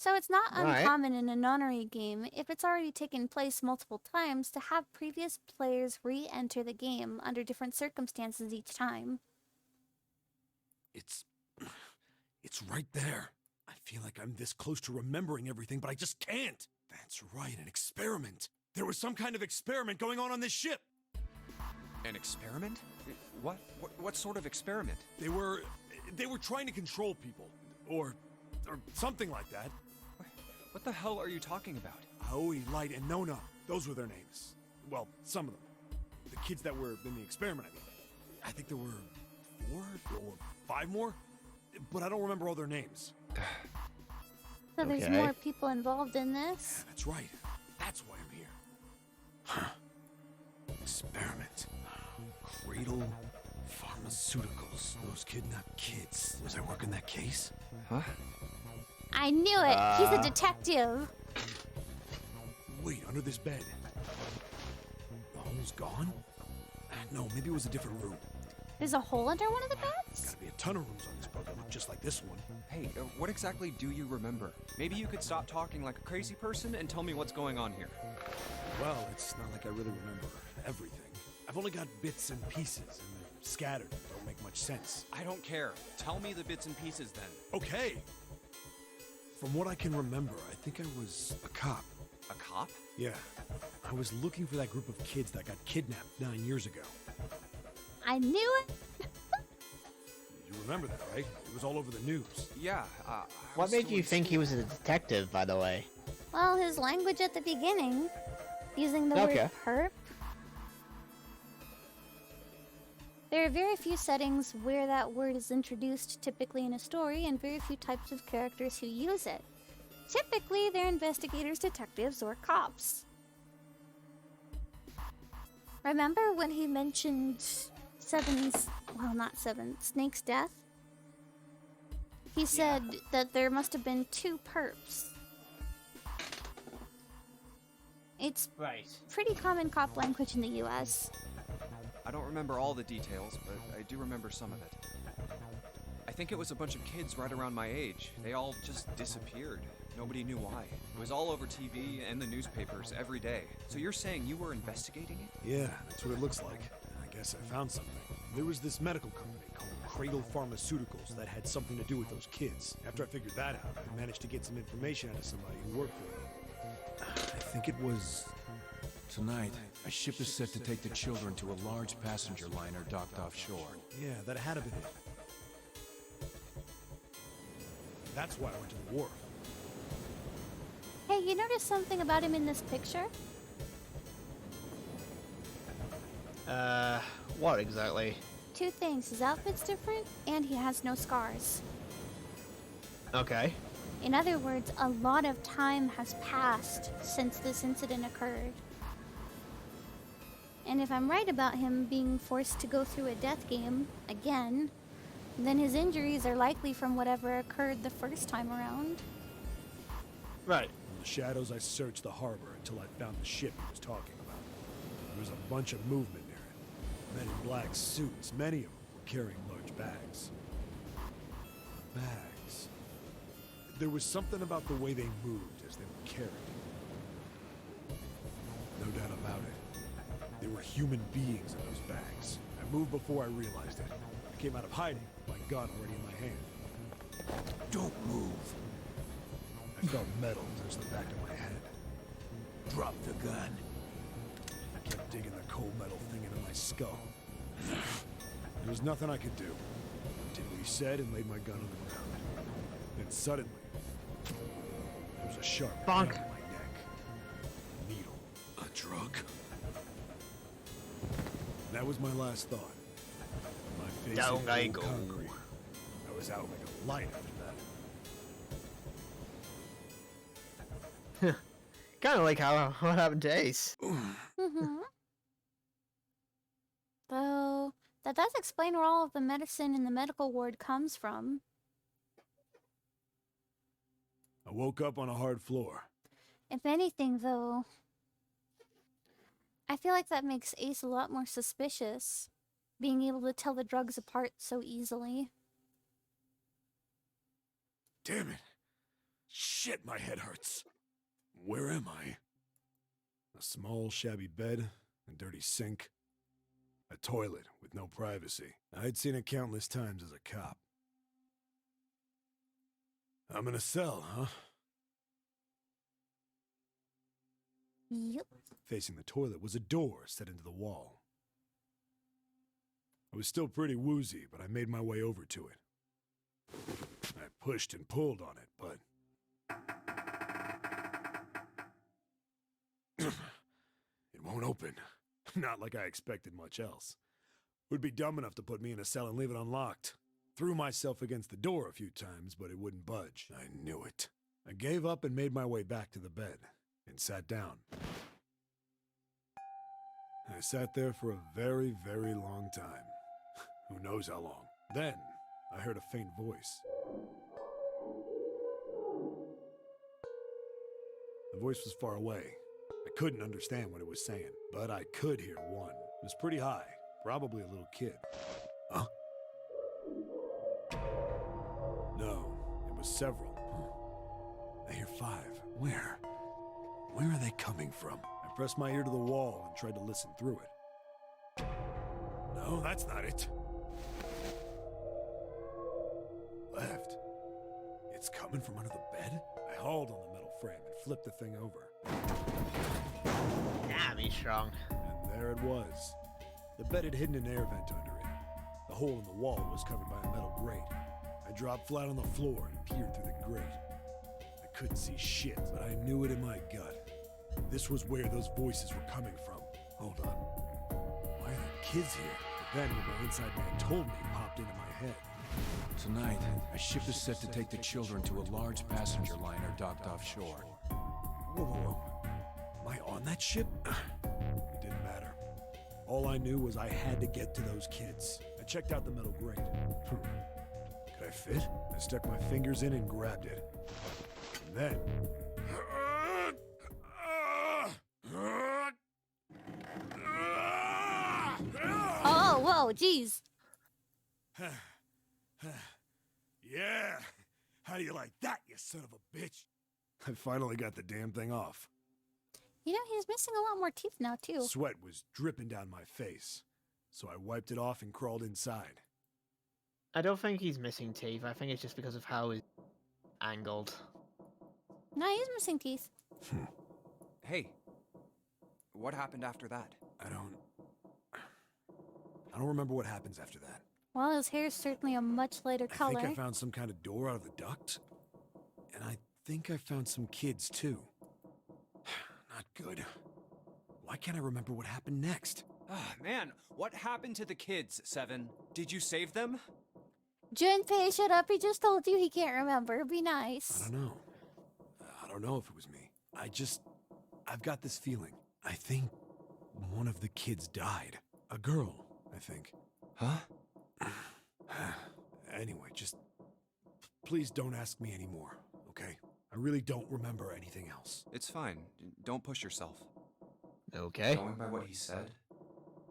So it's not Alright. uncommon in a nonary game, if it's already taken place multiple times, to have previous players re-enter the game under different circumstances each time. It's right there. I feel like I'm this close to remembering everything, but I just can't. That's right, an experiment. There was some kind of experiment going on this ship. An experiment? What sort of experiment? They were trying to control people, or something like that. What the hell are you talking about? Aoi, Light, and Nona. Those were their names. Well, some of them. The kids that were in the experiment, I mean. I think there were 4 or 5 more, but I don't remember all their names. So there's Okay. more people involved in this? That's right. That's why I'm here. Huh. Experiment. Cradle Pharmaceuticals. Those kidnapped kids. Was I working that case? Huh? I knew it! He's a detective! Wait, under this bed. The hole's gone? No, maybe it was a different room. There's a hole under one of the beds? Gotta be a ton of rooms on this boat that look just like this one. Hey, what exactly do you remember? Maybe you could stop talking like a crazy person and tell me what's going on here. Well, it's not like I really remember everything. I've only got bits and pieces, and they're scattered. Don't make much sense. I don't care. Tell me the bits and pieces then. Okay. From what I can remember, I think I was a cop. A cop? Yeah. I was looking for that group of kids that got kidnapped 9 years ago. I knew it. You remember that, right? It was all over the news. Yeah. What made you think he was a detective, by the way? Well, his language at the beginning, using the word perp. There are very few settings where that word is introduced typically in a story, and very few types of characters who use it. Typically, they're investigators, detectives, or cops. Remember when he mentioned Snake's death? He said that there must have been 2 perps. It's pretty common cop language in the US. I don't remember all the details, but I do remember some of it. I think it was a bunch of kids right around my age. They all just disappeared. Nobody knew why. It was all over TV and the newspapers every day. So you're saying you were investigating it? Yeah, that's what it looks like. I guess I found something. There was this medical company called Cradle Pharmaceuticals that had something to do with those kids. After I figured that out, I managed to get some information out of somebody who worked for them. I think it was... Tonight, a ship is set to take the children to a large passenger liner docked offshore. Yeah, that had to be it. That's why I went to the wharf. Hey, you notice something about him in this picture? What exactly? 2 things. His outfit's different, and he has no scars. Okay. In other words, a lot of time has passed since this incident occurred. And if I'm right about him being forced to go through a death game again, then his injuries are likely from whatever occurred the first time around. Right. In the shadows, I searched the harbor until I found the ship he was talking about. There was a bunch of movement near it. Men in black suits, many of them were carrying large bags. Bags. There was something about the way they moved as they were carried. No doubt about it. There were human beings in those bags. I moved before I realized it. I came out of hiding, my gun already in my hand. Don't move. I felt metal touch the back of my head. Drop the gun. I kept digging the cold metal thing into my skull. There was nothing I could do. I did what he said and laid my gun on the ground. Then suddenly, there was a sharp bonk pain in my neck. A needle. A drug? That was my last thought. My face Down hit I cold go. concrete. I was out like a light after that. Kind of like what happened to Ace. Though, that does explain where all of the medicine in the medical ward comes from. I woke up on a hard floor. If anything, though, I feel like that makes Ace a lot more suspicious, being able to tell the drugs apart so easily. Damn it. Shit, my head hurts. Where am I? A small, shabby bed, a dirty sink, a toilet with no privacy. I'd seen it countless times as a cop. I'm in a cell, huh? Yep. Facing the toilet was a door set into the wall. I was still pretty woozy, but I made my way over to it. I pushed and pulled on it, but... it won't open. Not like I expected much else. Would be dumb enough to put me in a cell and leave it unlocked. Threw myself against the door a few times, but it wouldn't budge. I knew it. I gave up and made my way back to the bed, and sat down. I sat there for a very, very long time. Who knows how long. Then, I heard a faint voice. The voice was far away. I couldn't understand what it was saying, but I could hear one. It was pretty high, probably a little kid. Huh? No, it was several. I hear 5. Where? Where are they coming from? I pressed my ear to the wall and tried to listen through it. No, that's not it. Left. It's coming from under the bed? I hauled on the metal frame and flipped the thing over. Damn, he's strong. And there it was. The bed had hidden an air vent under it. The hole in the wall was covered by a metal grate. I dropped flat on the floor and peered through the grate. I couldn't see shit, but I knew it in my gut. This was where those voices were coming from. Hold on. Why are there kids here? But then what my inside man told me popped into my head. Tonight, a ship is set to take the children to a large passenger liner docked offshore. Whoa, whoa, whoa. Am I on that ship? It didn't matter. All I knew was I had to get to those kids. I checked out the metal grate. Could I fit? I stuck my fingers in and grabbed it. And then... Oh, whoa, jeez. Yeah! How do you like that, you son of a bitch? I finally got the damn thing off. You know, he's missing a lot more teeth now, too. Sweat was dripping down my face, so I wiped it off and crawled inside. I don't think he's missing teeth. I think it's just because of how he's angled. No, he's missing teeth. Hey, what happened after that? I don't remember what happens after that. Well, his hair is certainly a much lighter color. I think I found some kind of door out of the duct. And I think I found some kids, too. Not good. Why can't I remember what happened next? Ah, man, what happened to the kids, Seven? Did you save them? Junpei, shut up. He just told you he can't remember. Be nice. I don't know. I don't know if it was me. I've got this feeling. I think one of the kids died. A girl, I think. Huh? Anyway, just please don't ask me anymore, okay? I really don't remember anything else. It's fine. Don't push yourself. Okay. Going by what he said,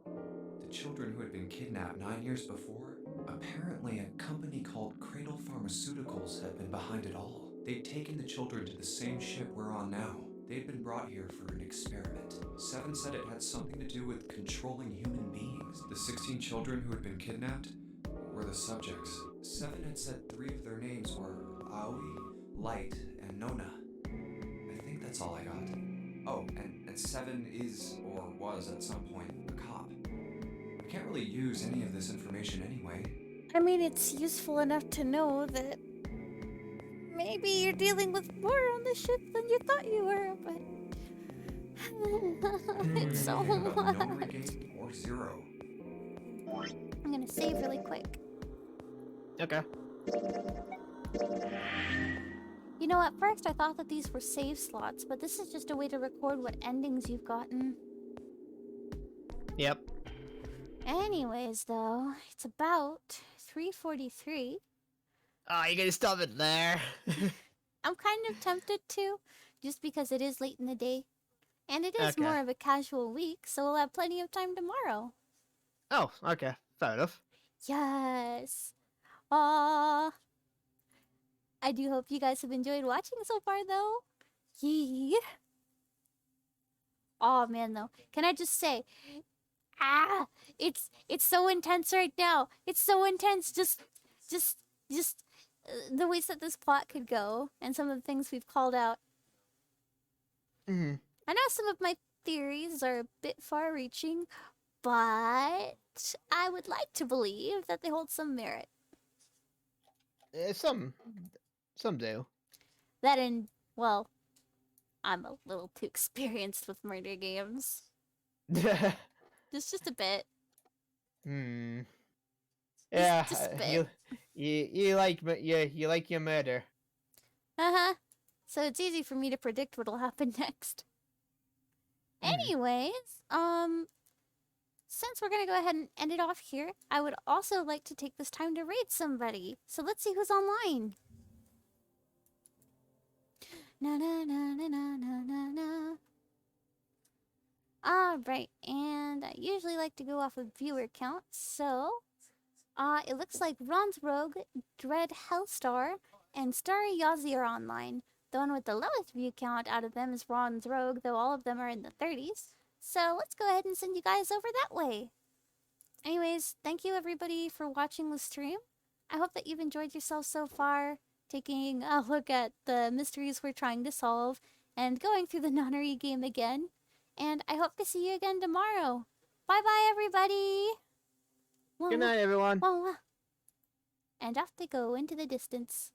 the children who had been kidnapped 9 years before, apparently a company called Cradle Pharmaceuticals had been behind it all. They'd taken the children to the same ship we're on now. They'd been brought here for an experiment. Seven said it had something to do with controlling human beings. The 16 children who had been kidnapped were the subjects. Seven had said 3 of their names were Aoi, Light, and Nona. I think that's all I got. Oh, and Seven is, or was at some point, a cop. I can't really use any of this information anyway. I mean, it's useful enough to know that maybe you're dealing with more on the ship than you thought you were, but it's so Anything about much. no regained or 0. I'm gonna save really quick. Okay. You know, at first I thought that these were save slots, but this is just a way to record what endings you've gotten. Yep. Anyways, though, it's about 3:43. Oh, you're gonna stop it there. I'm kind of tempted to, just because it is late in the day. And it is Okay. more of a casual week, so we'll have plenty of time tomorrow. Oh, okay. Fair enough. Yes. Aww. I do hope you guys have enjoyed watching so far, though. Yeah. Oh man, though, can I just say, it's so intense right now. It's so intense. Just the ways that this plot could go, and some of the things we've called out. Mm-hmm. I know some of my theories are a bit far-reaching, but I would like to believe that they hold some merit. Some do. That and, well, I'm a little too experienced with murder games. Just a bit. Hmm. Yeah. Just a bit. You like your murder. Uh-huh. So it's easy for me to predict what'll happen next. Anyways, since we're gonna go ahead and end it off here, I would also like to take this time to raid somebody. So let's see who's online. Na na na na na na na na. Alright, and I usually like to go off of viewer count, so It looks like Ron's Rogue, Dread Hellstar, and Starry Yazzie are online. The one with the lowest view count out of them is Ron's Rogue, though all of them are in the 30s. So let's go ahead and send you guys over that way. Anyways, thank you everybody for watching the stream. I hope that you've enjoyed yourself so far, taking a look at the mysteries we're trying to solve, and going through the nunnery game again. And I hope to see you again tomorrow. Bye-bye, everybody! Good night, everyone. And off they go into the distance.